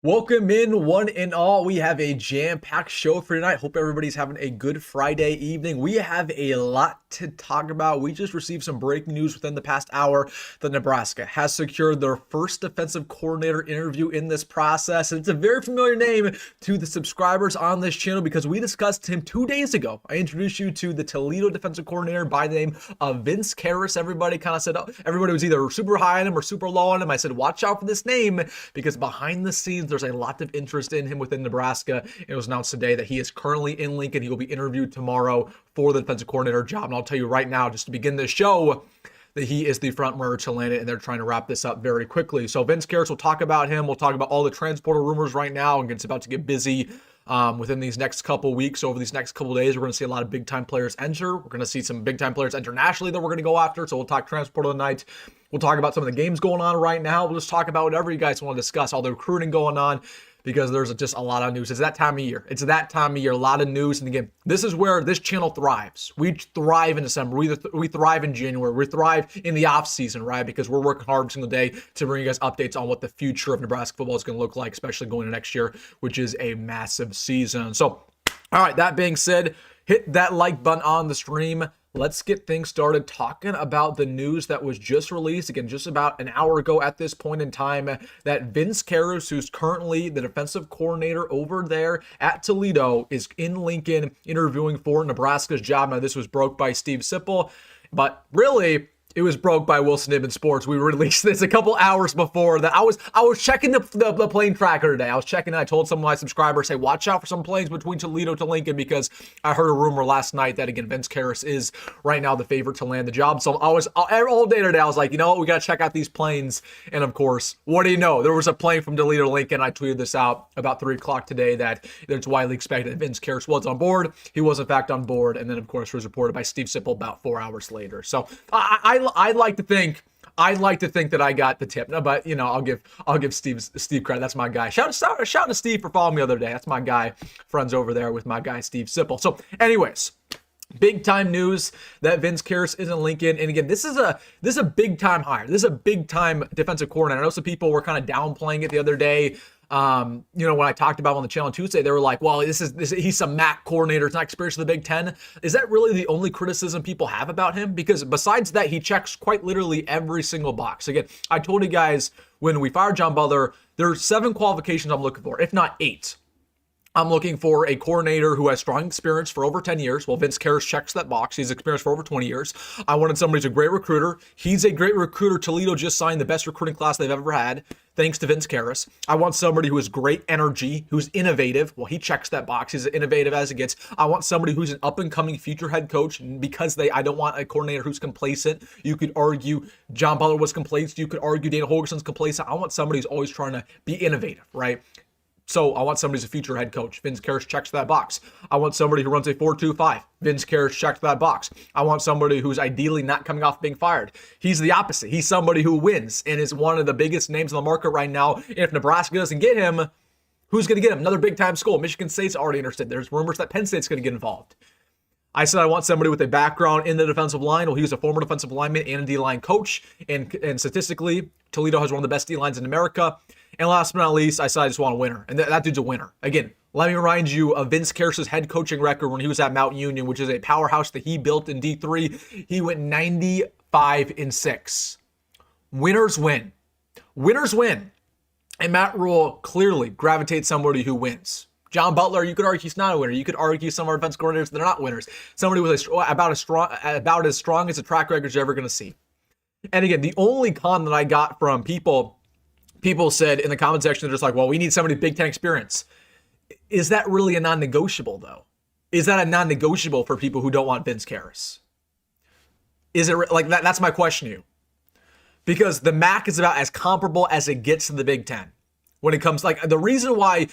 Welcome in, one and all. We have a jam-packed show for tonight. Hope everybody's having a good Friday evening. We have a lot to talk about. We just received some breaking news within the past hour that Nebraska has secured their first defensive coordinator interview in this process. And it's a very familiar name to the subscribers on this channel because we discussed him 2 days ago. I introduced you to the Toledo defensive coordinator by the name of Vince Karras. Everybody kind of said, everybody was either super high on him or super low on him. I said, watch out for this name because behind the scenes, there's a lot of interest in him within Nebraska. It was announced today that he is currently in Lincoln. He will be interviewed tomorrow for the defensive coordinator job. And I'll tell you right now, just to begin this show, that he is the front runner to land it, and they're trying to wrap this up very quickly. So Vince Karras, will talk about him. We'll talk about all the transporter rumors right now, and it's about to get busy within these next couple weeks. Over these next couple days, we're going to see a lot of big-time players enter. We're going to see some big-time players internationally that we're going to go after. So we'll talk transporter tonight. We'll talk about some of the games going on right now. We'll just talk about whatever you guys want to discuss, all the recruiting going on, because there's just a lot of news. It's that time of year. It's that time of year. A lot of news. And again, this is where this channel thrives. We thrive in December. We thrive in January. We thrive in the off season, right? Because we're working hard every single day to bring you guys updates on what the future of Nebraska football is going to look like, especially going into next year, which is a massive season. So, all right, that being said, hit that like button on the stream. Let's get things started talking about the news that was just released, again, just about an hour ago at this point in time, that Vince Karras, who's currently the defensive coordinator over there at Toledo, is in Lincoln interviewing for Nebraska's job. Now, this was broke by Steve Sipple, but really, it was broke by WilsonDittman Sports. We released this a couple hours before that. I was checking the plane tracker today. I was checking it. I told some of my subscribers, hey, watch out for some planes between Toledo to Lincoln, because I heard a rumor last night that, again, Vince Karras is right now the favorite to land the job. So I was all day today, I was like, you know what, we got to check out these planes. And of course, what do you know? There was a plane from Toledo to Lincoln. I tweeted this out about 3 o'clock today that it's widely expected that Vince Karras was on board. He was in fact on board. And then of course, it was reported by Steve Sipple about 4 hours later. So I'd like to think that I got the tip. No, but you know, I'll give Steve credit. That's my guy. Shout to Steve for following me the other day. That's my guy. Friends over there with my guy Steve Sipple. So, anyways, big time news that Vince Karras is in Lincoln. And again, this is a big time hire. This is a big time defensive coordinator. I know some people were kind of downplaying it the other day. You know, when I talked about on the channel on Tuesday, they were like, well, he's some MAC coordinator. It's not experienced in the Big Ten. Is that really the only criticism people have about him? Because besides that, he checks quite literally every single box. Again, I told you guys when we fired John Butler, there's 7 qualifications I'm looking for, if not 8. I'm looking for a coordinator who has strong experience for over 10 years. Well, Vince Karras checks that box. He's experienced for over 20 years. I wanted somebody who's a great recruiter. He's a great recruiter. Toledo just signed the best recruiting class they've ever had, thanks to Vince Karras. I want somebody who has great energy, who's innovative. Well, he checks that box. He's as innovative as it gets. I want somebody who's an up-and-coming future head coach, because I don't want a coordinator who's complacent. You could argue John Butler was complacent. You could argue Dana Holgerson's complacent. I want somebody who's always trying to be innovative, right? So I want somebody who's a future head coach. Vince Karras checks that box. I want somebody who runs a 4-2-5. Vince Karras checks that box. I want somebody who's ideally not coming off being fired. He's the opposite. He's somebody who wins and is one of the biggest names on the market right now. And if Nebraska doesn't get him, who's going to get him? Another big-time school. Michigan State's already interested. There's rumors that Penn State's going to get involved. I said I want somebody with a background in the defensive line. Well, he was a former defensive lineman and a D-line coach. And statistically, Toledo has one of the best D-lines in America. And last but not least, I said I just want a winner. And that dude's a winner. Again, let me remind you of Vince Karras' head coaching record when he was at Mount Union, which is a powerhouse that he built in D3. He went 95-6. Winners win. Winners win. And Matt Rule clearly gravitates somebody who wins. John Butler, you could argue he's not a winner. You could argue some of our defense coordinators, they're not winners. Somebody with about as strong as a track record as you're ever going to see. And again, the only con that I got from people said in the comment section, they're just like, well, we need somebody Big Ten experience. Is that really a non-negotiable, though? Is that a non-negotiable for people who don't want Vince Karras? Is it like that? That's my question to you. Because the MAC is about as comparable as it gets to the Big Ten. When it comes, like, the reason why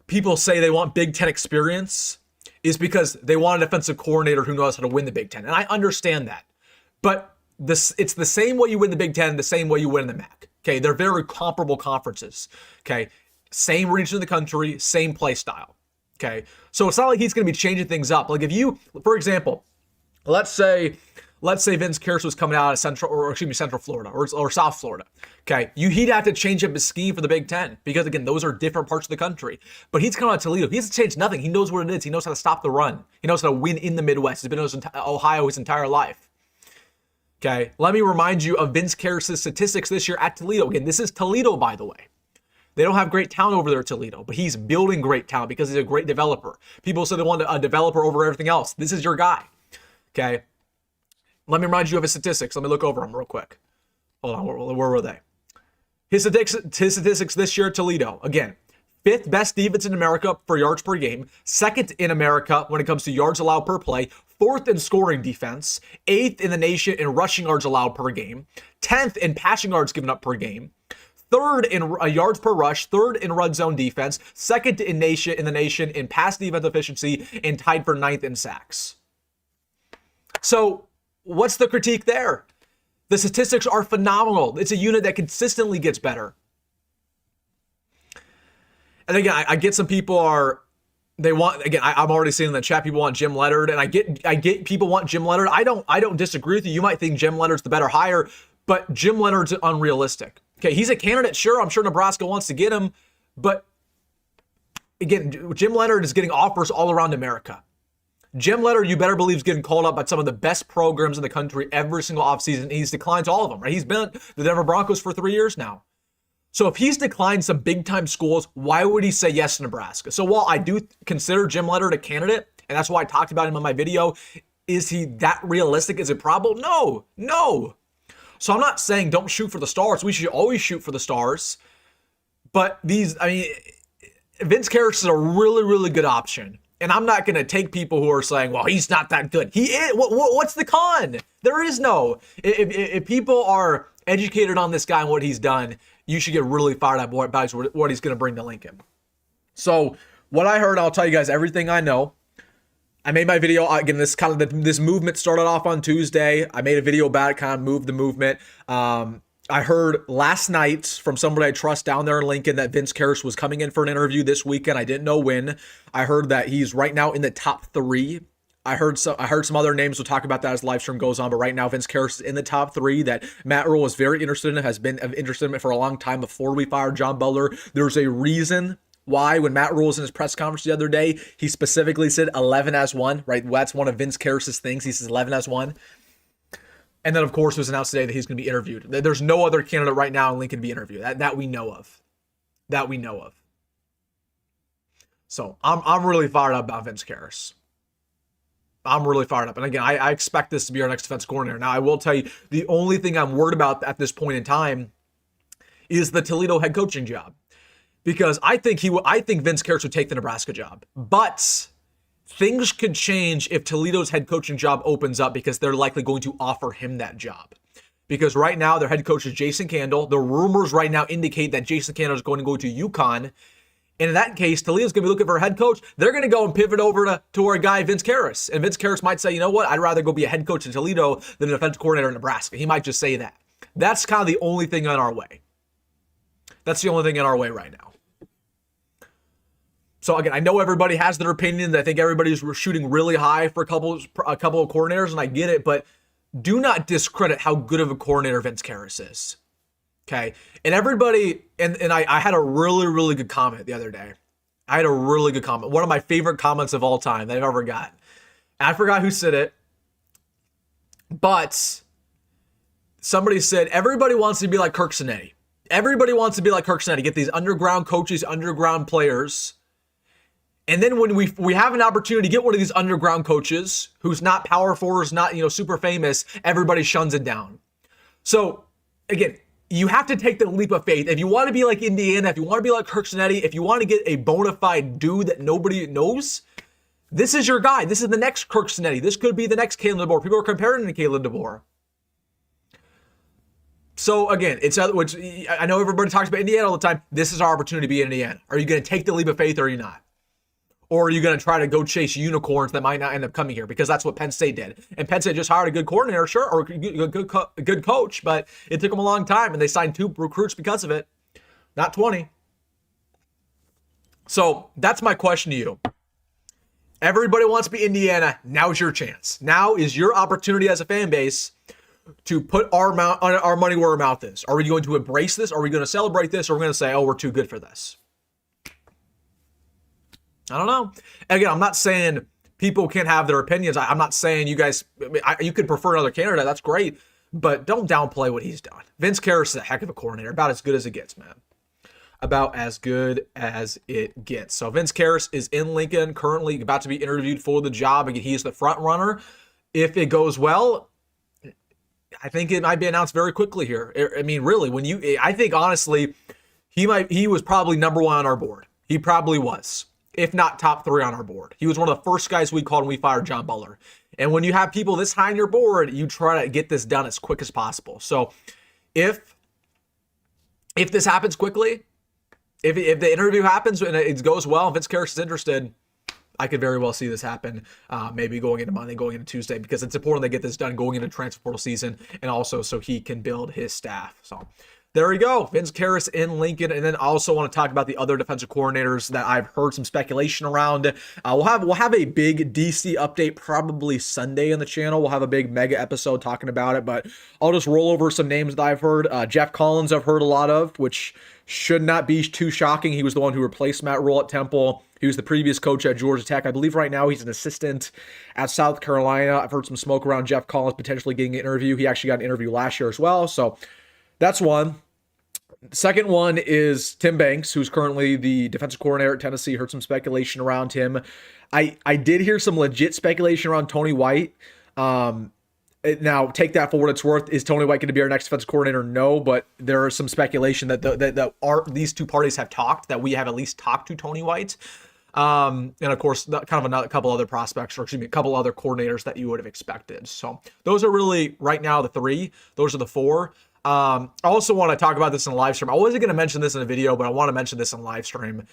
people say they want Big Ten experience is because they want a defensive coordinator who knows how to win the Big Ten. And I understand that. But it's the same way you win the Big Ten, the same way you win the MAC. Okay, they're very comparable conferences. Okay, same region of the country, same play style. Okay, so it's not like he's going to be changing things up. Like if you, for example, let's say let's say Vince Karras was coming out of Central Florida or South Florida. Okay, he'd have to change up his scheme for the Big Ten because, again, those are different parts of the country. But he's coming out of Toledo. He has to change nothing. He knows what it is. He knows how to stop the run. He knows how to win in the Midwest. He's been in Ohio his entire life. Okay, let me remind you of Vince Karras' statistics this year at Toledo. Again, this is Toledo, by the way. They don't have great talent over there at Toledo, but he's building great talent because he's a great developer. People say they want a developer over everything else. This is your guy. Okay, let me remind you of his statistics. Let me look over them real quick. Hold on, where were they? His statistics this year at Toledo. Again, 5th best defense in America for yards per game, 2nd in America when it comes to yards allowed per play, 4th in scoring defense, 8th in the nation in rushing yards allowed per game, 10th in passing yards given up per game, 3rd in yards per rush, 3rd in red zone defense, 2nd in the nation in pass defense efficiency, and tied for 9th in sacks. So what's the critique there? The statistics are phenomenal. It's a unit that consistently gets better. And again, I get some people I'm already seeing in the chat, people want Jim Leonhard, and I get people want Jim Leonhard. I don't disagree with you. You might think Jim Leonhard's the better hire, but Jim Leonhard's unrealistic. Okay, he's a candidate, sure. I'm sure Nebraska wants to get him, but again, Jim Leonhard is getting offers all around America. Jim Leonhard, you better believe, is getting called up by some of the best programs in the country every single offseason. He's declined all of them, right? He's been at the Denver Broncos for 3 years now. So if he's declined some big-time schools, why would he say yes to Nebraska? So while I do consider Jim Leonhard a candidate, and that's why I talked about him in my video, is he that realistic? Is it probable? No. So I'm not saying don't shoot for the stars. We should always shoot for the stars. But Vince Karras is a really, really good option. And I'm not going to take people who are saying, well, he's not that good. He is. What's the con? There is no. If people are educated on this guy and what he's done, you should get really fired up about what he's going to bring to Lincoln. So what I heard, I'll tell you guys everything I know. I made my video, again, this movement started off on Tuesday. I made a video about it, kind of moved the movement. I heard last night from somebody I trust down there in Lincoln that Vince Karras was coming in for an interview this weekend. I didn't know when. I heard that he's right now in the top 3. I heard some other names. We'll talk about that as the live stream goes on. But right now, Vince Karras is in the top 3. That Matt Rhule was very interested in. Has been interested in it for a long time before we fired John Butler. There's a reason why when Matt Rhule was in his press conference the other day, he specifically said 11 as 1. Right, that's one of Vince Karras' things. He says 11 as 1. And then, of course, it was announced today that he's going to be interviewed. There's no other candidate right now in Lincoln to be interviewed. That we know of. That we know of. So I'm really fired up about Vince Karras. I'm really fired up. And again, I expect this to be our next defense coordinator. Now, I will tell you, the only thing I'm worried about at this point in time is the Toledo head coaching job. Because I think Vince Karras would take the Nebraska job. But things could change if Toledo's head coaching job opens up because they're likely going to offer him that job. Because right now, their head coach is Jason Candle. The rumors right now indicate that Jason Candle is going to go to UConn. And in that case, Toledo's going to be looking for a head coach. They're going to go and pivot over to our guy, Vince Karras. And Vince Karras might say, you know what? I'd rather go be a head coach in Toledo than a defensive coordinator in Nebraska. He might just say that. That's kind of the only thing in our way. That's the only thing in our way right now. So again, I know everybody has their opinions. I think everybody's shooting really high for a couple of coordinators, and I get it. But do not discredit how good of a coordinator Vince Karras is. Okay, and everybody, and I had a really, really good comment the other day. I had a really good comment. One of my favorite comments of all time that I've ever got. I forgot who said it, but somebody said, everybody wants to be like Kirk Cinetti. Everybody wants to be like Kirk Cinetti. Get these underground coaches, underground players. And then when we have an opportunity to get one of these underground coaches who's not power forward, not super famous, everybody shuns it down. So again, you have to take the leap of faith. If you want to be like Indiana, if you want to be like Kirk Cinetti, if you want to get a bona fide dude that nobody knows, this is your guy. This is the next Kirk Cinetti. This could be the next Kalen DeBoer. People are comparing him to Kalen DeBoer. So again, which I know everybody talks about Indiana all the time. This is our opportunity to be in Indiana. Are you going to take the leap of faith or are you not? Or are you going to try to go chase unicorns that might not end up coming here? Because that's what Penn State did. And Penn State just hired a good coordinator, sure, or a good coach, but it took them a long time, and they signed 2 recruits because of it, not 20. So that's my question to you. Everybody wants to be Indiana. Now's your chance. Now is your opportunity as a fan base to put our money where our mouth is. Are we going to embrace this? Are we going to celebrate this? Or are we going to say, oh, we're too good for this? I don't know. Again, I'm not saying people can't have their opinions. I'm not saying you guys, you could prefer another candidate. That's great. But don't downplay what he's done. Vince Karras is a heck of a coordinator. About as good as it gets, man. About as good as it gets. So Vince Karras is in Lincoln, currently about to be interviewed for the job. Again, he's the front runner. If it goes well, I think it might be announced very quickly here. I mean, really, I think honestly, he was probably number one on our board. He probably was, if not top 3 on our board. He was one of the first guys we called when we fired John Butler. And when you have people this high on your board, you try to get this done as quick as possible. So if this happens quickly, if the interview happens and it goes well, Vince Karras is interested, I could very well see this happen, maybe going into Monday, going into Tuesday, because it's important they get this done going into transfer portal season, and also so he can build his staff. So there we go, Vince Karras in Lincoln. And then I also want to talk about the other defensive coordinators that I've heard some speculation around. We'll have a big DC update probably Sunday in the channel. We'll have a big mega episode talking about it, but I'll just roll over some names that I've heard. Jeff Collins I've heard a lot of, which should not be too shocking. He was the one who replaced Matt Rhule at Temple. He was the previous coach at Georgia Tech. I believe right now he's an assistant at South Carolina. I've heard some smoke around Jeff Collins potentially getting an interview. He actually got an interview last year as well. So that's one. Second one is Tim Banks, who's currently the defensive coordinator at Tennessee. Heard some speculation around him. I did hear some legit speculation around Tony White. Now, take that for what it's worth. Is Tony White going to be our next defensive coordinator? No, but there is some speculation that these two parties have talked, that we have at least talked to Tony White. And of course, kind of a couple other prospects, or excuse me, a couple other coordinators that you would have expected. So those are really, right now, the 3. Those are the 4. I also want to talk about this in a live stream. I wasn't going to mention this in a video, but I want to mention this in a live stream.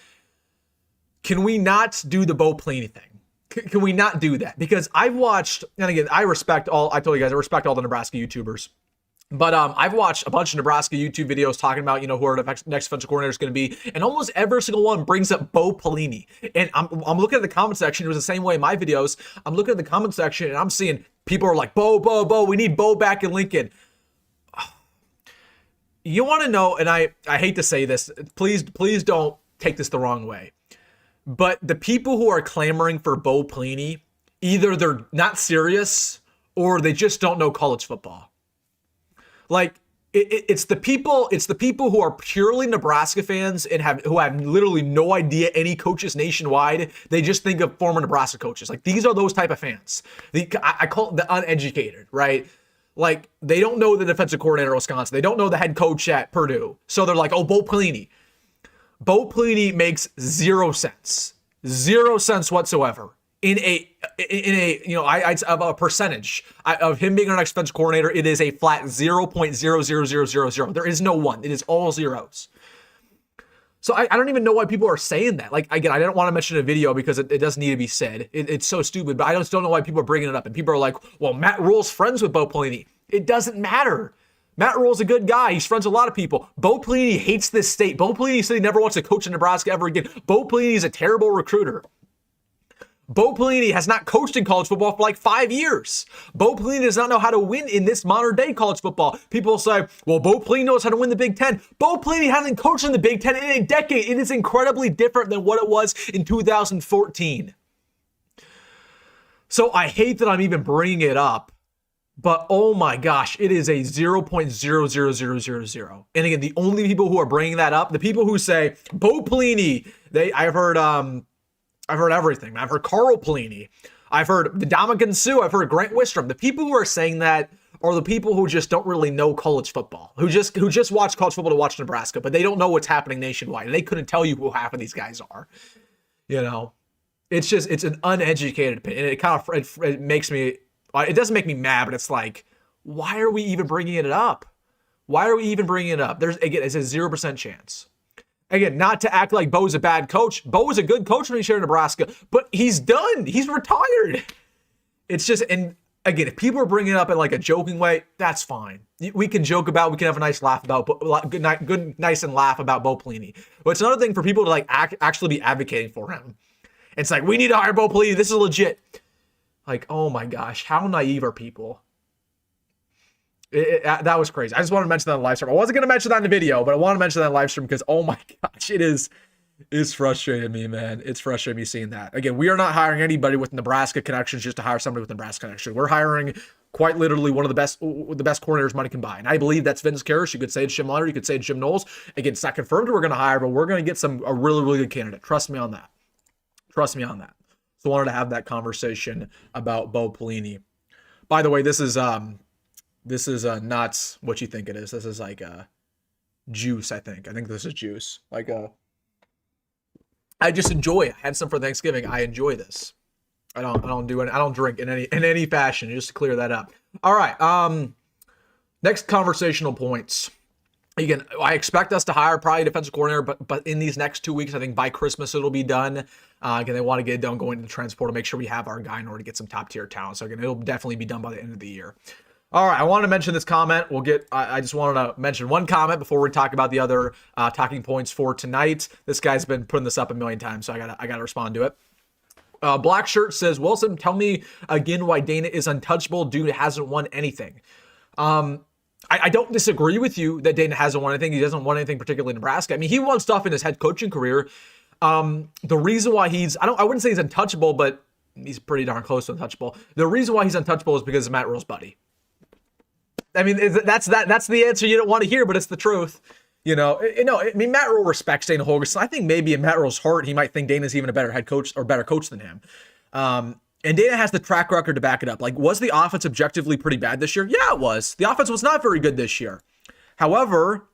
Can we not do the Bo Pelini thing? Can we not do that? Because I've watched, and again, I respect all the Nebraska YouTubers. But I've watched a bunch of Nebraska YouTube videos talking about, who our next defensive coordinator is going to be. And almost every single one brings up Bo Pelini. And I'm looking at the comment section. It was the same way in my videos. I'm looking at the comment section and I'm seeing people are like, Bo, we need Bo back in Lincoln. You want to know, and I hate to say this, please don't take this the wrong way. But the people who are clamoring for Bo Pelini, either they're not serious or they just don't know college football. Like it's the people who are purely Nebraska fans and who have literally no idea any coaches nationwide. They just think of former Nebraska coaches. Like these are those type of fans. I call it the uneducated, right? Like they don't know the defensive coordinator at Wisconsin. They don't know the head coach at Purdue. So they're like, oh, Bo Pelini. Bo Pelini makes 0 sense whatsoever in a a percentage of him being our next defensive coordinator. It is a flat 0.00000. There is no one. It is all zeros. So I don't even know why people are saying that. Like, again, I didn't want to mention a video because it doesn't need to be said. It's so stupid, but I just don't know why people are bringing it up. And people are like, well, Matt Rhule's friends with Bo Pelini. It doesn't matter. Matt Rhule's a good guy. He's friends with a lot of people. Bo Pelini hates this state. Bo Pelini said he never wants to coach in Nebraska ever again. Bo Pelini is a terrible recruiter. Bo Pelini has not coached in college football for like 5 years. Bo Pelini does not know how to win in this modern day college football. People say, well, Bo Pelini knows how to win the Big Ten. Bo Pelini hasn't coached in the Big Ten in a decade. It is incredibly different than what it was in 2014. So I hate that I'm even bringing it up, but oh my gosh, it is a 0.00000. And again, the only people who are bringing that up, the people who say, Bo Pelini, I've heard everything. I've heard Carl Pelini. I've heard the Dominican Sue. I've heard Grant Wistrom. The people who are saying that are the people who just don't really know college football, who just watch college football to watch Nebraska, but they don't know what's happening nationwide. And they couldn't tell you who half of these guys are. It's an uneducated opinion. It makes me, it doesn't make me mad, but it's like, why are we even bringing it up? Why are we even bringing it up? It's a 0% chance. Again, not to act like Bo's a bad coach. Bo was a good coach when he shared Nebraska, but he's done. He's retired. It's just, and again, if people are bringing it up in like a joking way, that's fine. We can joke about, we can have a nice laugh about, nice and laugh about Bo Pelini. But it's another thing for people to like actually be advocating for him. It's like, we need to hire Bo Pelini. This is legit. Like, oh my gosh, how naive are people? That was crazy. I just wanted to mention that in the live stream. I wasn't going to mention that in the video, but I want to mention that in the live stream because, oh my gosh, it's frustrating me, man. It's frustrating me seeing that. Again, we are not hiring anybody with Nebraska connections just to hire somebody with Nebraska connections. We're hiring quite literally one of the best coordinators money can buy. And I believe that's Vince Karras. You could say it's Jim Leonard. You could say it's Jim Knowles. Again, it's not confirmed who we're going to hire, but we're going to get a really, really good candidate. Trust me on that. Trust me on that. So I wanted to have that conversation about Bo Pelini. By the way, this is not what you think it is. This is like juice, I think. I think this is juice. Like I just enjoy it. I had some for Thanksgiving. I enjoy this. I don't drink in any fashion, just to clear that up. All right. Next conversational points. Again, I expect us to hire probably a defensive coordinator, but in these next 2 weeks, I think by Christmas it'll be done. Again, they want to get it done going into the transport to make sure we have our guy in order to get some top tier talent. So again, it'll definitely be done by the end of the year. All right, I wanted to mention this comment. I just wanted to mention one comment before we talk about the other talking points for tonight. This guy's been putting this up a million times, so I gotta respond to it. Black Shirt says, Wilson, tell me again why Dana is untouchable. Dude hasn't won anything. I don't disagree with you that Dana hasn't won anything. He doesn't won anything particularly in Nebraska. I mean, he won stuff in his head coaching career. The reason why I wouldn't say he's untouchable, but he's pretty darn close to untouchable. The reason why he's untouchable is because of Matt Rhule's buddy. I mean, that's the answer you don't want to hear, but it's the truth. I mean, Matt Rhule respects Dana Holgorsen. I think maybe in Matt Rhule's heart, he might think Dana's even a better head coach or better coach than him. And Dana has the track record to back it up. Like, was the offense objectively pretty bad this year? Yeah, it was. The offense was not very good this year. However,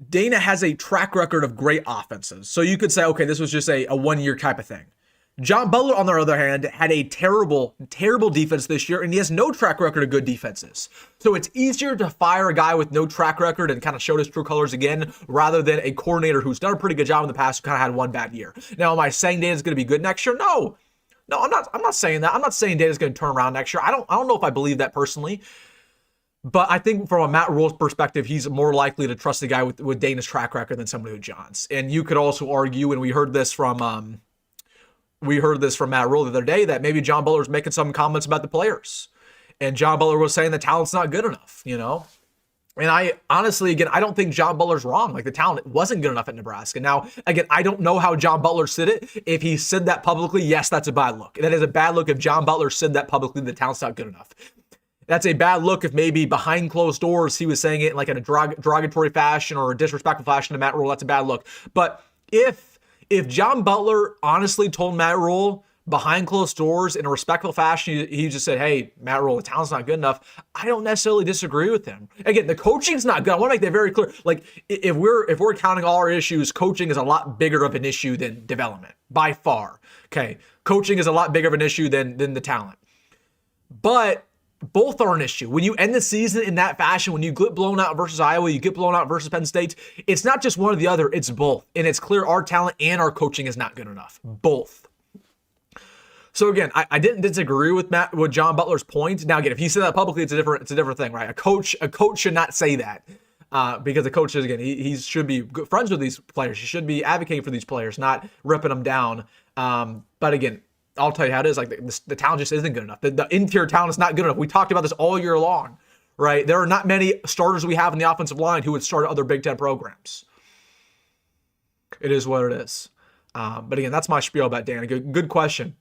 Dana has a track record of great offenses. So you could say, okay, this was just a one-year type of thing. John Butler, on the other hand, had a terrible, terrible defense this year, and he has no track record of good defenses. So it's easier to fire a guy with no track record and kind of show his true colors again, rather than a coordinator who's done a pretty good job in the past who kind of had one bad year. Now, am I saying Dana's going to be good next year? No, I'm not saying that. I'm not saying Dana's going to turn around next year. I don't know if I believe that personally. But I think from a Matt Rhule's perspective, he's more likely to trust the guy with Dana's track record than somebody with John's. And you could also argue, and we heard this from Matt Rhule the other day, that maybe John Butler's making some comments about the players. And John Butler was saying the talent's not good enough, And I honestly, again, I don't think John Butler's wrong. Like, the talent wasn't good enough at Nebraska. Now, again, I don't know how John Butler said it. If he said that publicly, yes, that's a bad look. That is a bad look if John Butler said that publicly, the talent's not good enough. That's a bad look if maybe behind closed doors he was saying it like in a derogatory fashion or a disrespectful fashion to Matt Rhule. That's a bad look. But if John Butler honestly told Matt Rhule behind closed doors in a respectful fashion, he just said, hey, Matt Rhule, the talent's not good enough, I don't necessarily disagree with him. Again, the coaching's not good. I want to make that very clear. Like, if we're counting all our issues, coaching is a lot bigger of an issue than development, by far. Okay, coaching is a lot bigger of an issue than the talent. But both are an issue. When you end the season in that fashion, when you get blown out versus Iowa, you get blown out versus Penn State, it's not just one or the other, it's both. And it's clear our talent and our coaching is not good enough. Both. So again, I didn't disagree with John Butler's point. Now again, if he said that publicly, it's a different thing, right? A coach should not say that. Because the coach is, again, he should be good friends with these players. He should be advocating for these players, not ripping them down. But again, I'll tell you how it is. Like, the talent just isn't good enough. The interior talent is not good enough. We talked about this all year long, right? There are not many starters we have in the offensive line who would start other Big Ten programs. It is what it is. But again, that's my spiel about Dana. Good question.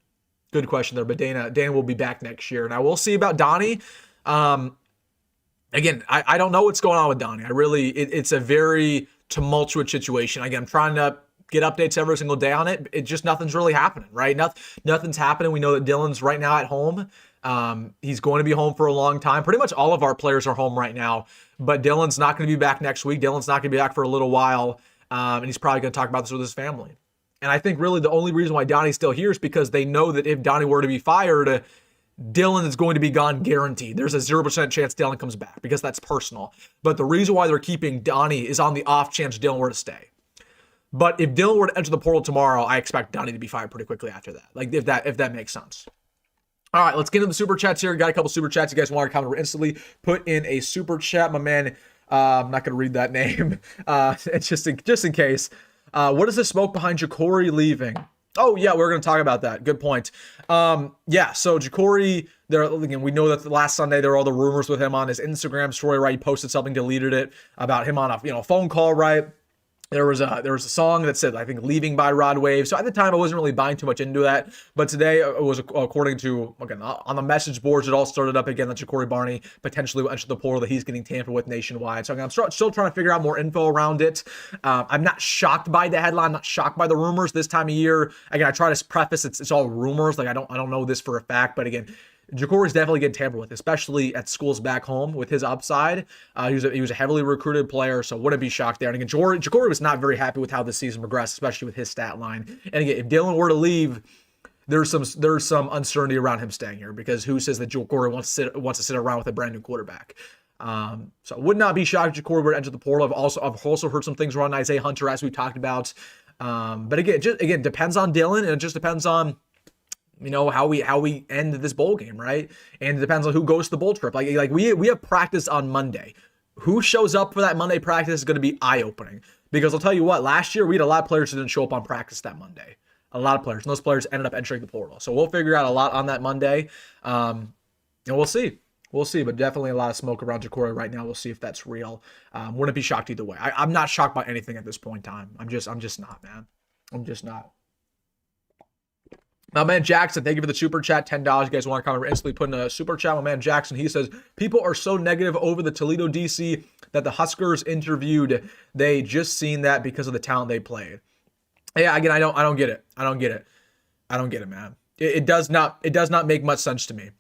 Good question there. But Dana will be back next year. Now we'll see about Donnie. Again, I don't know what's going on with Donnie. It's a very tumultuous situation. Again, I'm trying to get updates every single day on it. It just, nothing's really happening, right? Nothing's happening. We know that Dylan's right now at home. He's going to be home for a long time. Pretty much all of our players are home right now, but Dylan's not going to be back next week. Dylan's not going to be back for a little while. And he's probably going to talk about this with his family. And I think really the only reason why Donnie's still here is because they know that if Donnie were to be fired, Dylan is going to be gone guaranteed. There's a 0% chance Dylan comes back because that's personal. But the reason why they're keeping Donnie is on the off chance Dylan were to stay. But if Dylan were to enter the portal tomorrow, I expect Donnie to be fired pretty quickly after that. Like, if that makes sense. All right, let's get into the super chats here. Got a couple super chats. You guys want to comment instantly? Put in a super chat, my man. I'm not going to read that name. It's just in case. What is the smoke behind Jacory leaving? Oh, yeah, we're going to talk about that. Good point. Yeah, so Jacory, again, we know that last Sunday there were all the rumors with him on his Instagram story, right? He posted something, deleted it, about him on a phone call, right? There was a song that said, I think, "Leaving" by Rod Wave. So at the time, I wasn't really buying too much into that. But today, it was, according to, again, on the message boards, it all started up again that Jacory Barney potentially will enter the portal, that he's getting tampered with nationwide. So again, I'm still trying to figure out more info around it. I'm not shocked by the headline. I'm not shocked by the rumors this time of year. Again, I try to preface it's all rumors. Like, I don't know this for a fact. But again, Jacory's definitely getting tampered with, especially at schools back home with his upside. He was a heavily recruited player, so wouldn't be shocked there. And again, Jacory was not very happy with how the season progressed, especially with his stat line. And again, if Dylan were to leave, there's some uncertainty around him staying here, because who says that Jacory wants to sit around with a brand new quarterback? So I would not be shocked if Jacory were to enter the portal. I've also heard some things around Nyziah Hunter, as we talked about. But again, depends on Dylan, and it just depends on how we end this bowl game, right? And it depends on who goes to the bowl trip. Like we have practice on Monday. Who shows up for that Monday practice is going to be eye-opening, because I'll tell you what, last year we had a lot of players who didn't show up on practice that Monday. A lot of players, and those players ended up entering the portal. So we'll figure out a lot on that Monday, and we'll see. We'll see, but definitely a lot of smoke around Jacory right now. We'll see if that's real. Wouldn't be shocked either way. I'm not shocked by anything at this point in time. I'm just not, man. I'm just not. My man Jackson, thank you for the super chat, $10. You guys want to comment, instantly put in a super chat. My man Jackson, he says, people are so negative over the Toledo DC that the Huskers interviewed. They just seen that because of the talent they played. Yeah, again, I don't get it. I don't get it, man. It does not make much sense to me.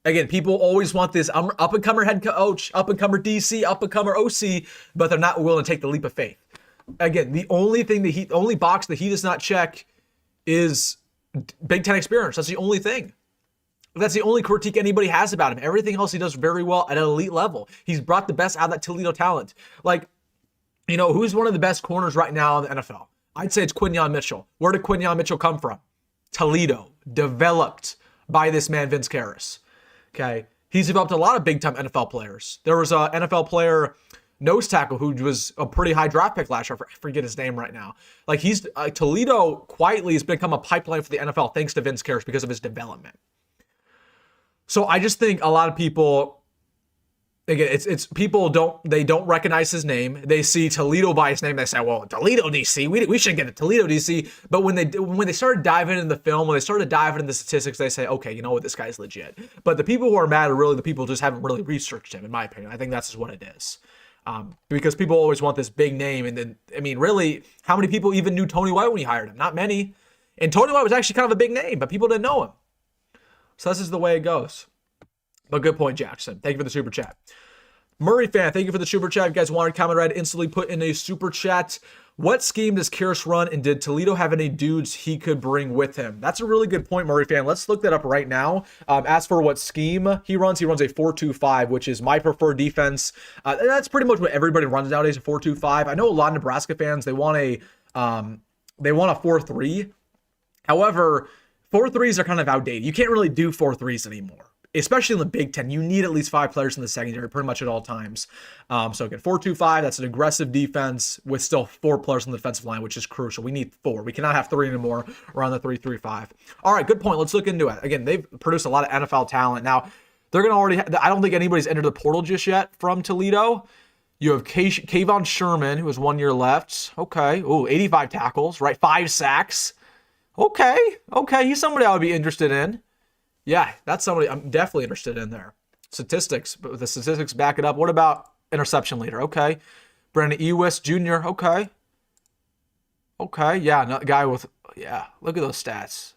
Again, people always want this up-and-comer head coach, up-and-comer DC, up-and-comer OC, but they're not willing to take the leap of faith. Again, the only box that he does not check is Big Ten experience. That's the only thing. That's the only critique anybody has about him. Everything else he does very well at an elite level. He's brought the best out of that Toledo talent. Like, who's one of the best corners right now in the NFL? I'd say it's Quinton Mitchell. Where did Quinton Mitchell come from? Toledo. Developed by this man, Vince Karras. Okay. He's developed a lot of big-time NFL players. There was an NFL player, nose tackle, who was a pretty high draft pick last year. I forget his name right now. Like, he's Toledo quietly has become a pipeline for the NFL thanks to Vince Karras because of his development. So I just think a lot of people, again, it's people don't recognize his name. They see Toledo by his name. They say, well, Toledo DC, we should get a Toledo DC. But when they started diving into the film, when they started diving into the statistics, they say, okay, you know what, this guy's legit. But the people who are mad are really the people who just haven't really researched him, in my opinion. I think that's just what it is. Because people always want this big name. And then, I mean, really, how many people even knew Tony White when he hired him? Not many. And Tony White was actually kind of a big name, but people didn't know him. So this is the way it goes. But good point, Jackson. Thank you for the super chat. Murray fan, thank you for the super chat. If you guys wanted to comment, right, instantly put in a super chat. What scheme does Karras run, and did Toledo have any dudes he could bring with him? That's a really good point, Murray fan. Let's look that up right now. As for what scheme he runs a 4-2-5, which is my preferred defense. That's pretty much what everybody runs nowadays, a 4-2-5. I know a lot of Nebraska fans, they want a 4-3. However, 4-3s are kind of outdated. You can't really do 4-3s anymore. Especially in the Big Ten, you need at least 5 players in the secondary pretty much at all times. So again, 4-2-5, that's an aggressive defense with still 4 players on the defensive line, which is crucial. We need 4. We cannot have 3 anymore. We're on the 3-3-5. All right, good point. Let's look into it. Again, they've produced a lot of NFL talent. Now, they're going to already I don't think anybody's entered the portal just yet from Toledo. You have Kayvon Sherman, who has 1 year left. Okay. Ooh, 85 tackles, right? 5 sacks. Okay. He's somebody I would be interested in. Yeah, that's somebody I'm definitely interested in there. Statistics, but the statistics back it up. What about interception leader? Okay. Brandon Ives Jr. Okay, yeah, another guy with, yeah, look at those stats.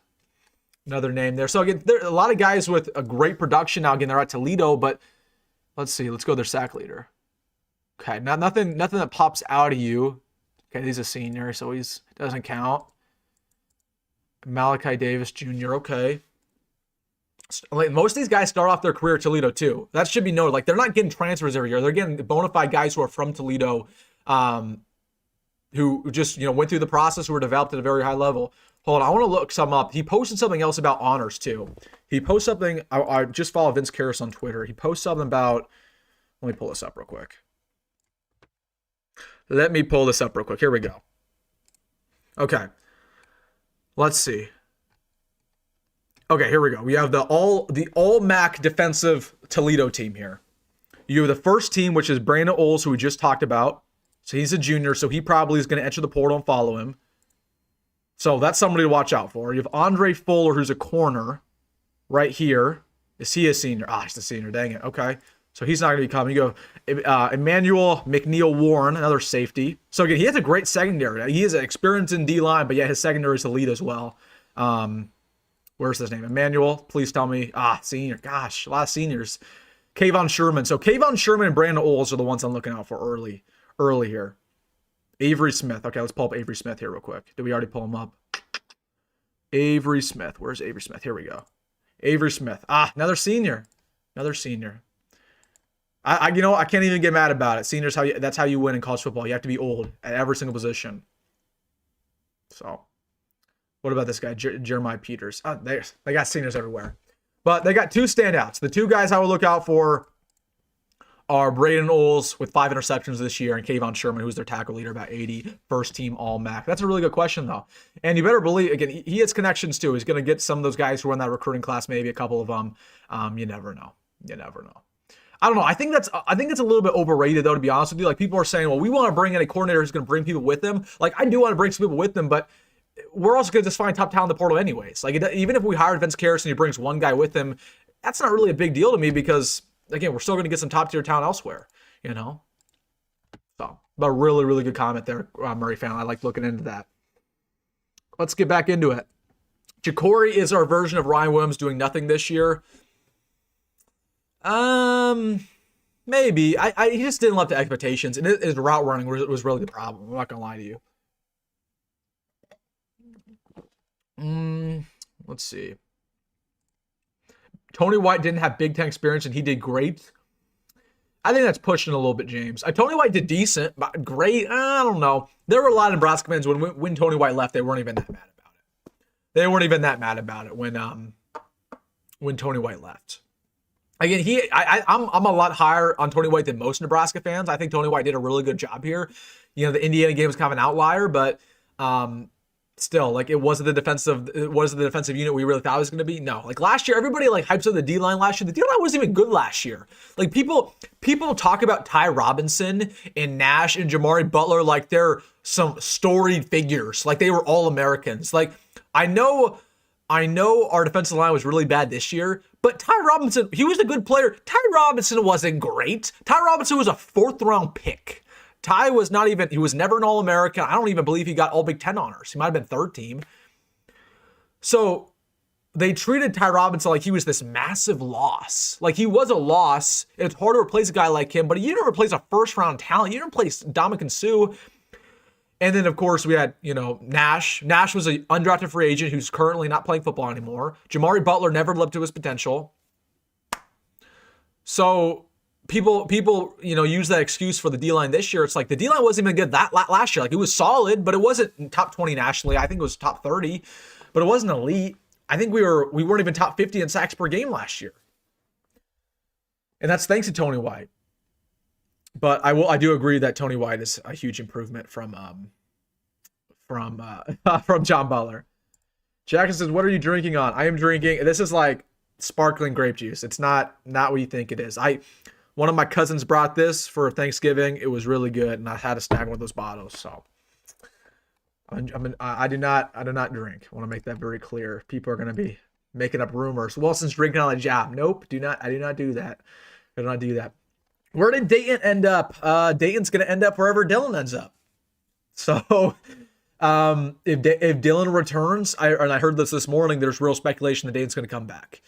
Another name there. So again, there are a lot of guys with a great production now. Again, they're at Toledo, but let's see. Let's go their sack leader. Okay, nothing that pops out of you. Okay, he's a senior, so he's doesn't count. Malachi Davis Jr. Okay. Like, most of these guys start off their career at Toledo too. That should be noted. Like, they're not getting transfers every year. They're getting bona fide guys who are from Toledo, who just went through the process, who were developed at a very high level. Hold on, I want to look some up. He posted something else about honors too. He posted something. I just follow Vince Karras on Twitter. He posted something about. Let me pull this up real quick. Here we go. Okay. Let's see. Okay, here we go. We have the all MAC defensive Toledo team here. You have the first team, which is Brandon Oles, who we just talked about. So he's a junior, so he probably is going to enter the portal and follow him. So that's somebody to watch out for. You have Andre Fuller, who's a corner right here. Is he a senior? He's a senior. Dang it. Okay. So he's not going to be coming. You go Emmanuel McNeil Warren, another safety. So again, he has a great secondary. He has experience in D-line, but yeah, his secondary is elite as well. Where's his name? Emmanuel, please tell me. Senior. Gosh, a lot of seniors. Kayvon Sherman. So Kayvon Sherman and Brandon Oles are the ones I'm looking out for early here. Avery Smith. Okay, let's pull up Avery Smith here real quick. Did we already pull him up? Avery Smith. Where's Avery Smith? Here we go. Avery Smith. Another senior. Another senior. I can't even get mad about it. Seniors, that's how you win in college football. You have to be old at every single position. So, what about this guy, Jeremiah Peters? They got seniors everywhere. But they got two standouts. The two guys I would look out for are Braden Oles with 5 interceptions this year and Kayvon Sherman, who's their tackle leader, about 80, first team All-MAC. That's a really good question, though. And you better believe, again, he has connections, too. He's going to get some of those guys who are in that recruiting class, maybe a couple of them. You never know. You never know. I don't know. I think that's a little bit overrated, though, to be honest with you. Like, people are saying, well, we want to bring in a coordinator who's going to bring people with them. Like, I do want to bring some people with them, but we're also going to just find top talent in the portal anyways. Like, even if we hired Vince Karras and he brings one guy with him, that's not really a big deal to me because, again, we're still going to get some top-tier talent elsewhere, you know? So, but a really, really good comment there, Murray fan. I like looking into that. Let's get back into it. Jacory is our version of Ryan Williams doing nothing this year. Maybe. He just didn't live up to expectations, and his route running was really the problem. I'm not going to lie to you. Let's see. Tony White didn't have Big Ten experience, and he did great. I think that's pushing a little bit, James. Tony White did decent, but great, I don't know. There were a lot of Nebraska fans when Tony White left, they weren't even that mad about it. They weren't even that mad about it when Tony White left. Again, I'm a lot higher on Tony White than most Nebraska fans. I think Tony White did a really good job here. You know, the Indiana game was kind of an outlier, but still, like, it wasn't the defensive unit we really thought it was going to be. No, like last year, everybody like hypes up the D-line last year. The D-line wasn't even good last year. Like people talk about Ty Robinson and Nash and Jamari Butler like they're some storied figures, like they were all Americans. Like I know our defensive line was really bad this year, but Ty Robinson, he was a good player. Ty Robinson wasn't great. Ty Robinson was a 4th round pick. Ty was he was never an All-American. I don't even believe he got all Big Ten honors. He might have been 3rd team. So they treated Ty Robinson like he was this massive loss. Like he was a loss. It's hard to replace a guy like him, but you don't replace a 1st round talent. You don't replace Dominican Sue. And then, of course, we had, Nash. Nash was an undrafted free agent who's currently not playing football anymore. Jamari Butler never lived to his potential. So people, use that excuse for the D-line this year. It's like the D-line wasn't even good that last year. Like it was solid, but it wasn't top 20 nationally. I think it was top 30, but it wasn't elite. I think we weren't even top 50 in sacks per game last year. And that's thanks to Tony White. But I do agree that Tony White is a huge improvement from John Butler. Jackson says, "What are you drinking on?" I am drinking. This is like sparkling grape juice. It's not what you think it is. One of my cousins brought this for Thanksgiving. It was really good, and I had to snag one of those bottles. So I do not drink. I want to make that very clear. People are going to be making up rumors. Wilson's drinking on the job. Nope, I do not do that. I do not do that. Where did Dayton end up? Dayton's going to end up wherever Dylan ends up. So if Dylan returns, I heard this morning, there's real speculation that Dayton's going to come back.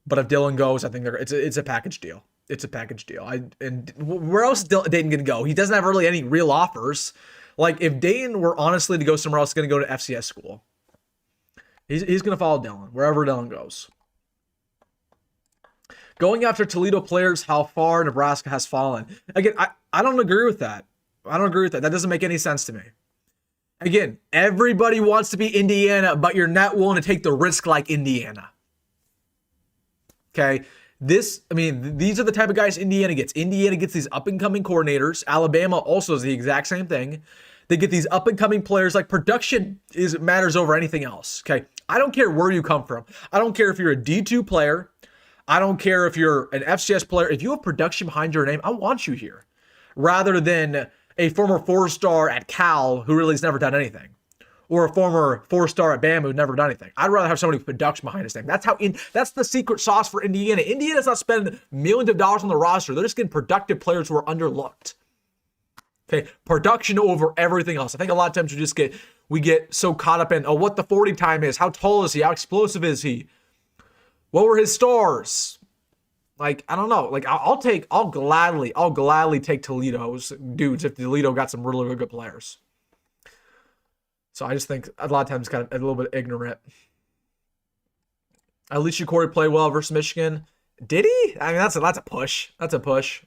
But if Dylan goes, I think it's a package deal. It's a package deal. And where else is Dayton going to go? He doesn't have really any real offers. Like if Dayton were honestly to go somewhere else, going to go to FCS school. He's going to follow Dylan wherever Dylan goes. Going after Toledo players, how far Nebraska has fallen. Again, I don't agree with that. That doesn't make any sense to me. Again, everybody wants to be Indiana, but you're not willing to take the risk like Indiana. Okay? These are the type of guys Indiana gets. Indiana gets these up-and-coming coordinators. Alabama also is the exact same thing. They get these up-and-coming players. Like, production matters over anything else, okay? I don't care where you come from. I don't care if you're a D2 player. I don't care if you're an FCS player. If you have production behind your name, I want you here. Rather than a former 4-star at Cal who really has never done anything. Or a former 4-star at Bama who's never done anything. I'd rather have somebody with production behind his name. That's the secret sauce for Indiana. Indiana's not spending millions of dollars on the roster. They're just getting productive players who are underlooked. Okay, production over everything else. I think a lot of times we get so caught up in what the 40 time is, how tall is he, how explosive is he, what were his stars? Like, I don't know. Like, I'll gladly take Toledo's dudes if Toledo got some really, really good players. So I just think a lot of times kind of a little bit ignorant. At least Jacory played well versus Michigan. Did he? I mean, that's a push. That's a push.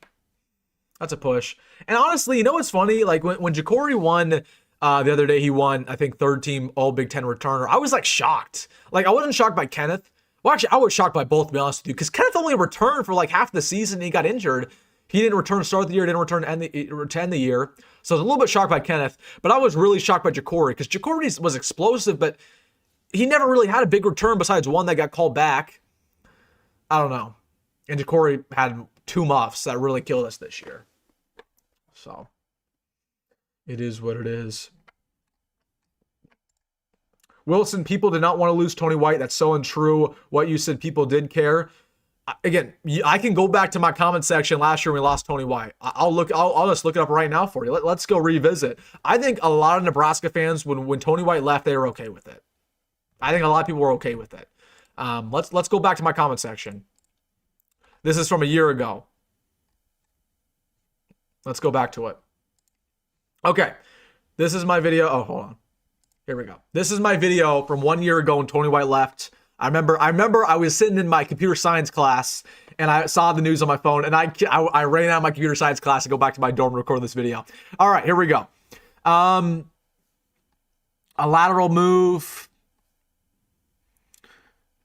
And honestly, you know what's funny? Like when Jacory won the other day, he won, I think, 3rd team All Big Ten returner. I was like shocked. Like, I wasn't shocked by Kenneth. Well, actually, I was shocked by both, to be honest with you, because Kenneth only returned for like half the season and he got injured. He didn't return to start the year, didn't return to end the year. So I was a little bit shocked by Kenneth, but I was really shocked by Jacory because Jacory was explosive, but he never really had a big return besides one that got called back. I don't know. And Jacory had 2 muffs that really killed us this year. So it is what it is. Wilson, people did not want to lose Tony White. That's so untrue. What you said, people did care. Again, I can go back to my comment section last year when we lost Tony White. I'll just look it up right now for you. Let's go revisit. I think a lot of Nebraska fans, when Tony White left, they were okay with it. I think a lot of people were okay with it. Let's go back to my comment section. This is from a year ago. Let's go back to it. Okay, this is my video. Oh, hold on. Here we go. This is my video from 1 year ago when Tony White left. I remember I was sitting in my computer science class and I saw the news on my phone and I ran out of my computer science class to go back to my dorm and record this video. All right, here we go. A lateral move.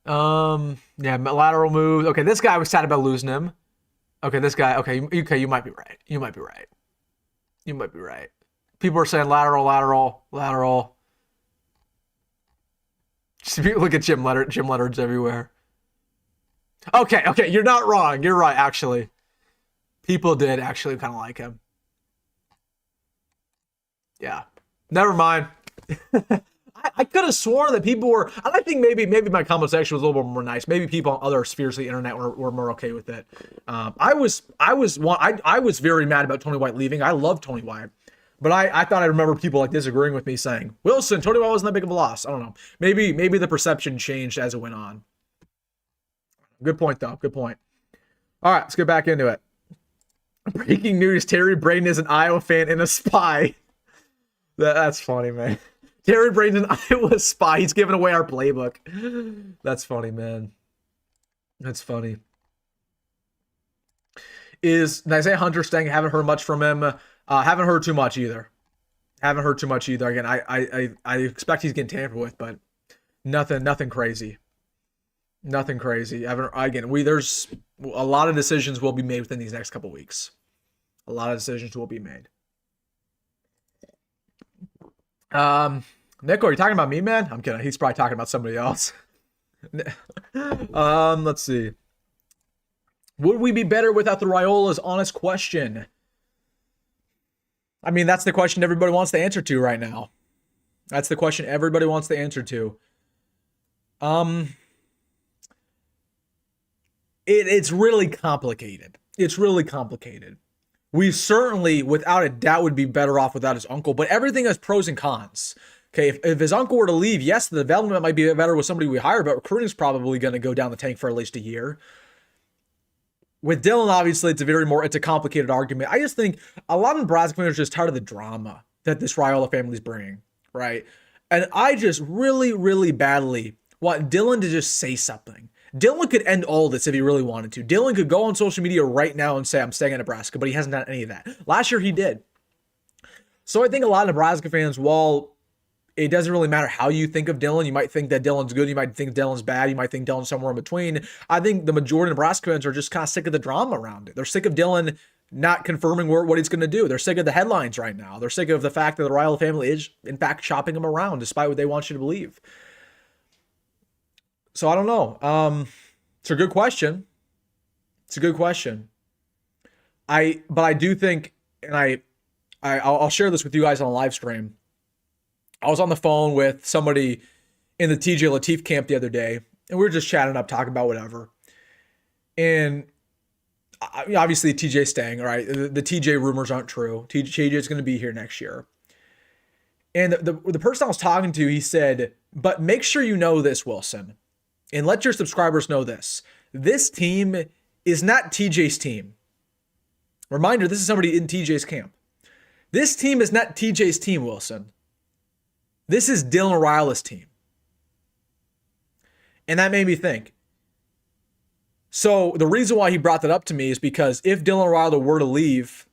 Yeah, lateral move. Okay, this guy was sad about losing him. Okay, this guy. Okay, you might be right. You might be right. People are saying lateral. Look at Jim Leonard's everywhere. Okay, you're not wrong. You're right, actually. People did actually kind of like him. Yeah. Never mind. I could have sworn that people were, and I think maybe my comment section was a little bit more nice. Maybe people on other spheres of the internet were more okay with it. I was very mad about Tony White leaving. I love Tony White. But I thought I remember people like disagreeing with me saying, Wilson, Tony White wasn't that big of a loss. I don't know. Maybe the perception changed as it went on. Good point, though. Good point. All right, let's get back into it. Breaking news, Terry Braden is an Iowa fan and a spy. That's funny, man. Terry Braden's an Iowa spy. He's giving away our playbook. That's funny, man. That's funny. Is Nyziah Hunter staying? Haven't heard much from him. Haven't heard too much either. Again, I expect he's getting tampered with, but nothing crazy. Nothing crazy. There's a lot of decisions will be made within these next couple weeks. A lot of decisions will be made. Nico, are you talking about me, man? I'm kidding. He's probably talking about somebody else. Let's see. Would we be better without the Raiolas? Honest question. I mean, that's the question everybody wants the answer to right now. That's the question everybody wants the answer to. It's really complicated. We certainly, without a doubt, would be better off without his uncle, but everything has pros and cons. Okay, if his uncle were to leave, yes, the development might be better with somebody we hire, but recruiting is probably going to go down the tank for at least a year. With Dylan, obviously, it's a complicated argument. I just think a lot of Nebraska fans are just tired of the drama that this Raiola family's bringing, right? And I just really, really badly want Dylan to just say something. Dylan could end all this if he really wanted to. Dylan could go on social media right now and say, I'm staying in Nebraska, but he hasn't done any of that. Last year, he did. So I think a lot of Nebraska fans, while it doesn't really matter how you think of Dylan, you might think that Dylan's good, you might think Dylan's bad, you might think Dylan's somewhere in between. I think the majority of Nebraska fans are just kind of sick of the drama around it. They're sick of Dylan not confirming what he's going to do. They're sick of the headlines right now. They're sick of the fact that the Raiola family is, in fact, shopping him around, despite what they want you to believe. So I don't know. It's a good question. It's a good question. But I do think, and I'll share this with you guys on a live stream. I was on the phone with somebody in the TJ Lateef camp the other day, and we were just chatting up, talking about whatever. And obviously TJ's staying, right? The TJ rumors aren't true. TJ is going to be here next year. And the person I was talking to, he said, but make sure you know this, Wilson, and let your subscribers know this. This team is not TJ's team. Reminder, this is somebody in TJ's camp. This team is not TJ's team, Wilson. This is Dylan Raiola's team. And that made me think. So the reason why he brought that up to me is because if Dylan Raiola were to leave,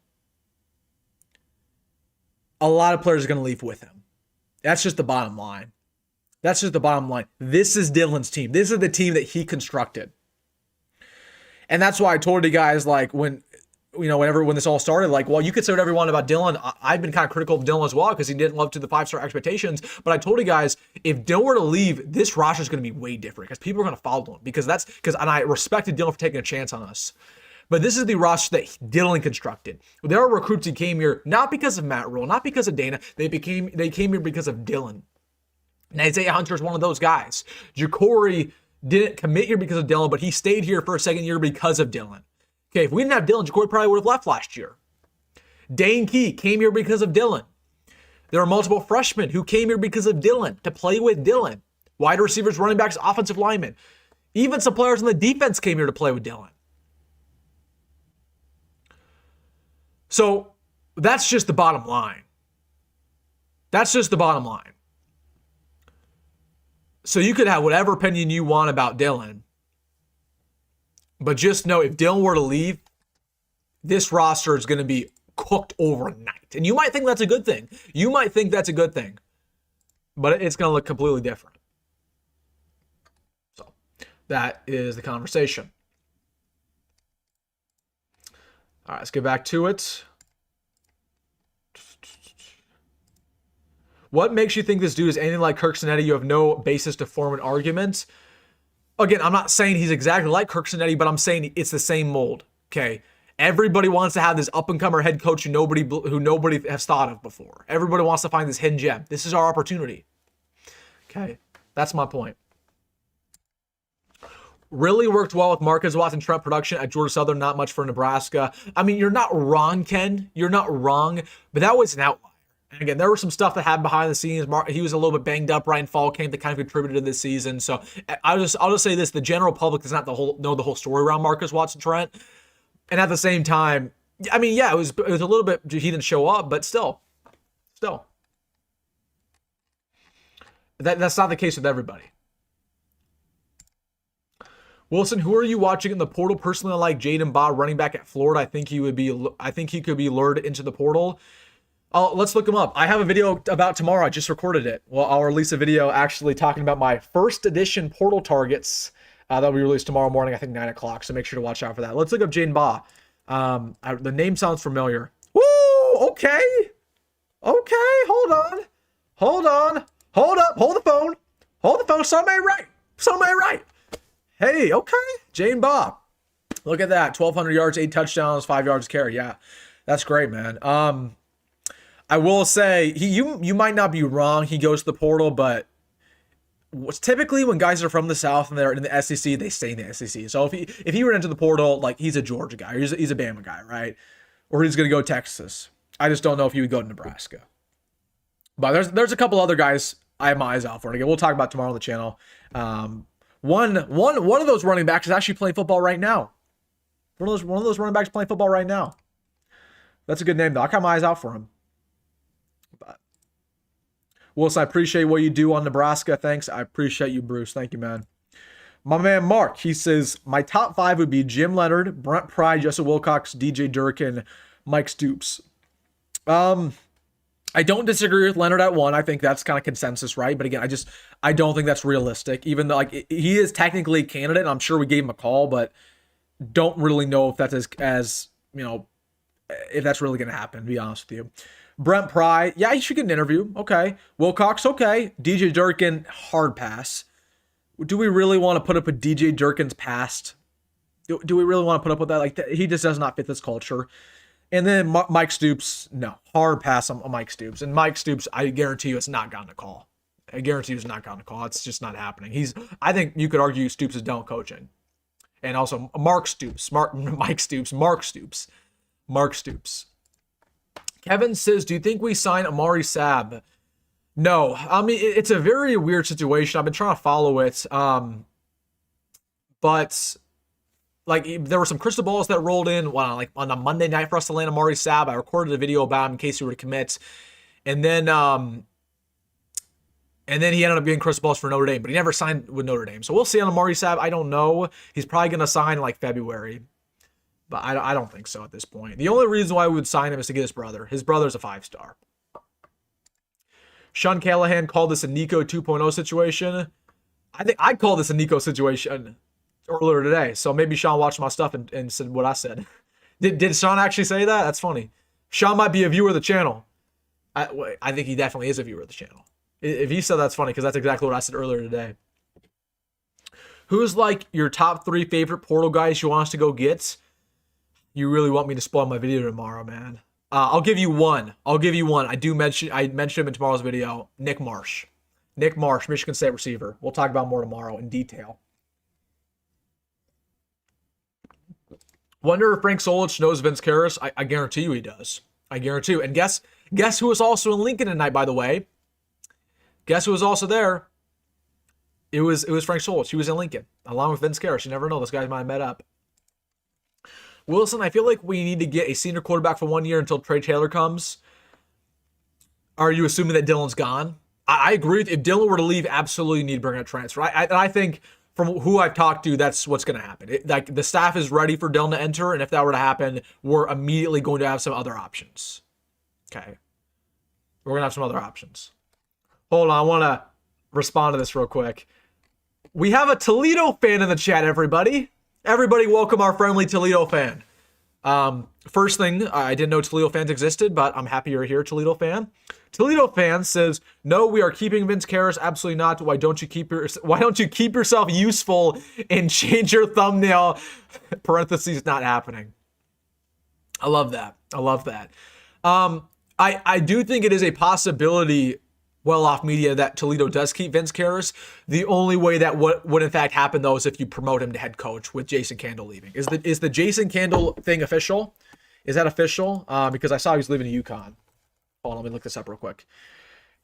a lot of players are going to leave with him. That's just the bottom line. That's just the bottom line. This is Dylan's team. This is the team that he constructed. And that's why I told you guys, like, when this all started, like, well, you could say whatever you want about Dylan. I've been kind of critical of Dylan as well because he didn't live up to the 5-star expectations. But I told you guys, if Dylan were to leave, this roster is going to be way different because people are going to follow him. And I respected Dylan for taking a chance on us. But this is the roster that Dylan constructed. There are recruits who came here not because of Matt Rule, not because of Dana. They came here because of Dylan. Nyziah Hunter is one of those guys. Jacory didn't commit here because of Dylan, but he stayed here for a second year because of Dylan. Okay, if we didn't have Dylan, Jacory probably would have left last year. Dane Key came here because of Dylan. There are multiple freshmen who came here because of Dylan, to play with Dylan. Wide receivers, running backs, offensive linemen. Even some players on the defense came here to play with Dylan. So that's just the bottom line. That's just the bottom line. So you could have whatever opinion you want about Dylan, but just know if Dylan were to leave, this roster is going to be cooked overnight. And you might think that's a good thing. You might think that's a good thing, but it's going to look completely different. So that is the conversation. All right, let's get back to it. What makes you think this dude is anything like Kirk Cinetti? You have no basis to form an argument. Again, I'm not saying he's exactly like Kirk Cinetti, but I'm saying it's the same mold. Okay, everybody wants to have this up-and-comer head coach who nobody has thought of before. Everybody wants to find this hidden gem. This is our opportunity. Okay, that's my point. Really worked well with Marcus Watson Trent production at Georgia Southern. Not much for Nebraska. I mean, you're not wrong, Ken. You're not wrong, but that was an outlier. And again, there was some stuff that happened behind the scenes. He was a little bit banged up right in fall camp that kind of contributed to this season. So I'll just say this: the general public does not know the whole story around Marcus Watson Trent. And at the same time, I mean, yeah, it was a little bit he didn't show up, but still, that's not the case with everybody. Wilson, who are you watching in the portal? Personally, I like Jaden Baugh, running back at Florida. I think he could be lured into the portal. Let's look him up. I have a video about tomorrow. I just recorded it. Well, I'll release a video actually talking about my first edition portal targets that will be released tomorrow morning, I think 9 o'clock. So make sure to watch out for that. Let's look up Jaden Baugh. The name sounds familiar. Woo! Okay. Hold on. Hold up. Hold the phone. Somebody right. Hey, okay. Jaden Baugh. Look at that. 1,200 yards, 8 touchdowns, 5 yards carry. Yeah, that's great, man. I will say, you might not be wrong. He goes to the portal, but typically when guys are from the South and they're in the SEC, they stay in the SEC. So if he were into the portal, like he's a Georgia guy, or he's a Bama guy, right? Or he's going to go Texas. I just don't know if he would go to Nebraska. But there's a couple other guys I have my eyes out for. And again, we'll talk about tomorrow on the channel. One of those running backs is actually playing football right now. One of those running backs playing football right now. That's a good name, though. I got my eyes out for him. But Wilson, I appreciate what you do on Nebraska. Thanks. I appreciate you, Bruce. Thank you, man. My man Mark, he says, my top 5 would be Jim Leonard, Brent Pry, Justin Wilcox, DJ Durkin, Mike Stoops. I don't disagree with Leonard at 1. I think that's kind of consensus, right? But again, I don't think that's realistic. Even though he is technically a candidate, and I'm sure we gave him a call, but don't really know if that's as if that's really going to happen, to be honest with you. Brent Pry, yeah, you should get an interview. Okay. Wilcox, okay. DJ Durkin, hard pass. Do we really want to put up with DJ Durkin's past? Do we really want to put up with that? Like, he just does not fit this culture. And then Mike Stoops, no. Hard pass on Mike Stoops. And Mike Stoops, I guarantee you it's not gotten a call. I guarantee you it's not gotten a call. It's just not happening. I think you could argue Stoops is done coaching. And also Mark Stoops. Mark Stoops. Kevin says, do you think we sign Amari Sab? No. I mean, it's a very weird situation. I've been trying to follow it. But like, there were some crystal balls that rolled in on a Monday night for us to land Amari Sab. I recorded a video about him in case he were to commit. And then he ended up getting crystal balls for Notre Dame, but he never signed with Notre Dame. So we'll see on Amari Sab. I don't know. He's probably going to sign in like February. But I don't think so at this point. The only reason why we would sign him is to get his brother. His brother's a 5-star. Sean Callahan called this a Nico 2.0 situation. I think I called this a Nico situation earlier today. So maybe Sean watched my stuff and said what I said. Did Sean actually say that? That's funny. Sean might be a viewer of the channel. I think he definitely is a viewer of the channel. If he said that's funny, because that's exactly what I said earlier today. Who's like your top 3 favorite portal guys you want us to go get? You really want me to spoil my video tomorrow, man. I'll give you one. I mentioned him in tomorrow's video. Nick Marsh, Michigan State receiver. We'll talk about more tomorrow in detail. Wonder if Frank Solich knows Vince Karras. I guarantee you he does. I guarantee you. And guess who was also in Lincoln tonight, by the way? Guess who was also there? It was Frank Solich. He was in Lincoln, along with Vince Karras. You never know. Those guys might have met up. Wilson, I feel like we need to get a senior quarterback for 1 year until Trey Taylor comes. Are you assuming that Dylan's gone? I agree. If Dylan were to leave, absolutely need to bring a transfer. I think from who I've talked to, that's what's going to happen. Like, the staff is ready for Dylan to enter, and if that were to happen, we're immediately going to have some other options. Okay. We're going to have some other options. Hold on. I want to respond to this real quick. We have a Toledo fan in the chat, everybody. Everybody welcome our friendly Toledo fan. First thing, I didn't know Toledo fans existed, but I'm happy you're here, Toledo fan. Toledo fan says, no, we are keeping Vince Karras. Absolutely not. Why don't you keep yourself useful and change your thumbnail? Parentheses, not happening. I love that. I do think it is a possibility, well-off media, that Toledo does keep Vince Karras. The only way that would in fact happen, though, is if you promote him to head coach with Jason Candle leaving. Is the Jason Candle thing official? Is that official? Because I saw he was leaving to UConn. Hold on, let me look this up real quick.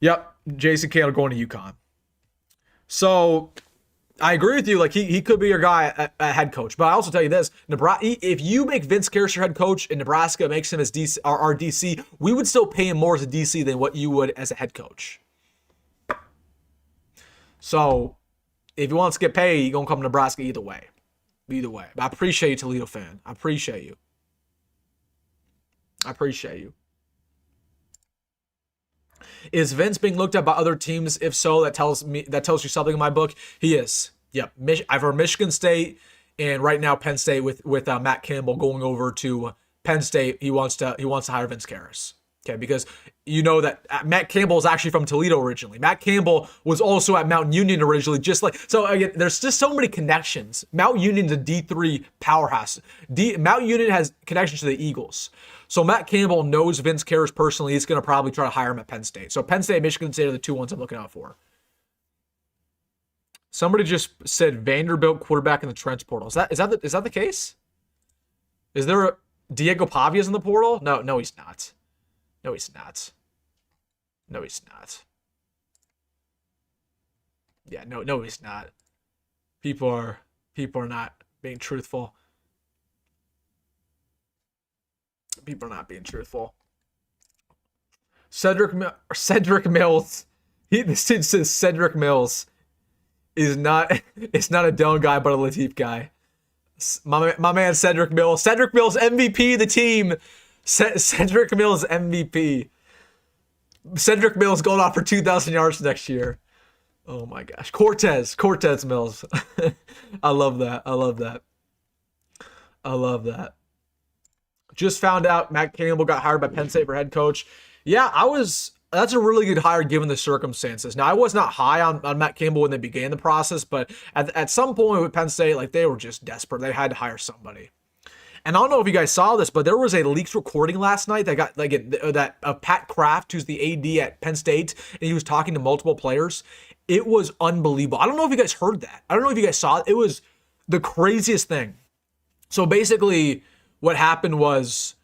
Yep, Jason Candle going to UConn. So I agree with you. Like, he could be your guy at head coach. But I also tell you this: Nebraska, if you make Vince Karras your head coach and Nebraska makes him as DC, our DC, we would still pay him more as a DC than what you would as a head coach. So if you want to get paid, you're going to come to Nebraska either way. But I appreciate you, Toledo fan. I appreciate you. Is Vince being looked at by other teams? If so, that tells you something in my book. He is. Yep. I've heard Michigan State and right now Penn State with Matt Campbell going over to Penn State. He wants to hire Vince Karras. Okay, because you know that Matt Campbell is actually from Toledo originally. Matt Campbell was also at Mount Union originally, so again, there's just so many connections. Mount Union's a D3 powerhouse. Mount Union has connections to the Eagles. So Matt Campbell knows Vince Karras personally. He's going to probably try to hire him at Penn State. So Penn State and Michigan State are the two ones I'm looking out for. Somebody just said Vanderbilt quarterback in the transfer portal. Is that the case? Is there a Diego Pavia's in the portal? No, he's not. No, he's not. Yeah, no, he's not. People are not being truthful. Cedric Mills. This dude says Cedric Mills is not a Dillon guy, but a Lateef guy. My man Cedric Mills. Cedric Mills MVP of the team. Cedric Mills MVP. Cedric Mills going off for 2,000 yards next year. Oh my gosh. Cortez Mills. I love that. Just found out Matt Campbell got hired by Penn State for head coach. Yeah, that's a really good hire given the circumstances. Now, I was not high on Matt Campbell when they began the process, but at some point with Penn State, like, they were just desperate. They had to hire somebody. And I don't know if you guys saw this, but there was a leaked recording last night that got Pat Kraft, who's the AD at Penn State, and he was talking to multiple players. It was unbelievable. I don't know if you guys heard that. I don't know if you guys saw it. It was the craziest thing. So basically, what happened was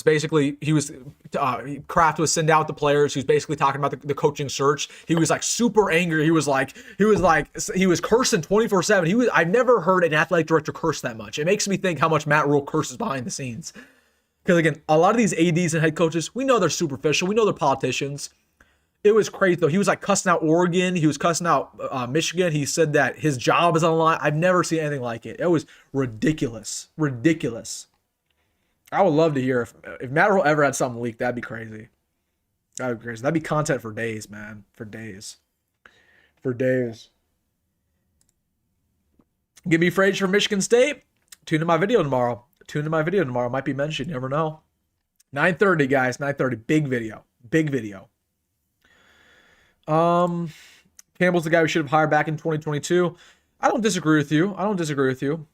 basically Kraft was sitting down with the players. He was basically talking about the coaching search. He was like super angry. He was cursing 24/7. I've never heard an athletic director curse that much. It makes me think how much Matt Rhule curses behind the scenes. Because again, a lot of these ADs and head coaches, we know they're superficial. We know they're politicians. It was crazy though. He was like cussing out Oregon. He was cussing out Michigan. He said that his job is on the line. I've never seen anything like it. It was ridiculous. Ridiculous. I would love to hear if Matt Rhule ever had something leaked. That'd be crazy. That'd be crazy. That'd be content for days, man. For days. Give me Frazier from Michigan State. Tune in my video tomorrow. Might be mentioned. You never know. 9:30, guys. 9:30. Big video. Campbell's the guy we should have hired back in 2022. I don't disagree with you.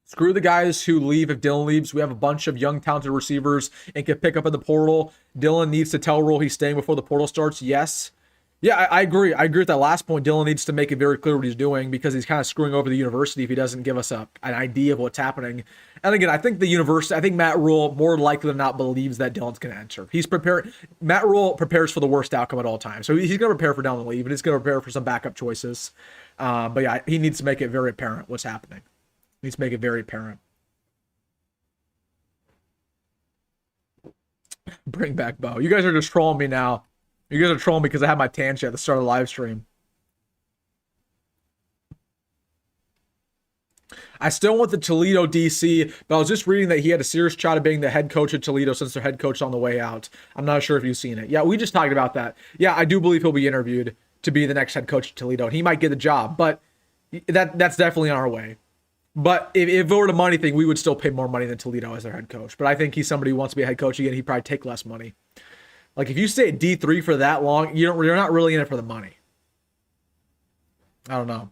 Screw the guys who leave if Dylan leaves. We have a bunch of young, talented receivers and can pick up in the portal. Dylan needs to tell Rhule he's staying before the portal starts. Yes. Yeah, I agree. I agree with that last point. Dylan needs to make it very clear what he's doing because he's kind of screwing over the university if he doesn't give us an idea of what's happening. And again, I think Matt Rhule more likely than not believes that Dylan's going to enter. He's prepared. Matt Rhule prepares for the worst outcome at all times. So he's going to prepare for Dylan to leave, and he's going to prepare for some backup choices. But yeah, he needs to make it very apparent what's happening. He needs to make it very apparent. Bring back Bo. You guys are just trolling me now. You guys are trolling me because I had my tangent at the start of the live stream. I still want the Toledo DC, but I was just reading that he had a serious shot at being the head coach at Toledo since their head coach on the way out. I'm not sure if you've seen it. Yeah, we just talked about that. Yeah, I do believe he'll be interviewed to be the next head coach at Toledo, and he might get the job, but that's definitely on our way. But if it were a money thing, we would still pay more money than Toledo as their head coach. But I think he's somebody who wants to be a head coach again. He'd probably take less money. Like, if you stay at D3 for that long, you're not really in it for the money. I don't know.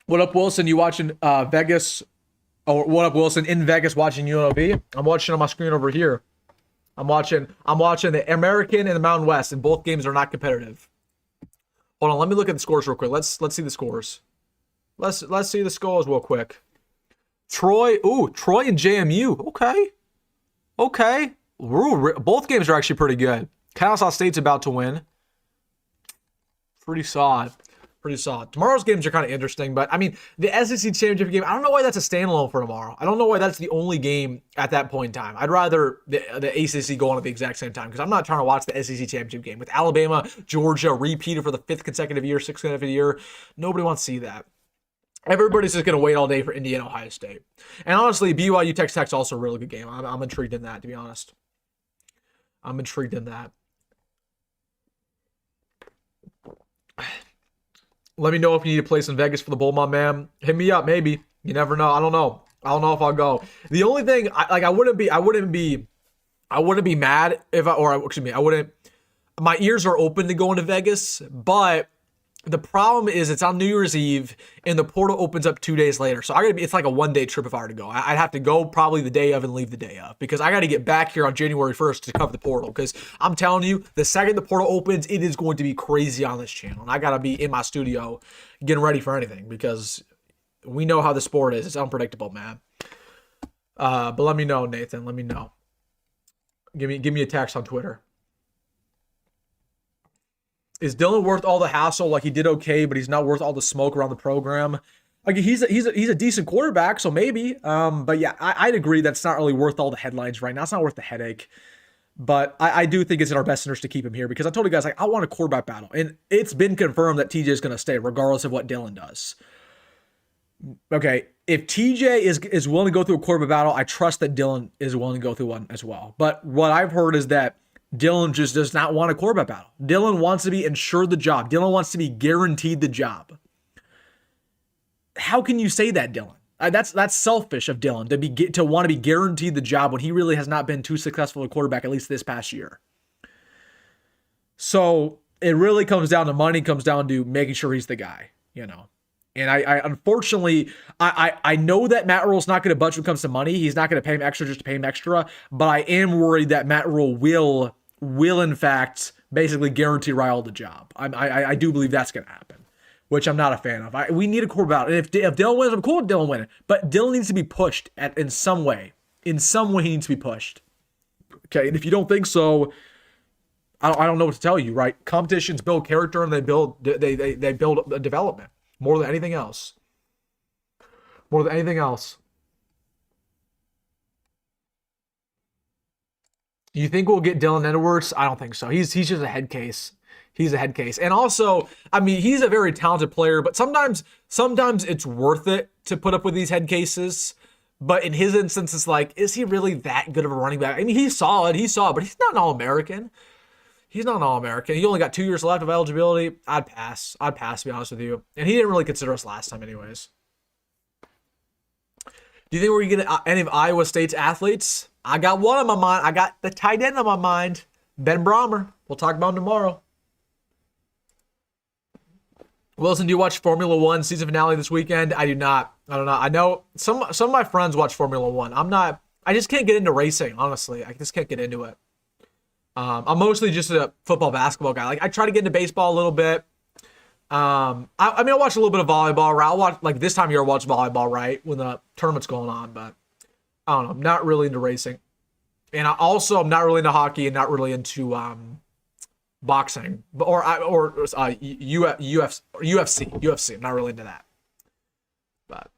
What up, Wilson? You watching Vegas? Or what up, Wilson? In Vegas watching UNLV? I'm watching on my screen over here. I'm watching the American and the Mountain West, and both games are not competitive. Hold on, let me look at the scores real quick. Let's see the scores. Let's see the scores real quick. Troy and JMU. Okay. Both games are actually pretty good. Kansas State's about to win. Pretty solid. Tomorrow's games are kind of interesting, but I mean, the SEC championship game, I don't know why that's a standalone for tomorrow. I don't know why that's the only game at that point in time. I'd rather the ACC go on at the exact same time because I'm not trying to watch the SEC championship game with Alabama, Georgia repeated for the sixth consecutive year. Nobody wants to see that. Everybody's just going to wait all day for Indiana, Ohio State. And honestly, BYU Texas Tech's also a really good game. I'm intrigued in that, to be honest. Let me know if you need a place in Vegas for the bowl, my man. Hit me up, maybe. You never know. I don't know if I'll go. The only thing, I wouldn't be mad if my ears are open to going to Vegas, but the problem is it's on New Year's Eve and the portal opens up 2 days later. So it's like a 1 day trip if I were to go. I'd have to go probably the day of and leave the day of because I got to get back here on January 1st to cover the portal. Because I'm telling you, the second the portal opens, it is going to be crazy on this channel. And I got to be in my studio getting ready for anything because we know how the sport is. It's unpredictable, man. But let me know, Nathan. Let me know. Give me a text on Twitter. Is Dylan worth all the hassle? Like, he did okay, but he's not worth all the smoke around the program. Like, he's a decent quarterback, so maybe. But yeah, I'd agree that's not really worth all the headlines right now. It's not worth the headache. But I do think it's in our best interest to keep him here because I told you guys, like, I want a quarterback battle. And it's been confirmed that TJ is going to stay regardless of what Dylan does. Okay, if TJ is willing to go through a quarterback battle, I trust that Dylan is willing to go through one as well. But what I've heard is that Dylan just does not want a quarterback battle. Dylan wants to be insured the job. Dylan wants to be guaranteed the job. how can you say that, Dylan? That's selfish of Dylan to want to be guaranteed the job when he really has not been too successful a quarterback, at least this past year. So it really comes down to money, comes down to making sure he's the guy, you know. And I unfortunately, I know that Matt Rule's not going to budge when it comes to money. He's not going to pay him extra just to pay him extra. But I am worried that Matt Rule will in fact basically guarantee Raiola the job. I do believe that's going to happen, which I'm not a fan of. We need a quarterback. And if Dylan wins, I'm cool with Dylan winning. But Dylan needs to be pushed in some way. In some way, he needs to be pushed. Okay, and if you don't think so, I don't know what to tell you, right? Competitions build character and they build a development more than anything else. More than anything else. You think we'll get Dylan Edwards? I don't think so. He's just a head case. He's a head case. And also, I mean, he's a very talented player, but sometimes it's worth it to put up with these head cases. But in his instance, it's like, is he really that good of a running back? I mean, he's solid, but he's not an All-American. He's not an All-American. He only got 2 years left of eligibility. I'd pass, to be honest with you. And he didn't really consider us last time anyways. Do you think we're going to get any of Iowa State's athletes? I got one on my mind. I got the tight end on my mind. Ben Brahmer. We'll talk about him tomorrow. Wilson, do you watch Formula One season finale this weekend? I do not. I don't know. I know some of my friends watch Formula One. I just can't get into racing, honestly. I just can't get into it. I'm mostly just a football, basketball guy. Like, I try to get into baseball a little bit. I mean, I watch a little bit of volleyball. Right? I'll watch, like, this time of year, I watch volleyball, right, when the tournament's going on. But I don't know. I'm not really into racing. And I'm not really into hockey and not really into boxing. Or UFC. I'm not really into that. But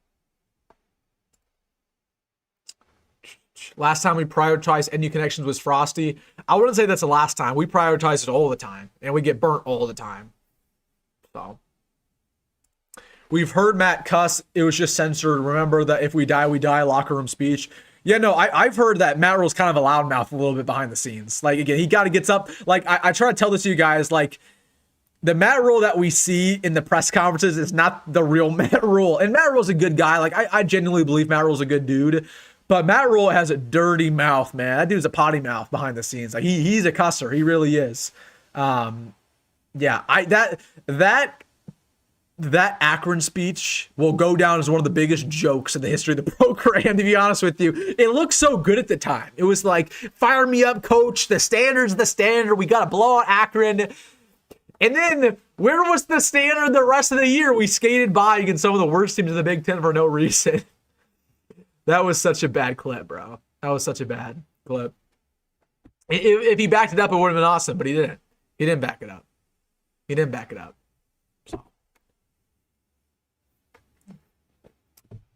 last time we prioritized NU connections was Frosty. I wouldn't say that's the last time. We prioritize it all the time, and we get burnt all the time. So we've heard Matt cuss. It was just censored. Remember that if we die, we die locker room speech. Yeah, no, I've heard that Matt Rule's kind of a loudmouth a little bit behind the scenes. Like, again, he gets up. Like, I try to tell this to you guys, like, the Matt Rule that we see in the press conferences is not the real Matt Rule. And Matt Rule's a good guy. Like, I genuinely believe Matt Rule's a good dude. But Matt Rule has a dirty mouth, man. That dude's a potty mouth behind the scenes. Like, he's a cusser. He really is. Yeah, that Akron speech will go down as one of the biggest jokes in the history of the program, to be honest with you. It looked so good at the time. It was like, fire me up, coach. The standard's the standard. We got to blow out Akron. And then, where was the standard the rest of the year? We skated by against some of the worst teams in the Big Ten for no reason. That was such a bad clip, bro. That was such a bad clip. If he backed it up, it would have been awesome, but he didn't. He didn't back it up. So.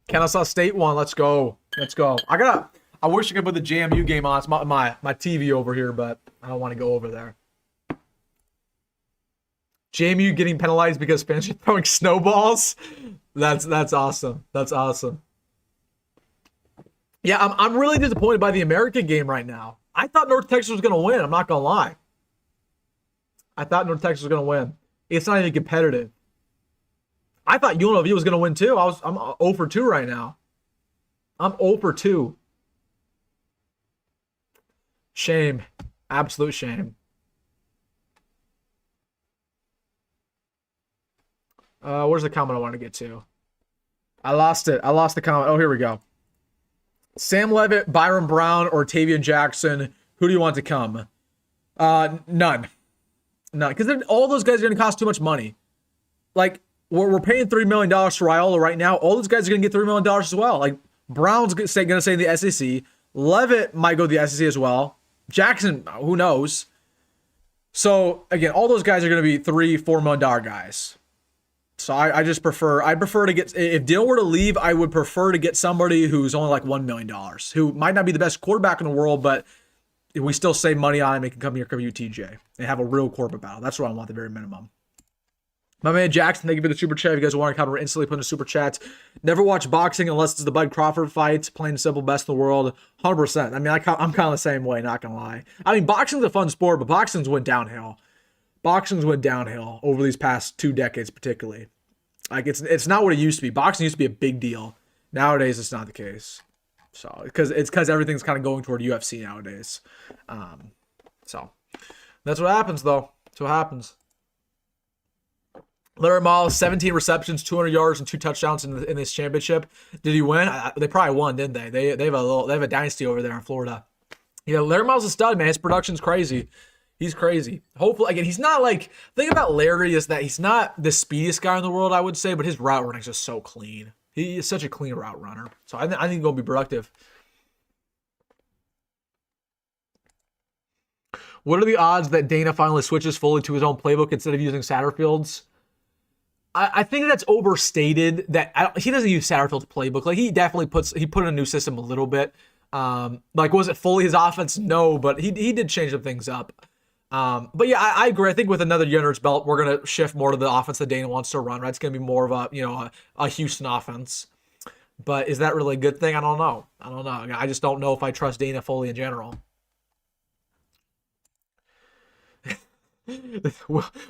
Kennesaw State won. Let's go. I wish I could put the JMU game on. It's my TV over here, but I don't want to go over there. JMU getting penalized because fans are throwing snowballs. That's awesome. That's awesome. Yeah, I'm really disappointed by the American game right now. I thought North Texas was going to win. I'm not going to lie. I thought North Texas was going to win. It's not even competitive. I thought UNLV was going to win too. I'm 0 for 2 right now. I'm 0 for 2. Shame. Absolute shame. Where's the comment I want to get to? I lost it. I lost the comment. Oh, here we go. Sam Levitt, Byron Brown, or Tavian Jackson. Who do you want to come? None. Because all those guys are going to cost too much money. Like, we're paying $3 million for Raiola right now. All those guys are going to get $3 million as well. Like, Brown's going to stay in the SEC. Levitt might go to the SEC as well. Jackson, who knows? So, again, all those guys are going to be $3-4 million guys. So I prefer to get, if Dylan were to leave, I would prefer to get somebody who's only like $1 million, who might not be the best quarterback in the world, but we still save money on him and can come here, cover UTJ, and have a real quarterback battle. That's what I want, the very minimum. My man Jackson, thank you for the super chat. If you guys want to comment, instantly put in the super chats. Never watch boxing unless it's the Bud Crawford fight. Plain and simple, best in the world. 100%. I mean, I'm kind of the same way, not going to lie. I mean, boxing's a fun sport, but boxing's went downhill. Boxing's went downhill over these past 2 decades particularly. Like it's not what it used to be. Boxing used to be a big deal. Nowadays, it's not the case. So because everything's kind of going toward UFC nowadays. So that's what happens, though. That's what happens. Larry Miles, 17 receptions, 200 yards, and 2 touchdowns in this championship. Did he win? They probably won, didn't they? They have a dynasty over there in Florida. Yeah, Larry Miles is a stud, man. His production's crazy. He's crazy. Hopefully, again, he's not like, the thing about Larry is that he's not the speediest guy in the world, I would say, but his route running is just so clean. He is such a clean route runner. So I think he's going to be productive. What are the odds that Dana finally switches fully to his own playbook instead of using Satterfield's? I think that's overstated. That he doesn't use Satterfield's playbook. Like, he definitely put in a new system a little bit. Like, was it fully his offense? No, but he did change some things up. But yeah, I agree. I think with another year under his belt, we're gonna shift more to the offense that Dana wants to run. Right, it's gonna be more of a Houston offense. But is that really a good thing? I don't know. I just don't know if I trust Dana fully in general.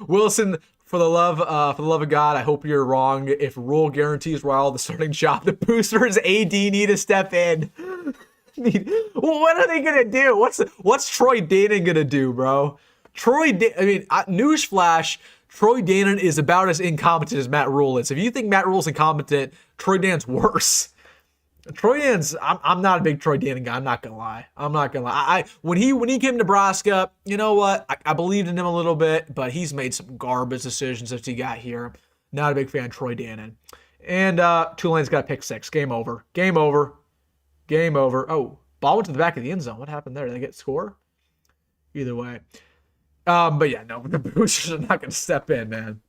Wilson, for the love of God, I hope you're wrong. If Rule guarantees Raiola the starting job, the boosters AD need to step in. What are they gonna do? What's Troy Dane gonna do, bro? Newsflash, Troy Dane is about as incompetent as Matt Rule is. If you think Matt Rule's incompetent, Troy Dane's worse. I'm not a big Troy Dane guy. I'm not gonna lie. When he came to Nebraska, you know what? I believed in him a little bit, but he's made some garbage decisions since he got here. Not a big fan of Troy Dane. And Tulane's got a pick 6. Game over. Oh, ball went to the back of the end zone. What happened there? Did they get score? Either way. But yeah, no, the boosters are not going to step in, man.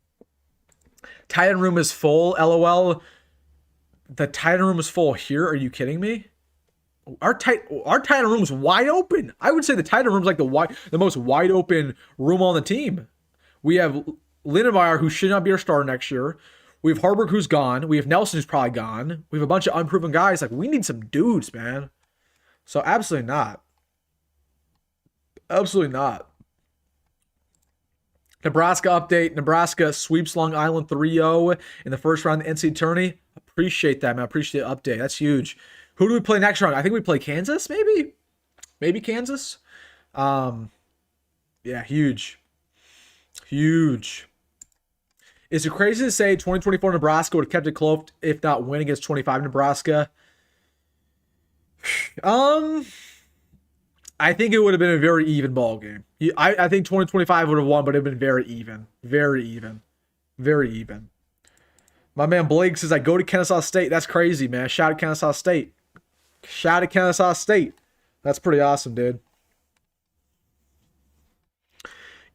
Tight end room is full. LOL. The tight end room is full here. Are you kidding me? Our tight end room is wide open. I would say the tight end room is like the most wide open room on the team. We have Lindenmeyer, who should not be our starter next year. We have Haarberg, who's gone. We have Nelson, who's probably gone. We have a bunch of unproven guys. Like, we need some dudes, man. So absolutely not. Absolutely not. Nebraska update. Nebraska sweeps Long Island 3-0 in the first round of the NCAA tourney. Appreciate that, man. Appreciate the update. That's huge. Who do we play next round? I think we play Kansas, maybe? Maybe Kansas? Yeah, huge. Huge. Is it crazy to say 2024 Nebraska would have kept it close if not win against 25 Nebraska? I think it would have been a very even ball game. I think 2025 would have won, but it would have been very even. Very even. Very even. My man Blake says, I go to Kennesaw State. That's crazy, man. Shout out Kennesaw State. Shout out Kennesaw State. That's pretty awesome, dude.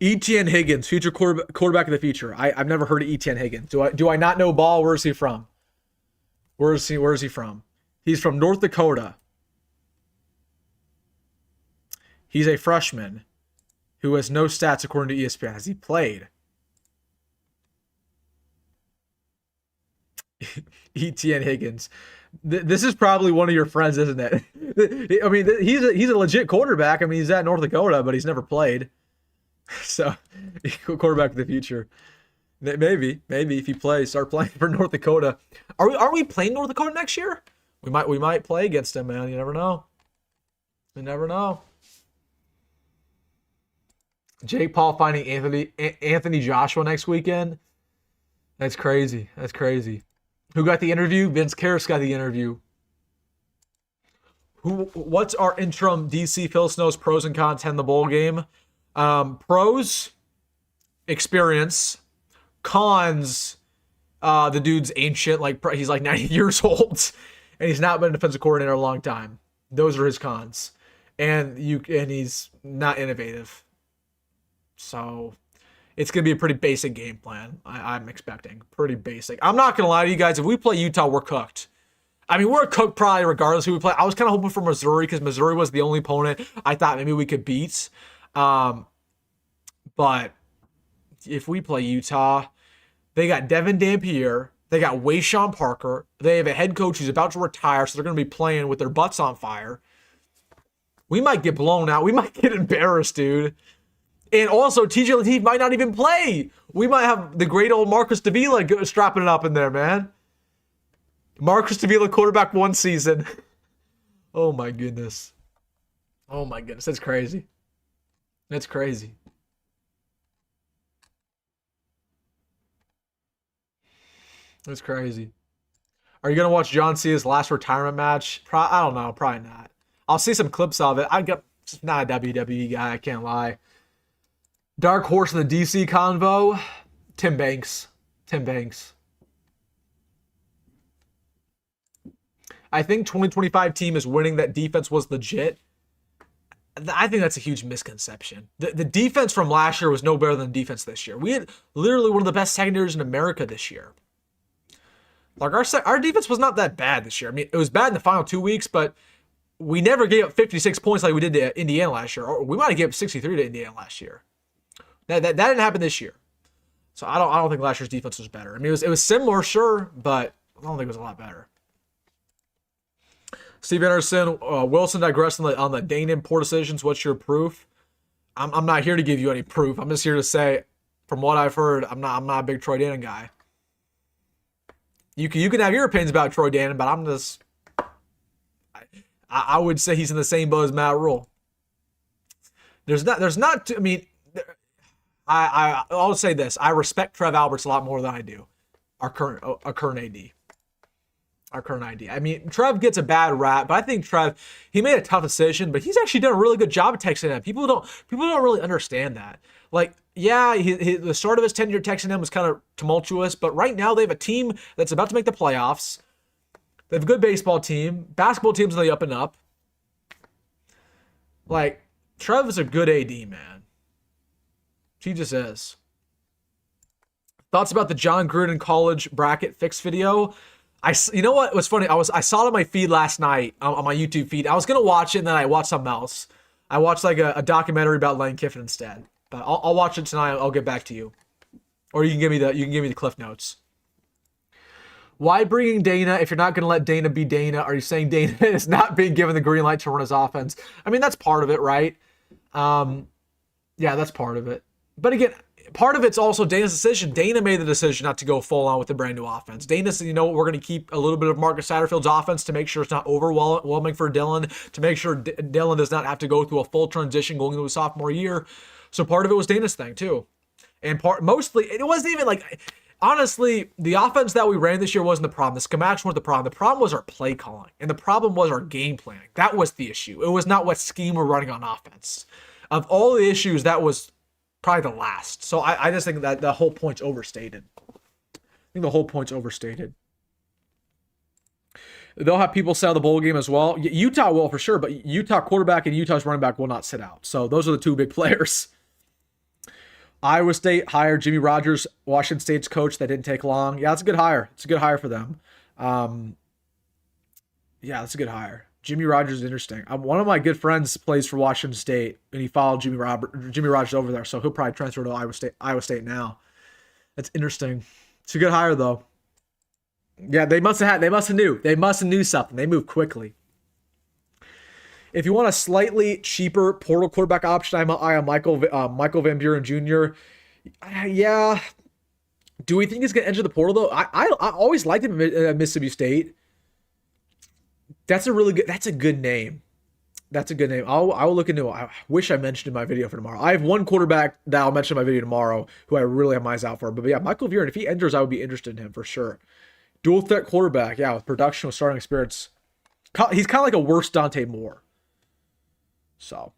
Etienne Higgins, future quarterback of the future. I've never heard of Etienne Higgins. Do I not know ball? Where is he from? Where is he from? He's from North Dakota. He's a freshman who has no stats according to ESPN. Has he played? Etienne Higgins. This is probably one of your friends, isn't it? I mean, he's a legit quarterback. I mean, he's at North Dakota, but he's never played. So, quarterback of the future. Maybe if he plays, start playing for North Dakota. Are we playing North Dakota next year? We might play against him, man. You never know. You never know. Jake Paul finding Anthony Joshua next weekend. That's crazy. That's crazy. Who got the interview? Vince Karras got the interview. What's our interim DC Phil Snow's pros and cons in the bowl game? Pros, experience. Cons, the dude's ancient. Like, he's like 90 years old, and he's not been a defensive coordinator in a long time. Those are his cons, and he's not innovative. So it's going to be a pretty basic game plan. I'm expecting pretty basic. I'm not going to lie to you guys. If we play Utah, we're cooked. I mean, we're cooked probably regardless who we play. I was kind of hoping for Missouri because Missouri was the only opponent I thought maybe we could beat. But if we play Utah, they got Devin Dampier. They got Wayshawn Parker. They have a head coach who's about to retire, so they're going to be playing with their butts on fire. We might get blown out. We might get embarrassed, dude. And also, TJ Lateef might not even play. We might have the great old Marcus Davila strapping it up in there, man. Marcus Davila, quarterback 1 season. Oh, my goodness. Oh, my goodness. That's crazy. That's crazy. That's crazy. Are you going to watch John Cena's last retirement match? I don't know. Probably not. I'll see some clips of it. I'm not a WWE guy. I can't lie. Dark horse in the DC convo. Tim Banks. Tim Banks. I think 2025 team is winning. That defense was legit. I think that's a huge misconception. The defense from last year was no better than the defense this year. We had literally one of the best secondaries in America this year. Like our defense was not that bad this year. I mean, it was bad in the final 2 weeks, but we never gave up 56 points like we did to Indiana last year. Or we might have given up 63 to Indiana last year. That didn't happen this year. So I don't think last year's defense was better. I mean, it was similar, sure, but I don't think it was a lot better. Steve Anderson, Wilson digressed on the Dane import decisions. What's your proof? I'm not here to give you any proof. I'm just here to say, from what I've heard, I'm not a big Troy Dane guy. You can have your opinions about Troy Dane, but I'm just I would say he's in the same boat as Matt Rule. I'll say this. I respect Trev Alberts a lot more than I do our current AD. Our current ID. I mean, Trev gets a bad rap, but I think Trev, he made a tough decision, but he's actually done a really good job of texting him. People don't really understand that. Like, yeah, the start of his tenure texting him was kind of tumultuous, but right now they have a team that's about to make the playoffs. They have a good baseball team. Basketball team's on the up and up. Like, Trev is a good AD, man. He just is. Thoughts about the John Gruden college bracket fix video? You know what was funny? I saw it on my feed last night on my YouTube feed. I was gonna watch it, and then I watched something else. I watched like a documentary about Lane Kiffin instead. But I'll watch it tonight. I'll get back to you, or you can give me the cliff notes. Why bringing Dana if you're not gonna let Dana be Dana? Are you saying Dana is not being given the green light to run his offense? I mean, that's part of it, right? Yeah, that's part of it. But again, part of it's also Dana's decision. Dana made the decision not to go full on with the brand new offense. Dana said, you know what, we're going to keep a little bit of Marcus Satterfield's offense to make sure it's not overwhelming for Dylan, to make sure Dylan does not have to go through a full transition going into his sophomore year. So part of it was Dana's thing too. And mostly, it wasn't even like, honestly, the offense that we ran this year wasn't the problem. The schematics weren't the problem. The problem was our play calling. And the problem was our game planning. That was the issue. It was not what scheme we're running on offense. Of all the issues, that was probably the last. So I just think that the whole point's overstated. They'll have people sit out the bowl game as well. Utah will for sure, but Utah quarterback and Utah's running back will not sit out. So those are the two big players. Iowa State hired Jimmy Rogers, Washington State's coach. That didn't take long. Yeah, that's a good hire. It's a good hire for them. Yeah, that's a good hire. Jimmy Rogers is interesting. One of my good friends plays for Washington State, and he followed Jimmy Rogers over there, so he'll probably transfer to Iowa State now. That's interesting. It's a good hire, though. Yeah, they must have knew something. They moved quickly. If you want a slightly cheaper portal quarterback option, I'm on Michael Van Buren Jr. Yeah. Do we think he's going to enter the portal, though? I always liked him at Mississippi State. That's a good name. That's a good name. I'll look into it. I wish I mentioned in my video for tomorrow. I have one quarterback that I'll mention in my video tomorrow who I really have my eyes out for. But yeah, Michael Viren, if he enters, I would be interested in him for sure. Dual threat quarterback, yeah, with production, with starting experience. He's kind of like a worse Dante Moore. So.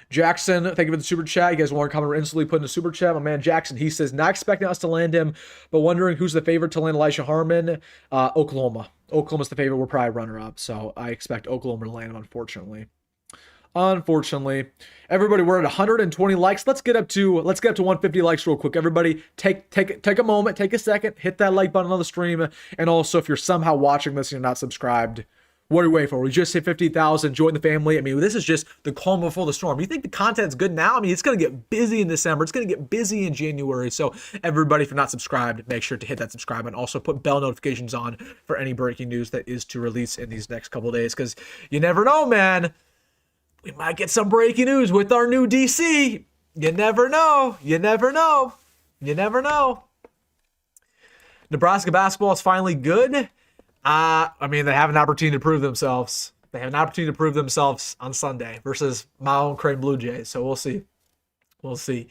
Jackson, thank you for the super chat. You guys want to comment instantly put in a super chat. My man Jackson, he says, not expecting us to land him, but wondering who's the favorite to land Elijah Harmon. Oklahoma. Oklahoma's the favorite. We're probably runner-up, so I expect Oklahoma to land him, unfortunately. Everybody, we're at 120 likes. Let's get up to 150 likes real quick. Everybody, take a moment, take a second, hit that like button on the stream. And also, if you're somehow watching this and you're not subscribed, what are you waiting for? We just hit 50,000. Join the family. I mean, this is just the calm before the storm. You think the content's good now? I mean, it's going to get busy in December. It's going to get busy in January. So everybody, if you're not subscribed, make sure to hit that subscribe and also put bell notifications on for any breaking news that is to release in these next couple of days, because you never know, man. we might get some breaking news with our new DC. You never know. You never know. You never know. Nebraska basketball is finally good. I mean, they have an opportunity to prove themselves. They have an opportunity to prove themselves on Sunday versus my own Crane Blue Jays. So we'll see. We'll see.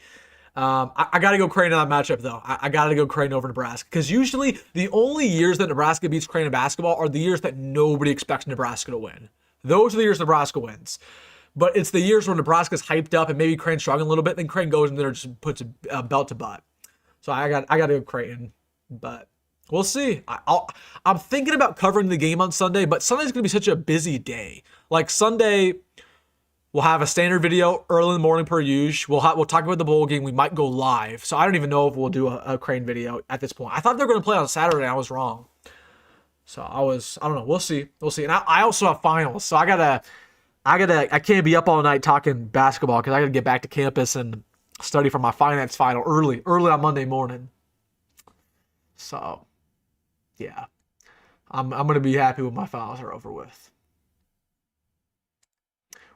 I got to go Crane on that matchup, though. I got to go Crane over Nebraska. Because usually the only years that Nebraska beats Crane in basketball are the years that nobody expects Nebraska to win. Those are the years Nebraska wins. But it's the years where Nebraska's hyped up and maybe Crane's struggling a little bit. Then Crane goes in there and just puts a belt to butt. So I got to go Crane. But we'll see. I'm thinking about covering the game on Sunday. But Sunday's going to be such a busy day. Like Sunday, we'll have a standard video early in the morning per usual. We'll talk about the bowl game. We might go live. So I don't even know if we'll do a Crane video at this point. I thought they were going to play on Saturday. I was wrong. So I don't know. We'll see. We'll see. And I also have finals. So I can't be up all night talking basketball because I got to get back to campus and study for my finance final early on Monday morning. So, yeah. I'm going to be happy when my finals are over with.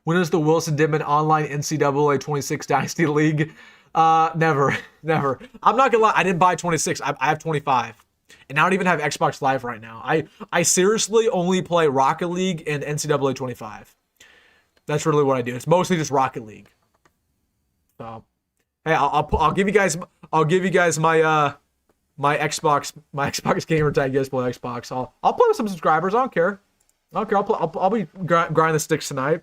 When is the WilsonDittman online NCAA 26 Dynasty League? Never. I'm not going to lie. I didn't buy 26. I have 25. And I don't even have Xbox Live right now. I seriously only play Rocket League and NCAA 25. That's really what I do. It's mostly just Rocket League. So, hey, I'll give you guys my my Xbox gamer tag. You guys play Xbox. I'll play with some subscribers. I don't care. I'll be grinding the sticks tonight.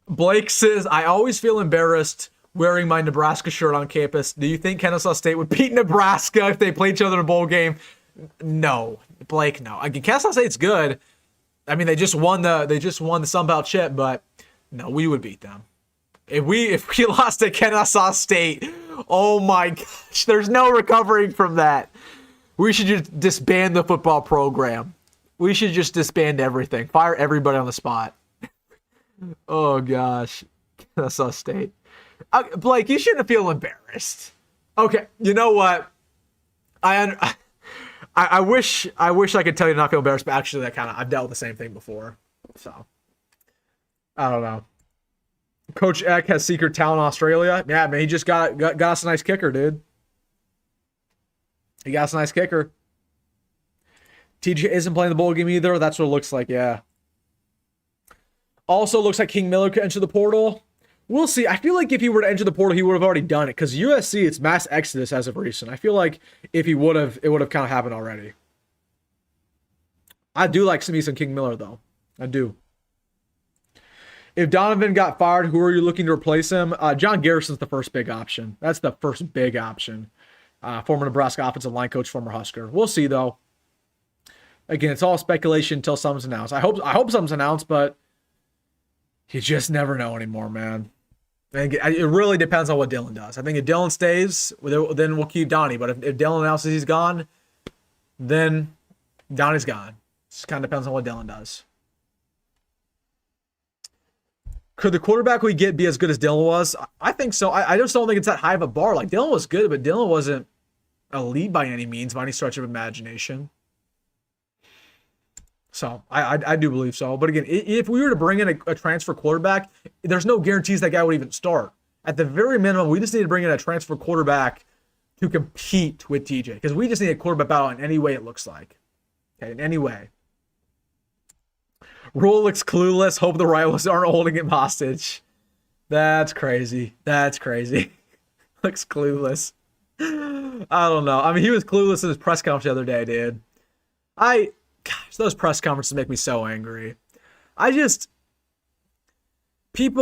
Blake says, I always feel embarrassed wearing my Nebraska shirt on campus. Do you think Kennesaw State would beat Nebraska if they play each other in a bowl game? No, Blake, no. Again, Kennesaw State's good. I mean, they just won the Sun Belt chip, but no, we would beat them. If we lost to Kennesaw State, oh my gosh, there's no recovering from that. We should just disband the football program. We should just disband everything. Fire everybody on the spot. Oh gosh, Kennesaw State. Blake, you shouldn't feel embarrassed. Okay, you know what? I wish I could tell you to not feel embarrassed, but actually I've dealt with the same thing before. So I don't know. Coach Eck has secret talent in Australia. Yeah, man, he just got us a nice kicker, dude. He got us a nice kicker. TJ isn't playing the bowl game either. That's what it looks like, yeah. Also looks like King Miller could enter the portal. We'll see. I feel like if he were to enter the portal, he would have already done it. Because USC, it's mass exodus as of recent. I feel like if he would have, it would have kind of happened already. I do like some King Miller, though. I do. If Donovan got fired, who are you looking to replace him? John Garrison's the first big option. That's the first big option. Former Nebraska offensive line coach, former Husker. We'll see, though. Again, it's all speculation until something's announced. I hope something's announced, but you just never know anymore, man. It really depends on what Dylan does. I think if Dylan stays, then we'll keep Donnie. But if Dylan announces he's gone, then Donnie's gone. It just kind of depends on what Dylan does. Could the quarterback we get be as good as Dylan was? I think so. I just don't think it's that high of a bar. Like, Dylan was good, but Dylan wasn't elite by any means, by any stretch of imagination. So, I do believe so. But again, if we were to bring in a transfer quarterback, there's no guarantees that guy would even start. At the very minimum, we just need to bring in a transfer quarterback to compete with TJ. Because we just need a quarterback battle in any way it looks like. Okay, in any way. Rule looks clueless. Hope the Raiolas aren't holding him hostage. That's crazy. Looks clueless. I don't know. I mean, he was clueless in his press conference the other day, dude. Gosh, those press conferences make me so angry. I just hate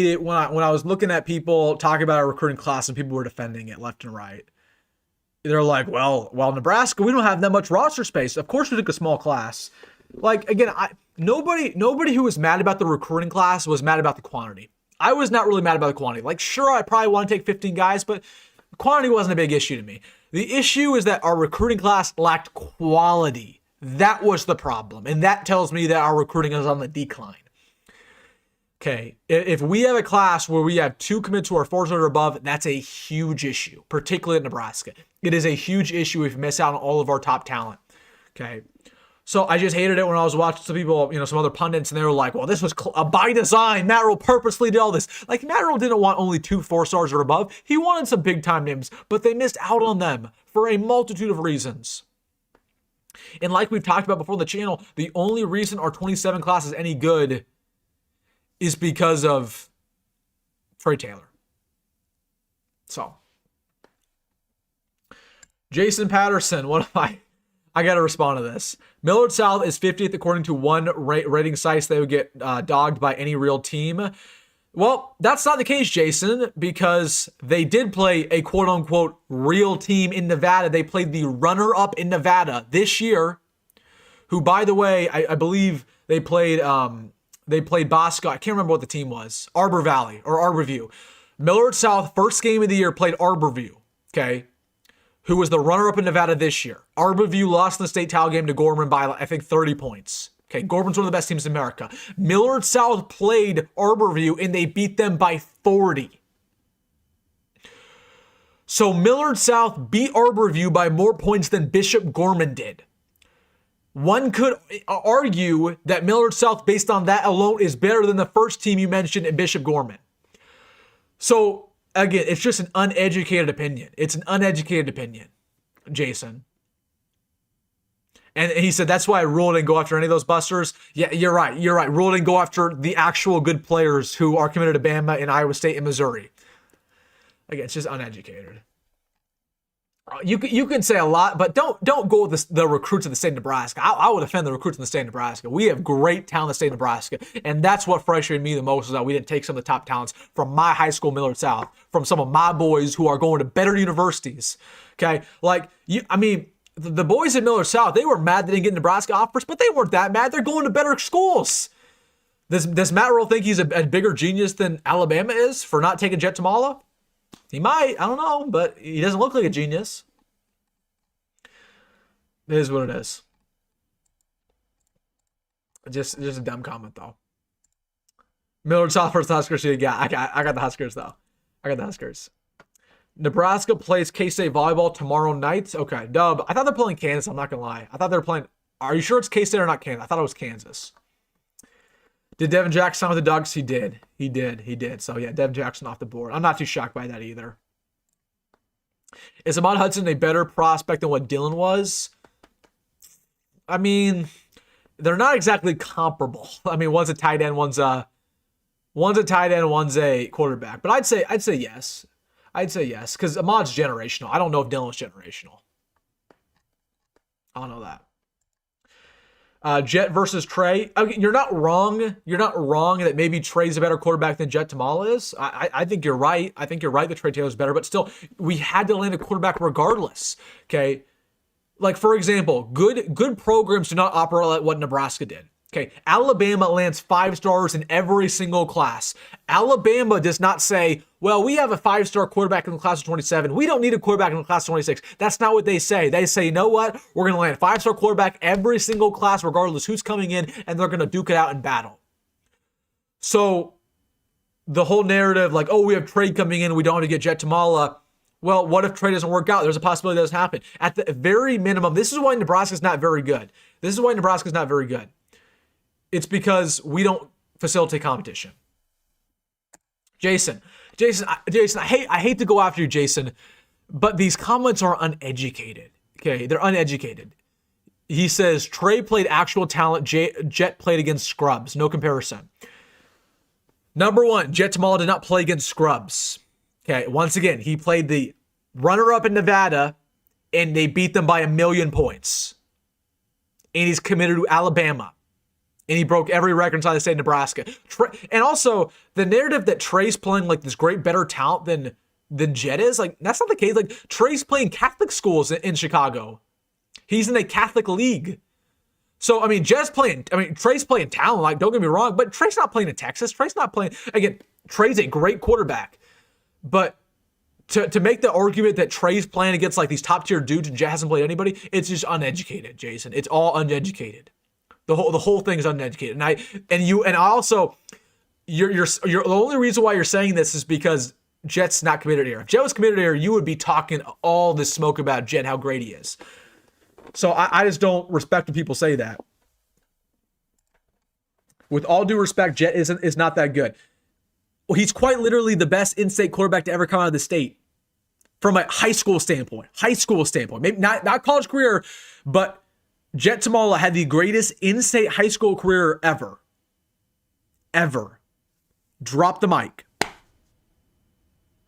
it when I was looking at people talking about our recruiting class and people were defending it left and right. They're like, well, Nebraska, we don't have that much roster space. Of course we took a small class. Like, again, nobody who was mad about the recruiting class was mad about the quantity. I was not really mad about the quantity. Like, sure, I probably want to take 15 guys, but quantity wasn't a big issue to me. The issue is that our recruiting class lacked quality. That was the problem. And that tells me that our recruiting is on the decline. Okay, if we have a class where we have 2 commits who are 400 or above, that's a huge issue, particularly at Nebraska. It is a huge issue if we miss out on all of our top talent. Okay, So I just hated it when I was watching some people, some other pundits, and they were like, well, this was by design. Matt Rhule purposely did all this. Like, Matt Rhule didn't want only 2 4-stars or above. He wanted some big-time names, but they missed out on them for a multitude of reasons. And like we've talked about before on the channel, the only reason our 27 class is any good is because of Trey Taylor. So, Jason Patterson, what am I got to respond to this. Millard South is 50th according to one rating site. They would get dogged by any real team. Well, that's not the case, Jason, because they did play a quote-unquote real team in Nevada. They played the runner-up in Nevada this year, who, by the way, I believe they played Bosco. I can't remember what the team was. Arbor Valley or Arborview. Millard South, first game of the year, played Arborview, okay, who was the runner-up in Nevada this year. Arborview lost in the state title game to Gorman by, I think, 30 points. Okay, Gorman's one of the best teams in America. Millard South played Arborview, and they beat them by 40. So Millard South beat Arborview by more points than Bishop Gorman did. One could argue that Millard South, based on that alone, is better than the first team you mentioned in Bishop Gorman. So, again, it's just an uneducated opinion. It's an uneducated opinion, Jason. And he said, that's why Rhule didn't go after any of those busters. Yeah, you're right. You're right. Rhule didn't go after the actual good players who are committed to Bama and Iowa State and Missouri. Again, it's just uneducated. You can say a lot, but don't go with the recruits of the state of Nebraska. I would defend the recruits in the state of Nebraska. We have great talent in the state of Nebraska, and that's what frustrated me the most is that we didn't take some of the top talents from my high school, Millard South, from some of my boys who are going to better universities. Okay, the boys at Millard South, they were mad they didn't get Nebraska offers, but they weren't that mad. They're going to better schools. Does Matt Rhule think he's a bigger genius than Alabama is for not taking Jet Tamala? He might. I don't know, but he doesn't look like a genius. It is what it is. Just a dumb comment, though. Millard South versus Huskers. I got the Huskers, though. I got the Huskers. Nebraska plays K-State volleyball tomorrow night. Okay, dub. I thought they're playing Kansas. I'm not going to lie. I thought they were playing. Are you sure it's K-State or not Kansas? I thought it was Kansas. Did Devin Jackson sign with the Ducks? He did. So, yeah, Devin Jackson off the board. I'm not too shocked by that either. Is Ahmad Hudson a better prospect than what Dylan was? I mean, they're not exactly comparable. I mean, one's a tight end, one's a tight end, one's a quarterback. But I'd say yes. I'd say yes, because Ahmad's generational. I don't know if Dylan's generational. I don't know that. Jet versus Trey. Okay, you're not wrong. You're not wrong that maybe Trey's a better quarterback than Jet Tamala is. I think you're right. I think you're right that Trey Taylor's better, but still, we had to land a quarterback regardless. Okay. Like, for example, good programs do not operate like what Nebraska did. Okay, Alabama lands 5-stars in every single class. Alabama does not say, well, we have a 5-star quarterback in the class of 27. We don't need a quarterback in the class of 26. That's not what they say. They say, you know what? We're going to land a 5-star quarterback every single class, regardless who's coming in, and they're going to duke it out in battle. So the whole narrative, like, oh, we have Trey coming in, we don't have to get Jet Tamala. Well, what if Trey doesn't work out? There's a possibility that doesn't happen. At the very minimum, this is why Nebraska's not very good. It's because we don't facilitate competition. Jason, I hate to go after you, Jason, but these comments are uneducated. Okay, they're uneducated. He says Trey played actual talent. Jet played against scrubs. No comparison. Number one, Jet Tamala did not play against scrubs. Okay, once again, he played the runner-up in Nevada, and they beat them by 1,000,000 points. And he's committed to Alabama. And he broke every record inside the state of Nebraska. And also, the narrative that Trey's playing like this great, better talent than Jet is, like, that's not the case. Like, Trey's playing Catholic schools in Chicago. He's in a Catholic league. So, I mean, Trey's playing talent, like, don't get me wrong, but Trey's not playing in Texas. Trey's not playing, again, Trey's a great quarterback. But to make the argument that Trey's playing against, like, these top-tier dudes and Jet hasn't played anybody, it's just uneducated, Jason. It's all uneducated. The whole thing is uneducated. The only reason why you're saying this is because Jet's not committed here. If Jet was committed here, you would be talking all this smoke about Jet, how great he is. So I just don't respect when people say that. With all due respect, Jet is not that good. Well, he's quite literally the best in-state quarterback to ever come out of the state. From a high school standpoint. Maybe not college career, but Jet Tuimoloau had the greatest in-state high school career ever. Ever. Drop the mic.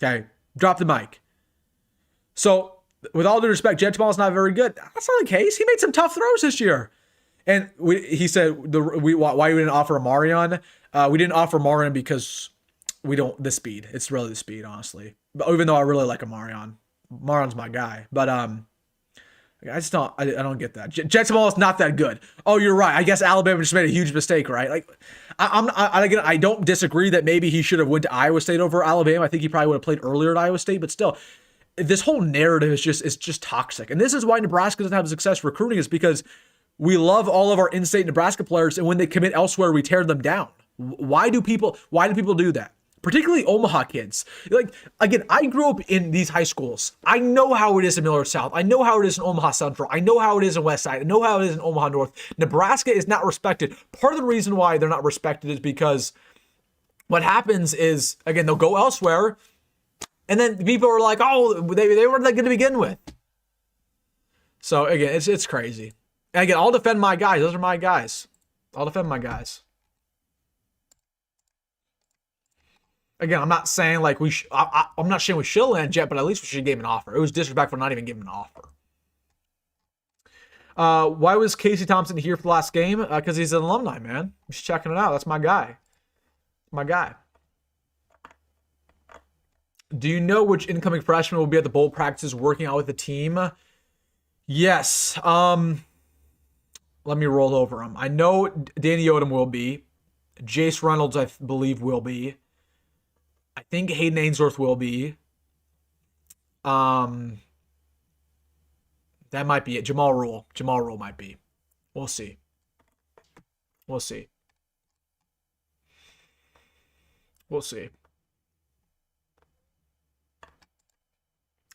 Okay? Drop the mic. So, with all due respect, Jet Tuimoloau's not very good. That's not the case. He made some tough throws this year. And he said, why we didn't offer Jamarion? We didn't offer Jamarion because we don't, the speed. It's really the speed, honestly. But even though I really like Jamarion. Marion's my guy. But I just don't, I don't get that. Jet Tuimoloau's not that good. Oh, you're right. I guess Alabama just made a huge mistake, right? Like, I don't disagree that maybe he should have went to Iowa State over Alabama. I think he probably would have played earlier at Iowa State, but still, this whole narrative is just toxic. And this is why Nebraska doesn't have success recruiting, is because we love all of our in-state Nebraska players, and when they commit elsewhere, we tear them down. Why do people do that? Particularly Omaha kids. Like, again, I grew up in these high schools. I know how it is in Millard South. I know how it is in Omaha Central. I know how it is in West Side. I know how it is in Omaha North. Nebraska is not respected. Part of the reason why they're not respected is because what happens is, again, they'll go elsewhere, and then people are like, oh, they weren't that good to begin with. So, again, it's crazy. And again, I'll defend my guys. Those are my guys. I'll defend my guys. Again, I'm not saying like I'm not saying we should land Jet, but at least we should give him an offer. It was disrespectful not even giving him an offer. Why was Casey Thompson here for the last game? Because he's an alumni, man. He's checking it out. That's my guy. My guy. Do you know which incoming freshman will be at the bowl practices working out with the team? Yes. Let me roll over him. I know Danny Odom will be. Jace Reynolds, I believe, will be. I think Hayden Ainsworth will be. That might be it. Jamal Rule might be. We'll see. We'll see.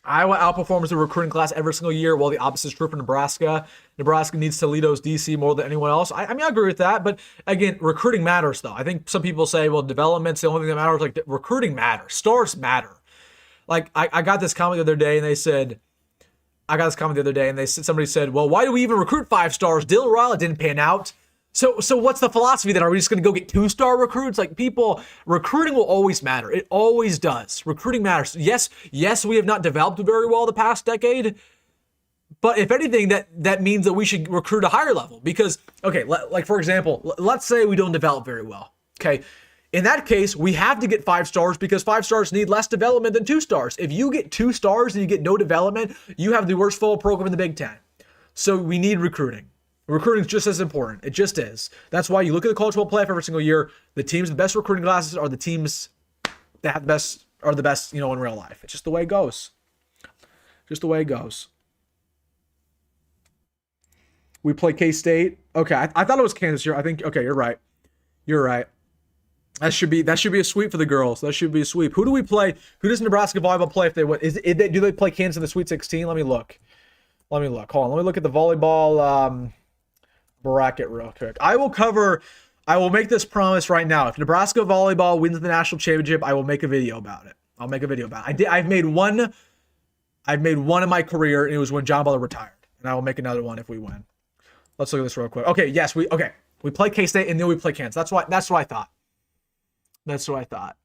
Iowa outperforms the recruiting class every single year, while the opposite is true for Nebraska. Nebraska needs Toledo's DC more than anyone else. I mean, I agree with that, but again, recruiting matters, though. I think some people say, well, development's the only thing that matters. Like, recruiting matters. Stars matter. Like, I got this comment the other day, and they said, somebody said, well, why do we even recruit 5 stars? Dylan Raiola didn't pan out. So what's the philosophy then? Are we just going to go get 2-star recruits? Like, recruiting will always matter. It always does. Recruiting matters. Yes, we have not developed very well the past decade, but if anything, that means that we should recruit a higher level. Because, okay, like for example, let's say we don't develop very well. Okay, in that case, we have to get 5 stars because 5 stars need less development than 2 stars. If you get 2 stars and you get no development, you have the worst football program in the Big Ten. So we need recruiting. Recruiting is just as important. It just is. That's why you look at the college football playoff every single year. The teams with the best recruiting classes are the teams that have the best, in real life. It's just the way it goes. We play K-State. Okay, I thought it was Kansas here. I think, okay, you're right. That should be a sweep for the girls. That should be a sweep. Who do we play? Who does Nebraska volleyball play if they win? Do they play Kansas in the Sweet 16? Let me look. Hold on. Let me look at the volleyball bracket real quick. I will make this promise right now. If Nebraska volleyball wins the national championship, I will make a video about it. I've made one in my career, and it was when John Butler retired. And I will make another one if we win. Let's look at this real quick. Okay, yes, we play K-State and then we play Kansas. That's what I thought.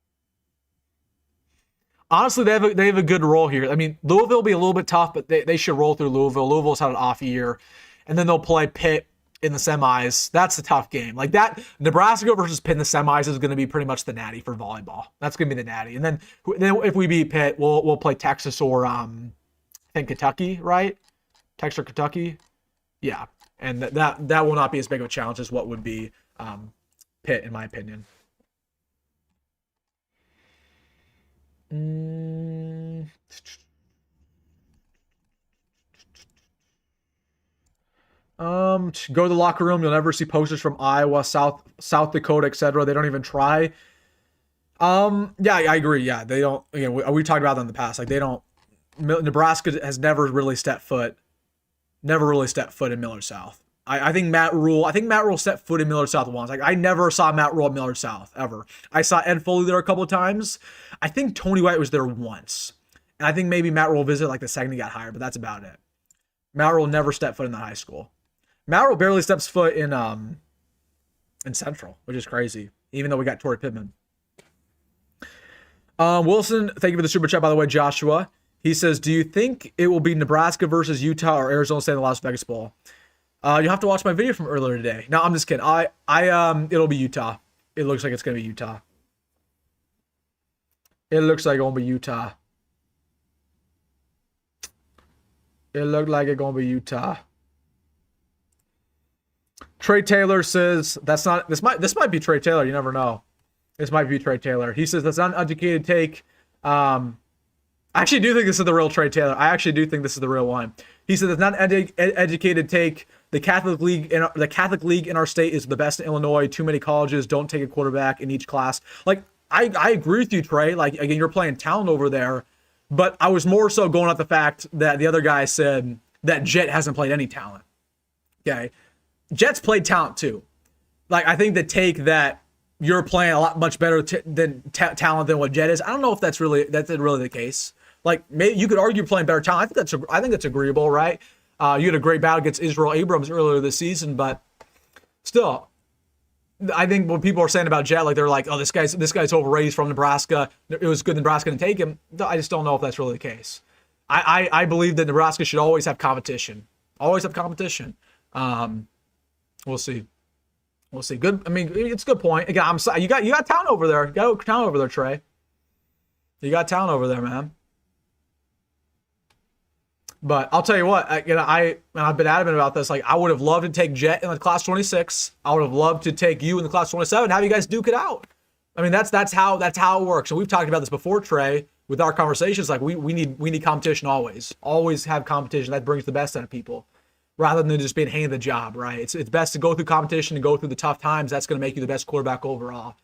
Honestly, they have a good role here. I mean, Louisville will be a little bit tough, but they should roll through Louisville. Louisville's had an off year. And then they'll play Pitt in the semis. That's a tough game. Like that, Nebraska versus Pitt in the semis is going to be pretty much the natty for volleyball. That's going to be the natty. And then if we beat Pitt, we'll play Texas or I think Kentucky, right? Texas or Kentucky. Yeah. And that will not be as big of a challenge as what would be Pitt, in my opinion. Go to the locker room. You'll never see posters from Iowa, South Dakota, etc. They don't even try. Yeah, I agree. Yeah, they don't. Again, we talked about that in the past. Like, they don't. Nebraska has never really stepped foot never really stepped foot in Millard South. I think Matt Rule stepped foot in Millard South once. Like, I never saw Matt Rule at Millard South, ever. I saw Ed Foley there a couple of times. I think Tony White was there once. And I think maybe Matt Rule visited like the second he got hired, but that's about it. Matt Rule never stepped foot in the high school. Matt Rule barely steps foot in Central, which is crazy, even though we got Torrey Pittman. Wilson, thank you for the super chat, by the way, Joshua. He says, do you think it will be Nebraska versus Utah or Arizona State in the Las Vegas Bowl? You have to watch my video from earlier today. No, I'm just kidding. It'll be Utah. It looks like it's going to be Utah. It looks like it's going to be Utah. It looked like it's going to be Utah. Trey Taylor says, this might be Trey Taylor. You never know. This might be Trey Taylor. He says, that's not an educated take. I actually do think this is the real Trey Taylor. I actually do think this is the real one. He said, it's not an educated take. The Catholic League in our state is the best in Illinois. Too many colleges don't take a quarterback in each class. Like, I agree with you, Trey. Like, again, you're playing talent over there. But I was more so going off the fact that the other guy said that Jet hasn't played any talent. Okay. Jet's played talent too. Like, I think the take that you're playing a lot much better talent than what Jet is, I don't know if that's really the case. Like, maybe you could argue playing better talent. I think that's agreeable, right? You had a great battle against Israel Abrams earlier this season, but still, I think what people are saying about Jet, like, they're like, oh, this guy's overrated. He's from Nebraska. It was good Nebraska to take him. I just don't know if that's really the case. I believe that Nebraska should always have competition. Always have competition. We'll see. Good. I mean, it's a good point. Again, I'm sorry. You got talent over there. You got talent over there, Trey. You got talent over there, man. But I'll tell you what, I've been adamant about this. Like, I would have loved to take Jet in the class 26. I would have loved to take you in the class 27. Have you guys duke it out? I mean, that's how it works. And we've talked about this before, Trey, with our conversations. Like, we need competition always. Always have competition. That brings the best out of people, rather than just being handed the job, right? It's best to go through competition and go through the tough times. That's going to make you the best quarterback overall.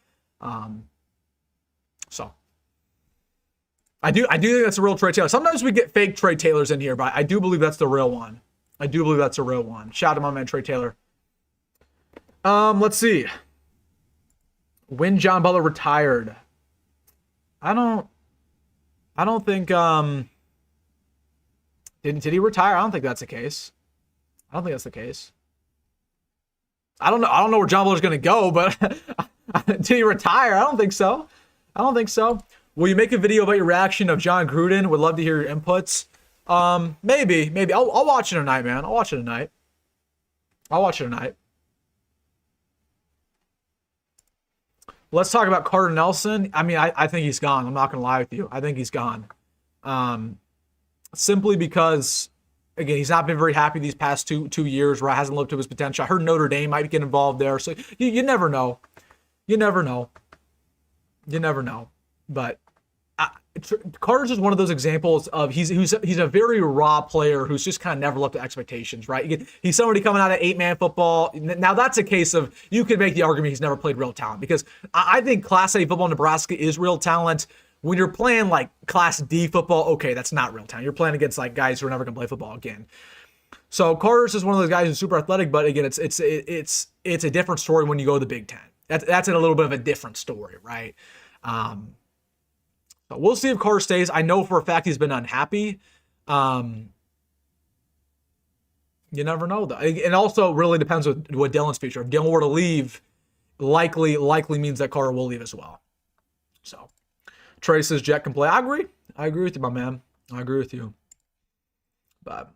So I do think that's a real Trey Taylor. Sometimes we get fake Trey Taylors in here, but I do believe that's the real one. Shout out to my man Trey Taylor. Let's see. When John Butler retired, I don't think did he retire? I don't think that's the case. I don't know where John Butler's going to go, but did he retire? I don't think so. Will you make a video about your reaction of John Gruden? Would love to hear your inputs. Maybe. I'll watch it tonight, man. I'll watch it tonight. Let's talk about Carter Nelson. I mean, I think he's gone. I'm not going to lie with you. I think he's gone. Simply because, again, he's not been very happy these past two years, where he hasn't lived to his potential. I heard Notre Dame might get involved there. So you never know. But Carter's just one of those examples of he's a very raw player who's just kind of never lived to expectations, right? He's somebody coming out of 8-man football. Now that's a case of, you could make the argument he's never played real talent, because I think Class A football in Nebraska is real talent. When you're playing like Class D football, okay, that's not real talent. You're playing against like guys who are never going to play football again. So Carter's just one of those guys who's super athletic, but again, it's a different story when you go to the Big Ten. That's a little bit of a different story, right? But we'll see if Carter stays. I know for a fact he's been unhappy. You never know, though. It also really depends with Dylan's future. If Dylan were to leave, likely means that Carter will leave as well. So Trey says Jet can play. I agree with you, my man. I agree with you. But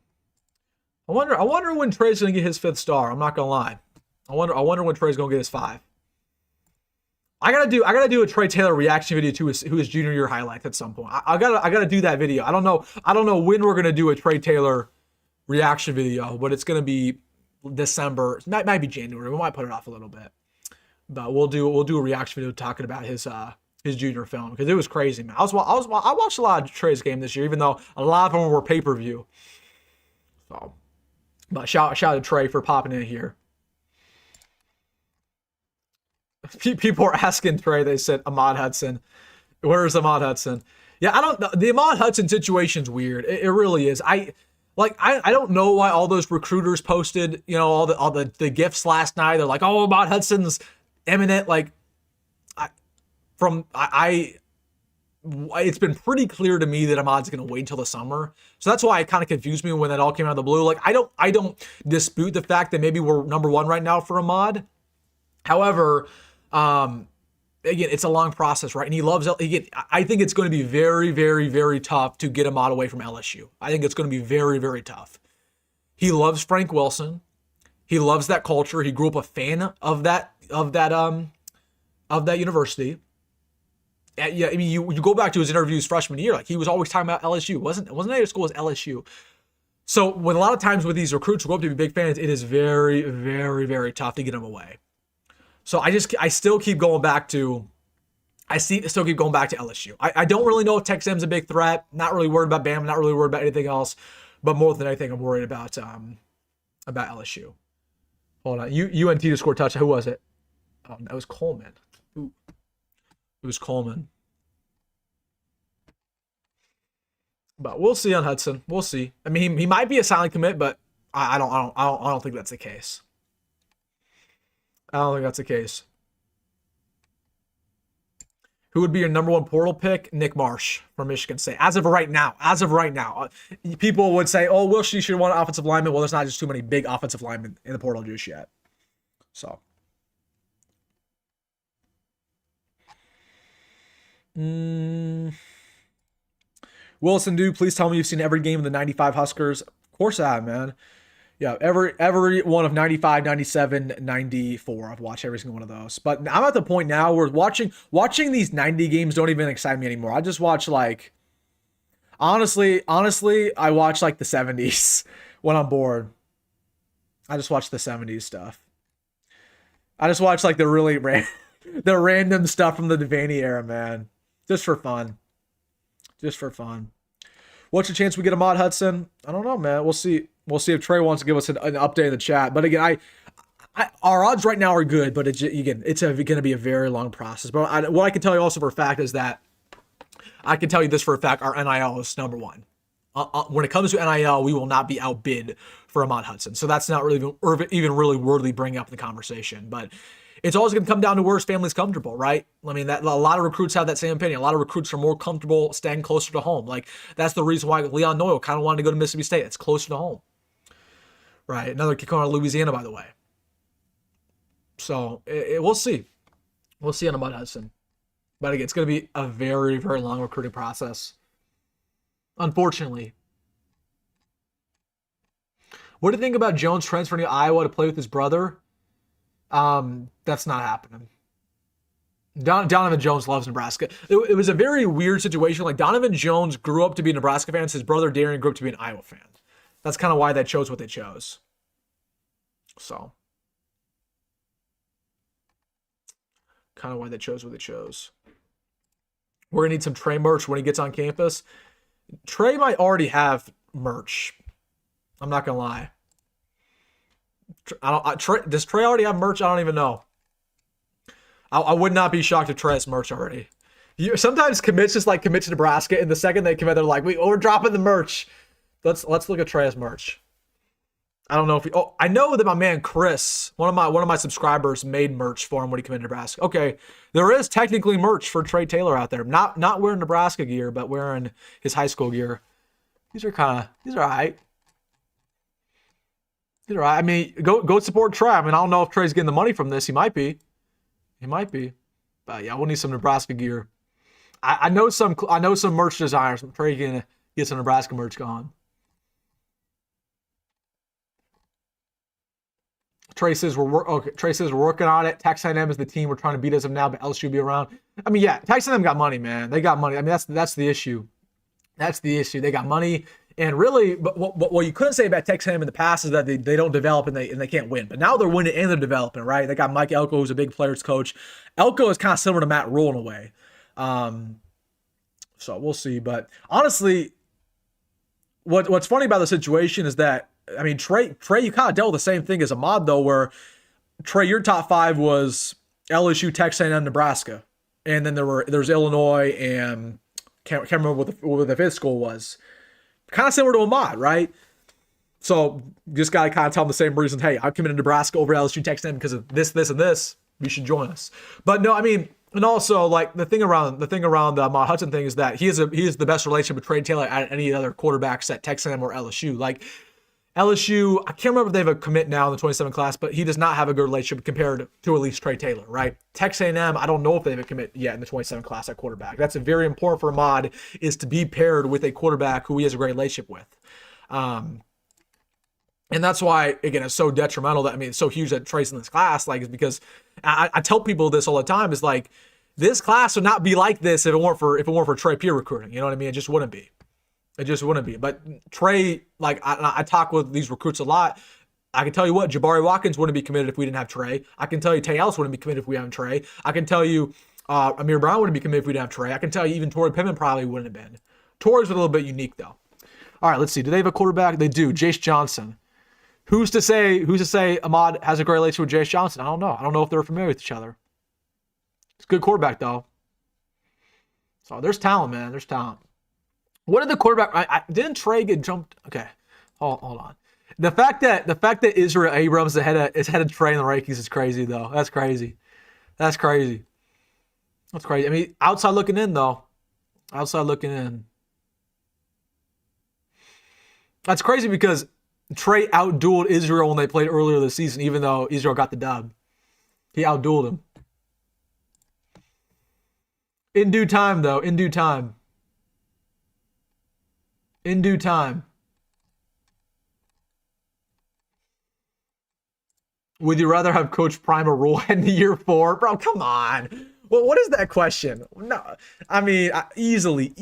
I wonder when Trey's gonna get his 5th star. I'm not gonna lie. I wonder when Trey's gonna get his 5. I gotta do a Trey Taylor reaction video to his junior year highlights at some point. I gotta do that video. I don't know when we're gonna do a Trey Taylor reaction video, but it's gonna be December. It might be January. We might put it off a little bit, but we'll do a reaction video talking about his junior film, because it was crazy, man. I watched a lot of Trey's game this year, even though a lot of them were pay-per-view. So, but shout out to Trey for popping in here. People are asking Trey. They said Ahmad Hudson. Where's Ahmad Hudson? Yeah, the Ahmad Hudson situation's weird. It really is. Like, I don't know why all those recruiters posted, all the gifts last night. They're like, oh, about Hudson's imminent. Like, it's been pretty clear to me that Ahmad's going to wait until the summer. So that's why it kind of confused me when that all came out of the blue. Like, I don't dispute the fact that maybe we're number one right now for Ahmad. However, again, it's a long process, right? And he loves, again, I think it's going to be very, very, very tough to get Ahmad away from LSU. I think it's going to be very, very tough. He loves Frank Wilson. He loves that culture. He grew up a fan of that university. Yeah, I mean, you go back to his interviews freshman year, like he was always talking about LSU. Wasn't any school, it was LSU. So when a lot of times with these recruits who go up to be big fans, it is very, very, very tough to get them away. So I still keep going back to LSU. I don't really know if Texas A&M's a big threat. Not really worried about Bama. Not really worried about anything else. But more than anything, I'm worried about LSU. Hold on. UNT to score a touchdown. Who was it? Oh, that was Coleman. Ooh. It was Coleman. But we'll see on Hudson. We'll see. I mean, he might be a silent commit, but I don't think that's the case. I don't think that's the case. Who would be your number one portal pick? Nick Marsh from Michigan State. As of right now. People would say, oh, Will, she should want an offensive lineman. Well, there's not just too many big offensive linemen in the portal just yet. So. Wilson, dude, please tell me you've seen every game of the 95 Huskers. Of course I have, man. Yeah, every one of 95, 97, 94. I've watched every single one of those. But I'm at the point now where watching these 90 games don't even excite me anymore. I just watch honestly, I watch the 70s when I'm bored. I just watch the 70s stuff. I just watch the random stuff from the Devaney era, man. Just for fun. What's the chance we get Ahmad Hudson? I don't know, man. We'll see. We'll see if Trey wants to give us an update in the chat. But again, our odds right now are good, but it's going to be a very long process. But what I can tell you also for a fact is that I can tell you this for a fact: our NIL is number one. When it comes to NIL, we will not be outbid for Ahmad Hudson. So that's not really even really worthy bringing up in the conversation. But it's always going to come down to where his family's comfortable, right? I mean, that a lot of recruits have that same opinion. A lot of recruits are more comfortable staying closer to home. That's the reason why Leon Noyle kind of wanted to go to Mississippi State. It's closer to home, right? Another kick on Louisiana, by the way. So we'll see. We'll see on Ahmad Hudson. But again, it's going to be a very, very long recruiting process. Unfortunately. What do you think about Jones transferring to Iowa to play with his brother? That's not happening. Donovan Jones loves Nebraska. It was a very weird situation. Donovan Jones grew up to be a Nebraska fan. His brother Darren grew up to be an Iowa fan. That's kind of why they chose what they chose. So. Kind of why they chose what they chose. We're going to need some Trey merch when he gets on campus. Trey might already have merch. I'm not going to lie. Does Trey already have merch? I don't even know. I would not be shocked if Trey has merch already. Sometimes commits just commit to Nebraska, and the second they commit, they're like, we're dropping the merch. Let's look at Trey's merch. I don't know if I know that my man Chris, one of my subscribers, made merch for him when he committed to Nebraska. Okay, there is technically merch for Trey Taylor out there. Not wearing Nebraska gear, but wearing his high school gear. These are all right. These are all right. I mean, go support Trey. I mean, I don't know if Trey's getting the money from this. He might be. But yeah, we'll need some Nebraska gear. I know some merch designers. Trey can get some Nebraska merch going. Trey says we're working on it. Texas A&M is the team we're trying to beat as of now, but LSU will be around. I mean, yeah, Texas A&M got money, man. They got money. I mean, that's the issue. That's the issue. They got money, and really, but what you couldn't say about Texas A&M in the past is that they don't develop and they can't win. But now they're winning and they're developing, right? They got Mike Elko, who's a big players coach. Elko is kind of similar to Matt Rule in a way. So we'll see. But honestly, what's funny about the situation is that, I mean, Trey, you kind of dealt with the same thing as Ahmad, though, where Trey, your top five was LSU, Texas A&M, Nebraska, and then there's Illinois and can't remember what the fifth school was. Kind of similar to Ahmad, right? So just got to kind of tell them the same reason. Hey, I'm coming to Nebraska over LSU, text them because of this, this, and this. You should join us. But no, I mean, and also like the thing around the Ahmad Hudson thing is that he is the best relationship with Trey Taylor at any other quarterbacks at Texas A&M or LSU. Like LSU, I can't remember if they have a commit now in the 27 class, but he does not have a good relationship compared to at least Trey Taylor, right? Texas A&M, I don't know if they have a commit yet in the 27 class at quarterback. That's a very important for Ahmad, is to be paired with a quarterback who he has a great relationship with. And that's why, again, it's so detrimental that, I mean, it's so huge that Trey's in this class, like, is because I tell people this all the time, is like, this class would not be like this if it weren't for Trey peer recruiting. You know what I mean? It just wouldn't be. It just wouldn't be. But Trey, like, I talk with these recruits a lot. I can tell you what, Jabari Watkins wouldn't be committed if we didn't have Trey. I can tell you Tay Ellis wouldn't be committed if we didn't have Trey. I can tell you Amir Brown wouldn't be committed if we didn't have Trey. I can tell you even Torrey Pittman probably wouldn't have been. Torrey's a little bit unique, though. All right, let's see. Do they have a quarterback? They do. Jace Johnson. Who's to say Ahmad has a great relationship with Jace Johnson? I don't know. I don't know if they're familiar with each other. It's a good quarterback, though. So there's talent, man. There's talent. What did the quarterback? Didn't Trey get jumped? Okay, hold on. The fact that Israel Abrams is head of Trey in the rankings is crazy, though. That's crazy. That's crazy. I mean, outside looking in, though. Outside looking in. That's crazy because Trey outdueled Israel when they played earlier this season, even though Israel got the dub. He outdueled him. In due time, though. In due time. In due time. Would you rather have Coach Prime or Rule in year 4? Bro, come on. Well, what is that question? No, I mean, easily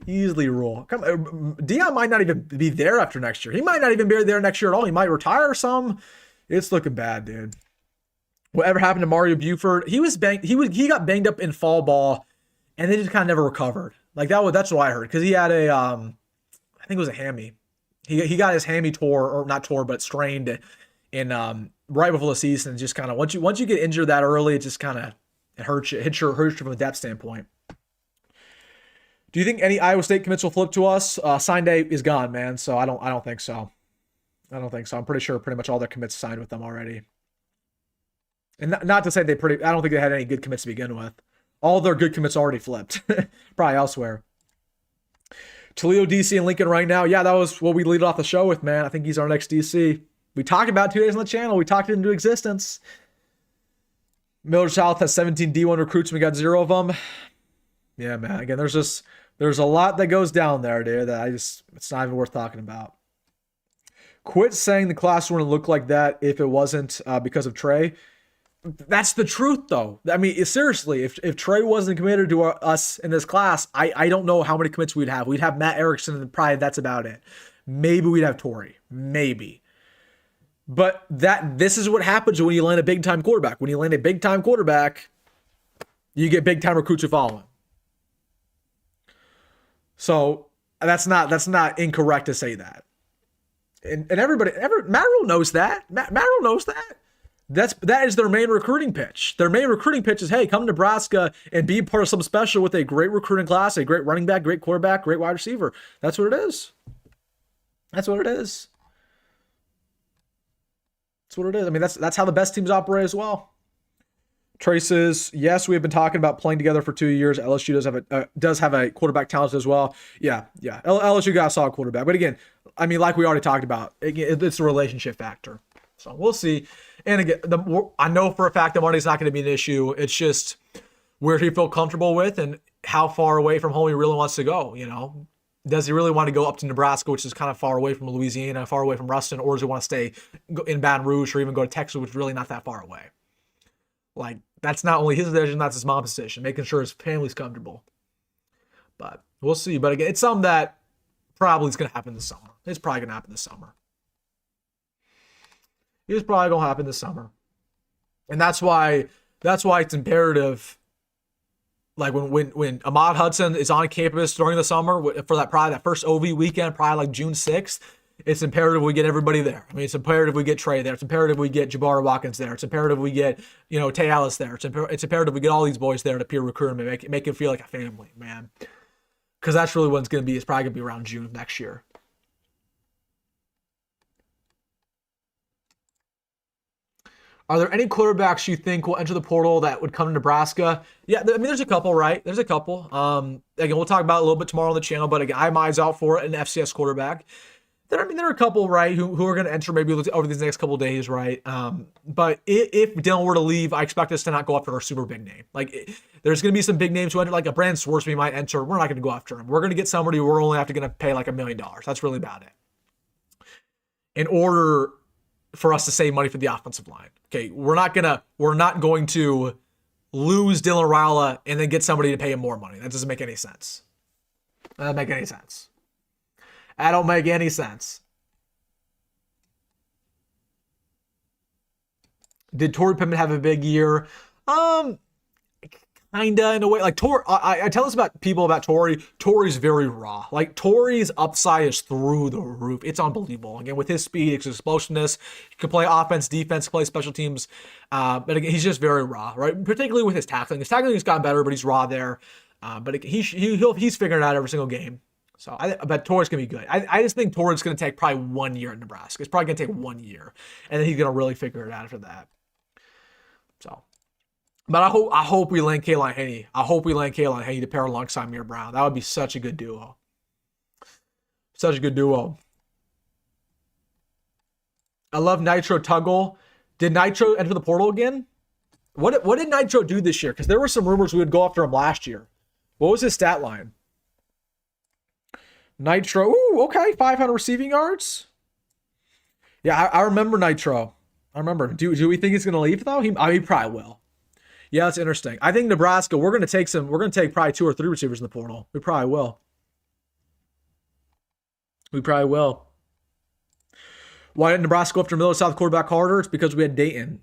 Rule. Come on. Dion might not even be there after next year. He might not even be there next year at all. He might retire or something. It's looking bad, dude. Whatever happened to Mario Buford? He got banged up in fall ball, and they just kind of never recovered. Like that's what I heard, because he had a I think it was a hammy. He got his hammy strained in right before the season. And just kind of once you get injured that early, it just kind of hurts you from a depth standpoint. Do you think any Iowa State commits will flip to us? Sign day is gone, man. So I don't think so. I'm pretty sure pretty much all their commits signed with them already. And not to say I don't think they had any good commits to begin with. All their good commits already flipped. Probably elsewhere. Toledo, DC, and Lincoln right now. Yeah, that was what we lead off the show with, man. I think he's our next DC. We talked about 2 days on the channel. We talked it into existence. Miller South has 17 D1 recruits, and we got 0 of them. Yeah, man. Again, there's a lot that goes down there, dude, that it's not even worth talking about. Quit saying the class wouldn't look like that if it wasn't because of Trey. That's the truth, though. I mean, seriously, if Trey wasn't committed to us in this class, I don't know how many commits we'd have. We'd have Matt Erickson, and probably that's about it. Maybe we'd have Torrey. Maybe. But this is what happens when you land a big-time quarterback. When you land a big-time quarterback, you get big-time recruits who follow him. So that's not incorrect to say that. And Matt Rule knows that. Matt Rule knows that. That is their main recruiting pitch. Their main recruiting pitch is, hey, come to Nebraska and be part of something special with a great recruiting class, a great running back, great quarterback, great wide receiver. That's what it is. That's what it is. That's what it is. I mean, that's how the best teams operate as well. Traces, yes, we have been talking about playing together for 2 years. LSU does have a quarterback talent as well. Yeah. LSU got a solid quarterback. But again, I mean, like we already talked about, it's a relationship factor. So we'll see. And again, I know for a fact that money's not going to be an issue. It's just where he feel comfortable with and how far away from home he really wants to go, you know. Does he really want to go up to Nebraska, which is kind of far away from Louisiana, far away from Ruston, or does he want to stay in Baton Rouge or even go to Texas, which is really not that far away? Like, that's not only his decision, that's his mom's decision, making sure his family's comfortable. But we'll see. But again, it's something that probably is going to happen this summer. It's probably going to happen this summer. It's probably going to happen this summer. And that's why it's imperative. Like when Ahmad Hudson is on campus during the summer for that first OV weekend, probably like June 6th, it's imperative we get everybody there. I mean, it's imperative we get Trey there. It's imperative we get Jabari Watkins there. It's imperative we get, Tay Ellis there. It's imperative we get all these boys there to peer recruit them and make it feel like a family, man. Because that's really what it's going to be. It's probably going to be around June of next year. Are there any quarterbacks you think will enter the portal that would come to Nebraska? Yeah, I mean, there's a couple, right? There's a couple. Again, we'll talk about it a little bit tomorrow on the channel, but again, I have my eyes out for an FCS quarterback. There are a couple, right, who are going to enter maybe over these next couple of days, right? But if Dylan were to leave, I expect us to not go after a super big name. Like, there's going to be some big names who enter, like a Brandon Swarsby might enter. We're not going to go after him. We're going to get somebody we're only going to pay like $1 million. That's really about it. In order for us to save money for the offensive line. Okay, we're not going to lose Dylan Raiola and then get somebody to pay him more money. That doesn't make any sense. That doesn't make any sense. That don't make any sense. Did Torrey Pittman have a big year? Kinda, in a way. Like, I tell this about people about Torrey. Torrey's very raw. Like, Torrey's upside is through the roof. It's unbelievable. Again, with his speed, his explosiveness, he can play offense, defense, play special teams. But again, he's just very raw, right? Particularly with his tackling. His tackling has gotten better, but he's raw there. But again, he's figuring it out every single game. So I bet Torrey's going to be good. I just think Torrey's going to take probably 1 year in Nebraska. It's probably going to take 1 year. And then he's going to really figure it out after that. So, but I hope we land Kaahaaina Haney. I hope we land Kaahaaina Haney to pair alongside Mir Brown. That would be such a good duo. Such a good duo. I love Nitro Tuggle. Did Nitro enter the portal again? What did Nitro do this year? Because there were some rumors we would go after him last year. What was his stat line? Nitro, ooh, okay, 500 receiving yards. Yeah, I remember Nitro. I remember. Do we think he's going to leave though? He probably will. Yeah, that's interesting. I think Nebraska, we're going to take probably 2 or 3 receivers in the portal. We probably will. Why didn't Nebraska go after Middle South quarterback harder? It's because we had Dane,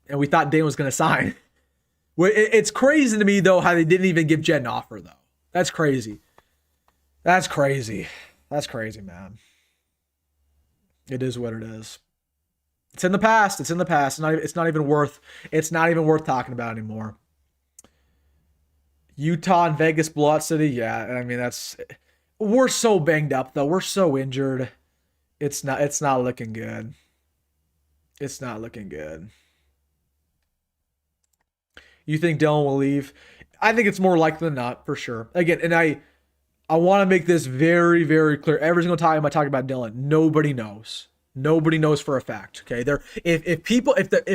and we thought Dane was going to sign. It's crazy to me, though, how they didn't even give Jed an offer, though. That's crazy. That's crazy, man. It is what it is. It's in the past. It's not even worth talking about anymore. Utah and Vegas blowout city. Yeah, I mean, we're so banged up though. We're so injured. It's not looking good. It's not looking good. You think Dylan will leave? I think it's more likely than not, for sure. Again, and I want to make this very, very clear. Every single time I talk about Dylan, nobody knows. Nobody knows for a fact. Okay, if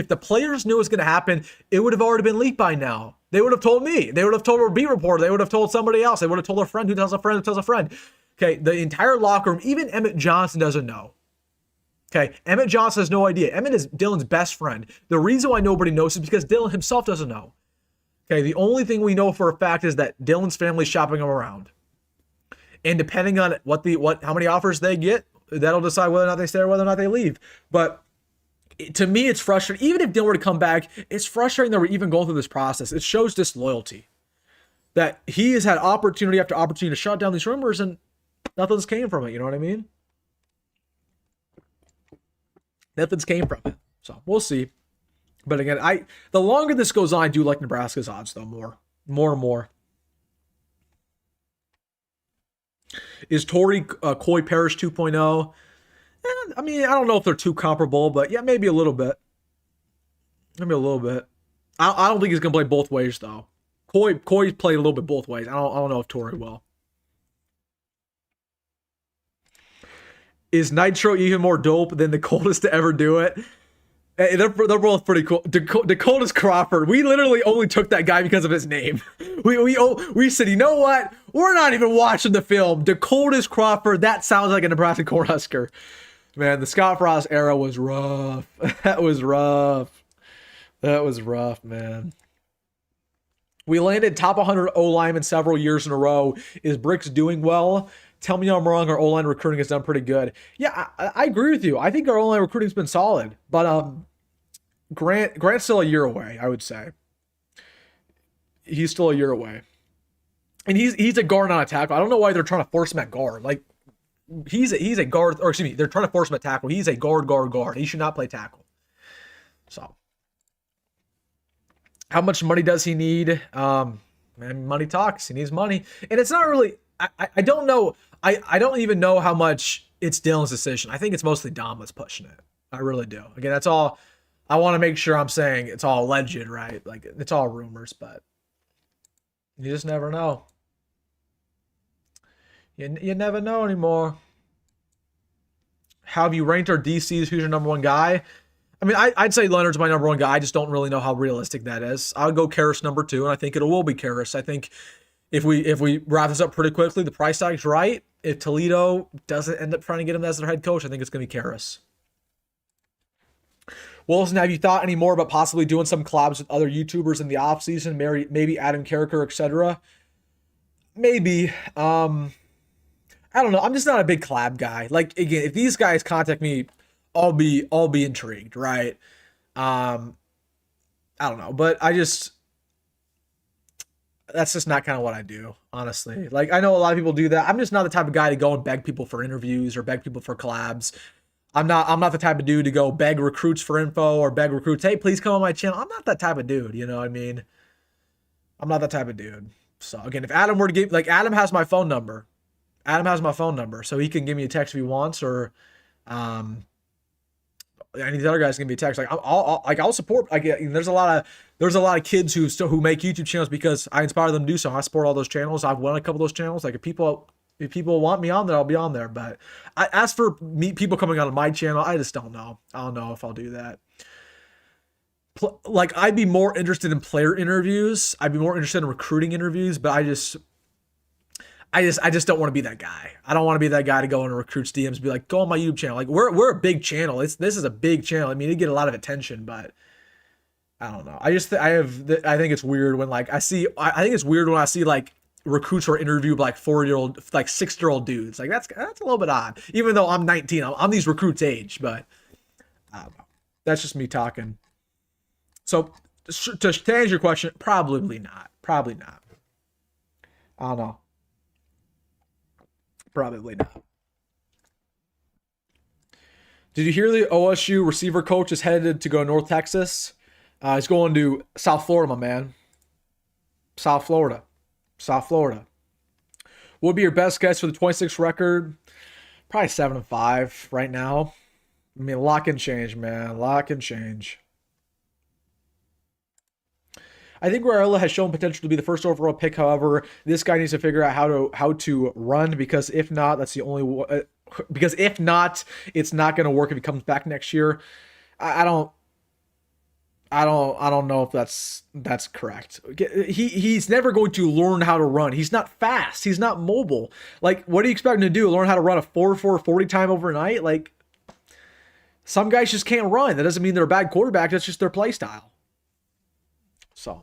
the players knew it was going to happen, it would have already been leaked by now. They would have told me. They would have told a beat reporter. They would have told somebody else. They would have told a friend who tells a friend who tells a friend. Okay, the entire locker room, even Emmett Johnson doesn't know. Okay, Emmett Johnson has no idea. Emmett is Dylan's best friend. The reason why nobody knows is because Dylan himself doesn't know. Okay, the only thing we know for a fact is that Dylan's family's shopping him around. And depending on how many offers they get, that'll decide whether or not they stay or whether or not they leave. But to me, it's frustrating. Even if Dylan were to come back, it's frustrating that we're even going through this process. It shows disloyalty. That he has had opportunity after opportunity to shut down these rumors and nothing's came from it. You know what I mean? Nothing's came from it. So we'll see. But again, the longer this goes on, I do like Nebraska's odds though more and more. Is Torrey Coy Parrish 2.0? I mean, I don't know if they're too comparable, but yeah, maybe a little bit. Maybe a little bit. I don't think he's gonna play both ways though. Coy's played a little bit both ways. I don't know if Torrey will. Is Nitro even more dope than the coldest to ever do it? Hey, they're both pretty cool. Dakota's Crawford. We literally only took that guy because of his name. We said, you know what? We're not even watching the film. Dakota's Crawford. That sounds like a Nebraska Cornhusker. Man, the Scott Frost era was rough. That was rough, man. We landed top 100 O-linemen several years in a row. Is Bricks doing well? Tell me I'm wrong. Our O-line recruiting has done pretty good. Yeah, I agree with you. I think our O-line recruiting's been solid. But Grant's still a year away, I would say. He's still a year away. And he's a guard, not a tackle. I don't know why they're trying to force him at guard. Like, he's a guard, or excuse me, they're trying to force him at tackle. He's a guard. He should not play tackle. So, how much money does he need? Man, money talks. He needs money. And it's not really, I don't know. I don't even know how much it's Dylan's decision. I think it's mostly Dom that's pushing it. I really do. Again, that's all I want to make sure I'm saying it's all alleged, right? Like it's all rumors, but you just never know. You never know anymore. How have you ranked our DCs? Who's your number one guy? I mean, I'd say Leonard's my number one guy. I just don't really know how realistic that is. I would go Karras number two, and I think it will be Karras. I think if we wrap this up pretty quickly, the price tag's right. If Toledo doesn't end up trying to get him as their head coach, I think it's going to be Karras. Wilson, have you thought any more about possibly doing some collabs with other YouTubers in the offseason? Maybe adding character, etc.? Maybe. I don't know. I'm just not a big collab guy. Like, again, if these guys contact me, I'll be intrigued, right? I don't know. But that's just not kind of what I do, honestly. Like, I know a lot of people do that. I'm just not the type of guy to go and beg people for interviews or beg people for collabs. I'm not the type of dude to go beg recruits for info or beg recruits, hey, please come on my channel. I'm not that type of dude, you know what I mean? I'm not that type of dude. So again, if Adam were to give, like, Adam has my phone number. Adam has my phone number, so he can give me a text if he wants, or any of the other guys can give me a text. Like I'll support. Like, there's a lot of kids who make YouTube channels because I inspire them to do so. I support all those channels. I've won a couple of those channels. Like if people want me on there, I'll be on there. But as for people coming on my channel, I just don't know. I don't know if I'll do that. Like, I'd be more interested in player interviews. I'd be more interested in recruiting interviews, but I just don't want to be that guy. I don't want to be that guy to go into recruits DMs and be like, go on my YouTube channel. Like, we're a big channel. This is a big channel. I mean, it get a lot of attention, but I don't know. I think it's weird when, like, I think it's weird when I see, like, recruits who are interviewed by, like, 4-year-old, like 6-year-old dudes. Like, that's a little bit odd. Even though I'm 19, I'm these recruits' age, but I don't know. That's just me talking. So to answer your question, probably not. Probably not. I don't know. Probably not. Did you hear the OSU receiver coach is headed to go North Texas? He's going to South Florida, my man. South Florida. What would be your best guess for the 26 record? Probably 7-5 right now. I mean, lock and change, man. Lock and change. I think Raiola has shown potential to be the first overall pick. However, this guy needs to figure out how to run, because if not, that's the only because if not, it's not going to work if he comes back next year. I don't know if that's correct. He's never going to learn how to run. He's not fast. He's not mobile. Like, what do you expect him to do? Learn how to run a 4.4 40 time overnight? Like, some guys just can't run. That doesn't mean they're a bad quarterback. That's just their play style. So,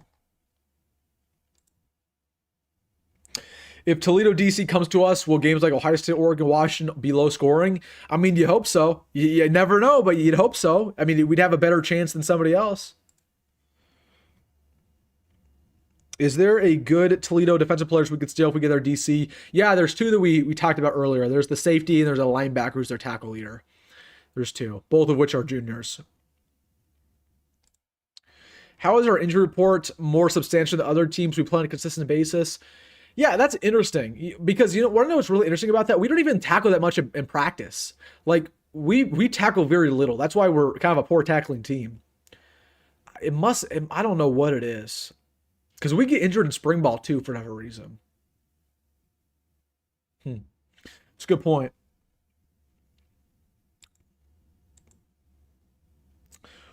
if Toledo DC comes to us, will games like Ohio State, Oregon, Washington be low scoring? I mean, you hope so. You never know, but you'd hope so. I mean, we'd have a better chance than somebody else. Is there a good Toledo defensive players we could steal if we get our DC? Yeah, there's two that we talked about earlier. There's the safety and there's a linebacker who's their tackle leader. There's two, both of which are juniors. How is our injury report more substantial than other teams we play on a consistent basis? Yeah, that's interesting, because want to know what's really interesting about that? We don't even tackle that much in practice. Like, we tackle very little. That's why we're kind of a poor tackling team. I don't know what it is, because we get injured in spring ball too for whatever reason. It's a good point.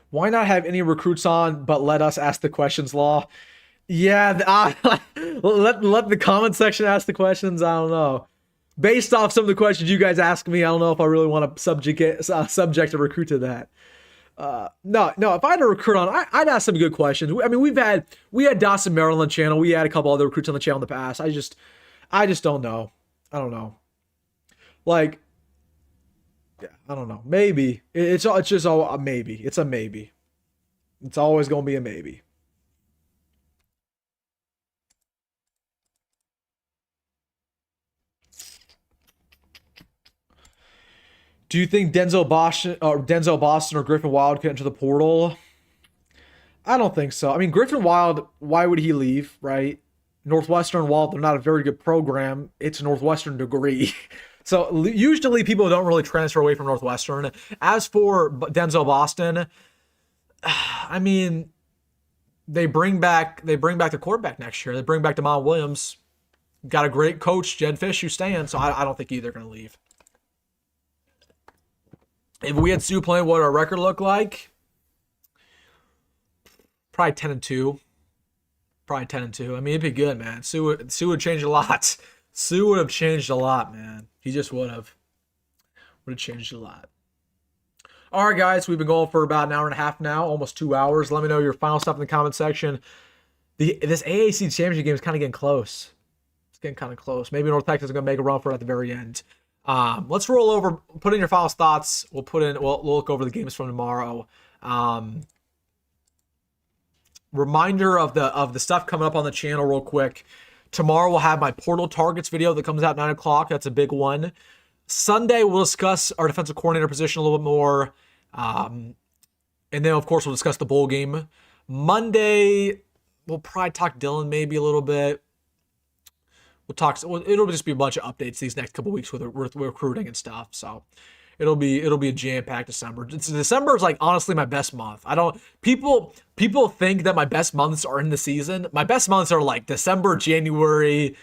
Why not have any recruits on, but let us ask the questions, Law? Yeah, let the comment section ask the questions. I don't know. Based off some of the questions you guys ask me, I don't know if I really want to subject a recruit to that. No. If I had a recruit on, I'd ask some good questions. I mean, we had Dawson Merrill on the channel. We had a couple other recruits on the channel in the past. I just don't know. I don't know. Like, yeah, I don't know. Maybe it's just a maybe. It's a maybe. It's always gonna be a maybe. Do you think Denzel Boston or Griffin Wild can enter the portal? I don't think so. I mean, Griffin Wild, why would he leave, right? Northwestern, while they're not a very good program, it's a Northwestern degree. So usually people don't really transfer away from Northwestern. As for Denzel Boston, I mean, they bring back the quarterback next year. They bring back Damon Williams. Got a great coach, Jed Fish, who's staying, so I don't think either going to leave. If we had Sue playing, what our record look like? Probably 10-2. Probably 10-2. I mean, it'd be good, man. Sue would change a lot. Sue would have changed a lot, man. He just would have. Would have changed a lot. All right, guys. We've been going for about an hour and a half now, almost 2 hours. Let me know your final stuff in the comment section. This AAC championship game is kind of getting close. It's getting kind of close. Maybe North Texas is going to make a run for it at the very end. Let's roll over. Put in your final thoughts. We'll look over the games from tomorrow. Reminder of the stuff coming up on the channel real quick. Tomorrow we'll have my portal targets video that comes out at 9 o'clock. That's a big one. Sunday we'll discuss our defensive coordinator position a little bit more. And then of course we'll discuss the bowl game. Monday we'll probably talk Dylan maybe a little bit. It'll just be a bunch of updates these next couple weeks with recruiting and stuff. So it'll be a jam-packed December. December is like honestly my best month. People think that my best months are in the season. My best months are like December, January,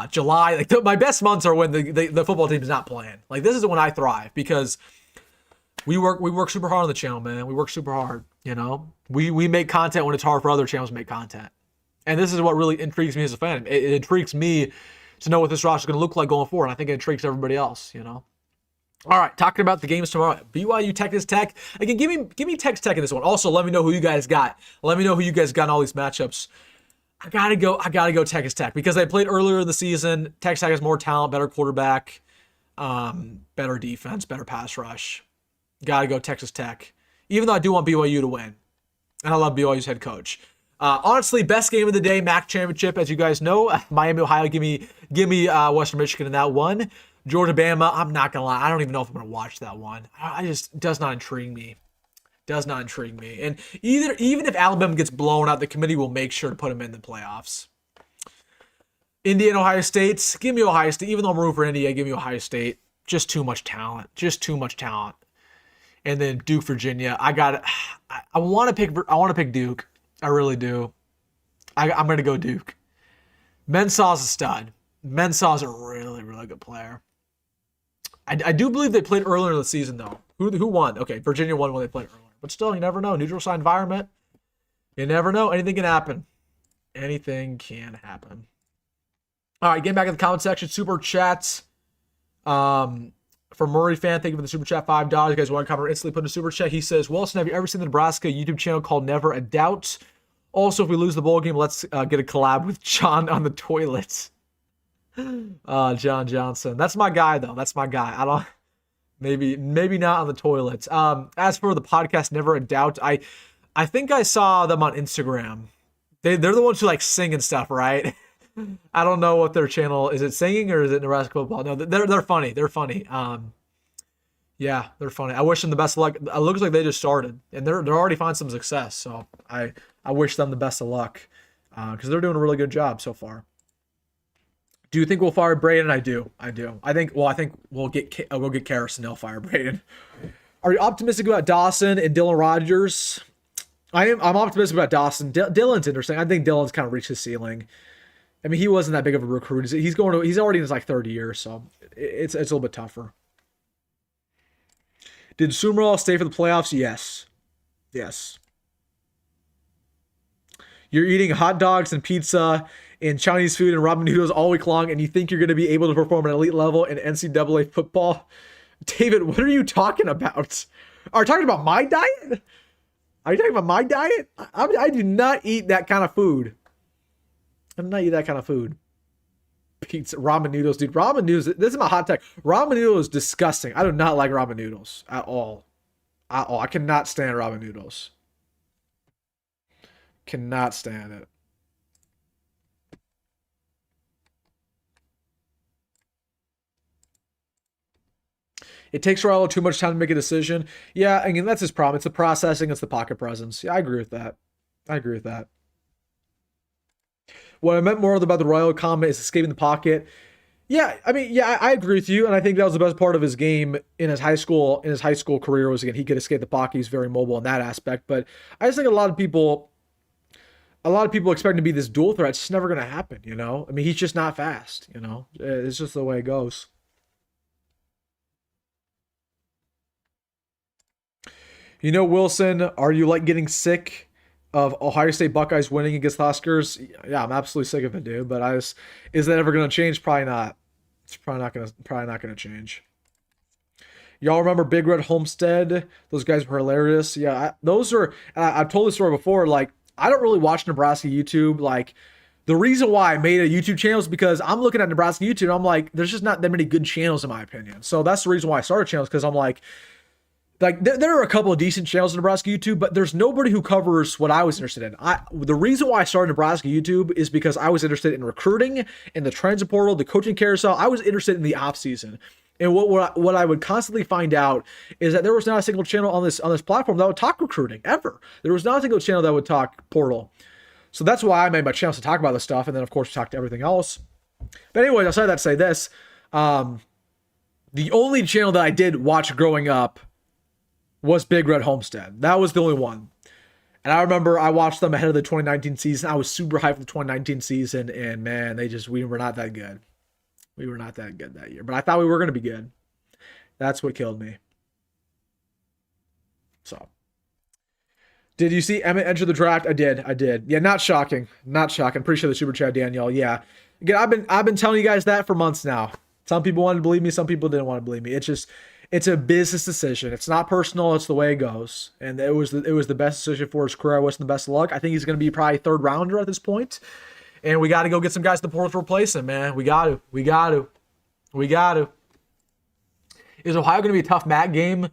July. Like my best months are when the football team is not playing. Like this is when I thrive because we work super hard on the channel, man. We work super hard. You know, we make content when it's hard for other channels to make content. And this is what really intrigues me as a fan. It intrigues me to know what this roster is going to look like going forward. And I think it intrigues everybody else, you know. All right, talking about the games tomorrow. BYU Texas Tech. Again, give me Texas Tech in this one. Also, let me know who you guys got. Let me know who you guys got in all these matchups. I gotta go Texas Tech because they played earlier in the season. Texas Tech has more talent, better quarterback, better defense, better pass rush. Gotta go Texas Tech. Even though I do want BYU to win. And I love BYU's head coach. Honestly, best game of the day, MAC championship, as you guys know. Miami, Ohio, give me Western Michigan in that one. Georgia, Bama, I'm not gonna lie, I don't even know if I'm gonna watch that one. Does not intrigue me. Does not intrigue me. And even if Alabama gets blown out, the committee will make sure to put them in the playoffs. Indiana, Ohio State, give me Ohio State. Even though I'm rooting for Indiana, give me Ohio State. Just too much talent. And then Duke, Virginia. I want to pick Duke. I really do. I'm going to go Duke. Mensah's a stud. Mensah's a really, really good player. I do believe they played earlier in the season, though. Who won? Okay, Virginia won when they played earlier. But still, you never know. Neutral site environment. You never know. Anything can happen. Anything can happen. All right, getting back in the comment section. Super chats. For Murray fan, thank you for the super chat, $5. You guys want to comment instantly, put in a super chat. He says, Wilson, have you ever seen the Nebraska YouTube channel called Never a Doubt? Also, if we lose the bowl game, let's get a collab with John on the toilets. John Johnson. That's my guy, though. That's my guy. Maybe not on the toilets. As for the podcast Never a Doubt, I think I saw them on Instagram. They're the ones who like sing and stuff, right? I don't know what their channel is. It singing or is it Nebraska football? No, they're funny. They're funny. Yeah, they're funny. I wish them the best of luck. It looks like they just started and they're already finding some success. So I wish them the best of luck because they're doing a really good job so far. Do you think we'll fire Braden? I do. I think we'll get Karras and they'll fire Braden. Are you optimistic about Dawson and Dylan Rogers? I'm optimistic about Dawson. Dylan's interesting. I think Dylan's kind of reached his ceiling. I mean, he wasn't that big of a recruit. He's already in his like third year, so it's a little bit tougher. Did Sumrall stay for the playoffs? Yes. You're eating hot dogs and pizza and Chinese food and ramen noodles all week long, and you think you're going to be able to perform at an elite level in NCAA football? David, what are you talking about? Are you talking about my diet? Are you talking about my diet? I do not eat that kind of food. I'm not eating that kind of food. Pizza, ramen noodles, dude. Ramen noodles. This is my hot take. Ramen noodles is disgusting. I do not like ramen noodles at all. I cannot stand ramen noodles. Cannot stand it. It takes Raiola too much time to make a decision. Yeah, I mean, that's his problem. It's the processing. It's the pocket presence. Yeah, I agree with that. What I meant more about the Raiola comment is escaping the pocket. Yeah, I mean, yeah, I agree with you, and I think that was the best part of his game in his high school career was again he could escape the pocket. He's very mobile in that aspect. But I just think a lot of people expect him to be this dual threat. It's just never going to happen. You know, I mean, he's just not fast. You know, it's just the way it goes. You know, Wilson, are you like getting sick of Ohio State Buckeyes winning against the Huskers? Yeah, I'm absolutely sick of it, dude. But is that ever going to change? Probably not. It's probably not gonna change. Y'all remember Big Red Homestead? Those guys were hilarious. Yeah, those are. I've told this story before. Like, I don't really watch Nebraska YouTube. Like, the reason why I made a YouTube channel is because I'm looking at Nebraska YouTube and I'm like, there's just not that many good channels in my opinion. So that's the reason why I started channels because I'm like there are a couple of decent channels in Nebraska YouTube, but there's nobody who covers what I was interested in. The reason why I started Nebraska YouTube is because I was interested in recruiting, in the transit portal, the coaching carousel. I was interested in the off season. And what I would constantly find out is that there was not a single channel on this platform that would talk recruiting ever. There was not a single channel that would talk portal. So that's why I made my channels to talk about this stuff, and then of course talk to everything else. But anyways, I said that to say this: the only channel that I did watch growing up was Big Red Homestead. That was the only one. And I remember I watched them ahead of the 2019 season. I was super hyped for the 2019 season, and man, we were not that good. We were not that good that year. But I thought we were going to be good. That's what killed me. So. Did you see Emmett enter the draft? I did. Yeah, not shocking. Not shocking. Pretty sure the super chat, Danielle. Yeah. Again, I've been telling you guys that for months now. Some people wanted to believe me, some people didn't want to believe me. It's a business decision. It's not personal. It's the way it goes. And it was the best decision for his career. I wish him the best of luck. I think he's going to be probably third rounder at this point. And we got to go get some guys to the portal to replace him, man. We got to. Is Ohio going to be a tough MAC game?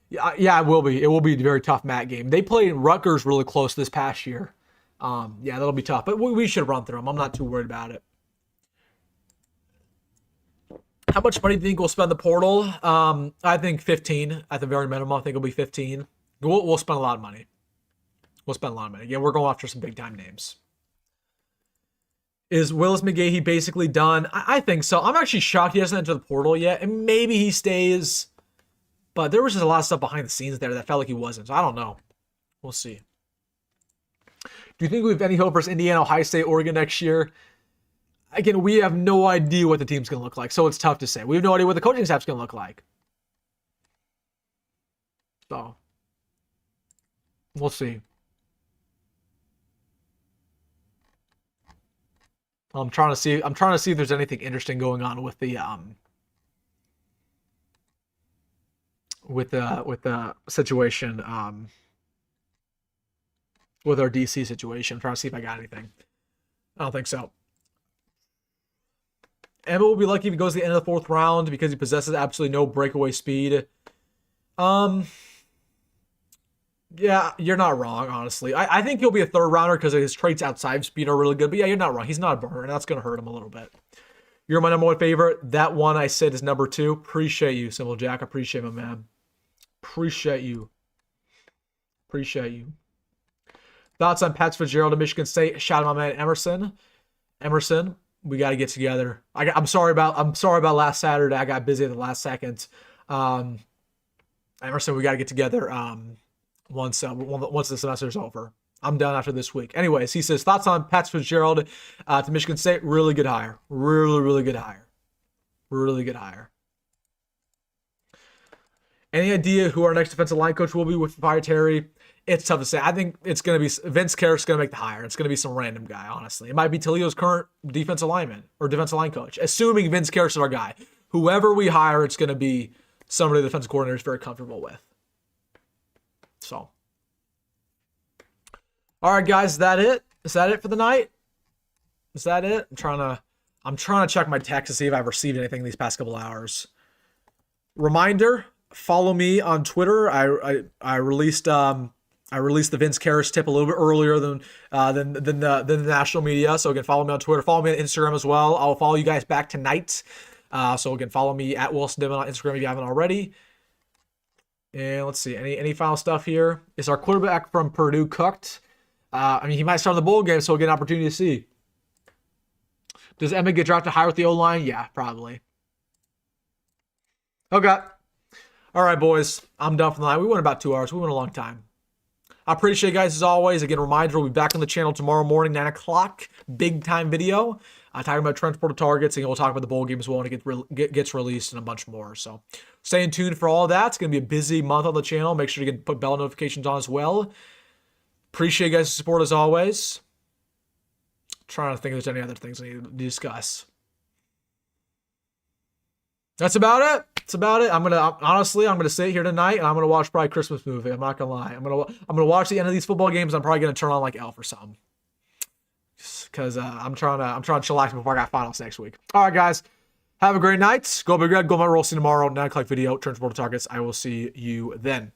Yeah, it will be. It will be a very tough MAC game. They played Rutgers really close this past year. Yeah, that'll be tough. But we should run through them. I'm not too worried about it. How much money do you think we'll spend the portal? I think 15 at the very minimum. I think it'll be 15. We'll spend a lot of money. Again, we're going after some big time names. Is Willis McGahee basically done? I think so. I'm actually shocked he hasn't entered the portal yet, and maybe he stays. But there was just a lot of stuff behind the scenes there that felt like he wasn't. So I don't know. We'll see. Do you think we have any hope versus Indiana, Ohio State, Oregon next year? Again, we have no idea what the team's going to look like, so it's tough to say. We have no idea what the coaching staff's going to look like. So, we'll see. I'm trying to see if there's anything interesting going on with the situation with our DC situation. I'm trying to see if I got anything. I don't think so. Emmett will be lucky if he goes to the end of the fourth round because he possesses absolutely no breakaway speed. Yeah, you're not wrong, honestly. I think he'll be a third rounder because his traits outside of speed are really good. But yeah, you're not wrong. He's not a burner, and that's going to hurt him a little bit. You're my number one favorite. That one I said is number 2. Appreciate you, Simple Jack. Appreciate my man. Appreciate you. Thoughts on Pat Fitzgerald to Michigan State? Shout out my man Emerson. We got to get together. I'm sorry about last Saturday. I got busy at the last second. Emerson, we got to get together once the semester's over. I'm done after this week. Anyways, he says thoughts on Pat Fitzgerald to Michigan State. Really good hire. Really good hire. Any idea who our next defensive line coach will be with Terry? It's tough to say. I think it's going to be Vince Carrick's going to make the hire. It's going to be some random guy, honestly. It might be Toledo's current defensive lineman or defensive line coach, assuming Vince Carrick's our guy. Whoever we hire, it's going to be somebody the defensive coordinator is very comfortable with. So, all right, guys, is that it? Is that it for the night? Is that it? I'm trying to check my text to see if I've received anything these past couple hours. Reminder: follow me on Twitter. I released the Vince Karras tip a little bit earlier than the national media. So again, follow me on Twitter. Follow me on Instagram as well. I'll follow you guys back tonight. So again, follow me at WilsonDittman on Instagram if you haven't already. And let's see, any final stuff here? Is our quarterback from Purdue cooked? I mean, he might start the bowl game, so we'll get an opportunity to see. Does Emmett get drafted higher with the O-line? Yeah, probably. Okay. All right, boys. I'm done for the night. We went about 2 hours. We went a long time. I appreciate you guys as always. Again, reminder, we'll be back on the channel tomorrow morning, 9 o'clock. Big time video. Talking about transported targets, and we'll talk about the bowl game as well when it gets released and a bunch more. So stay tuned for all that. It's going to be a busy month on the channel. Make sure to put bell notifications on as well. Appreciate you guys' support as always. Trying to think if there's any other things I need to discuss. That's about it. That's about it. I'm gonna sit here tonight and I'm gonna watch probably a Christmas movie. I'm not gonna lie. I'm gonna watch the end of these football games. I'm probably gonna turn on like Elf or something. Just because I'm trying to chillax before I got finals next week. All right, guys. Have a great night. Go Big Red. Go my roll. See you tomorrow. 9 o'clock video. Transported targets. I will see you then.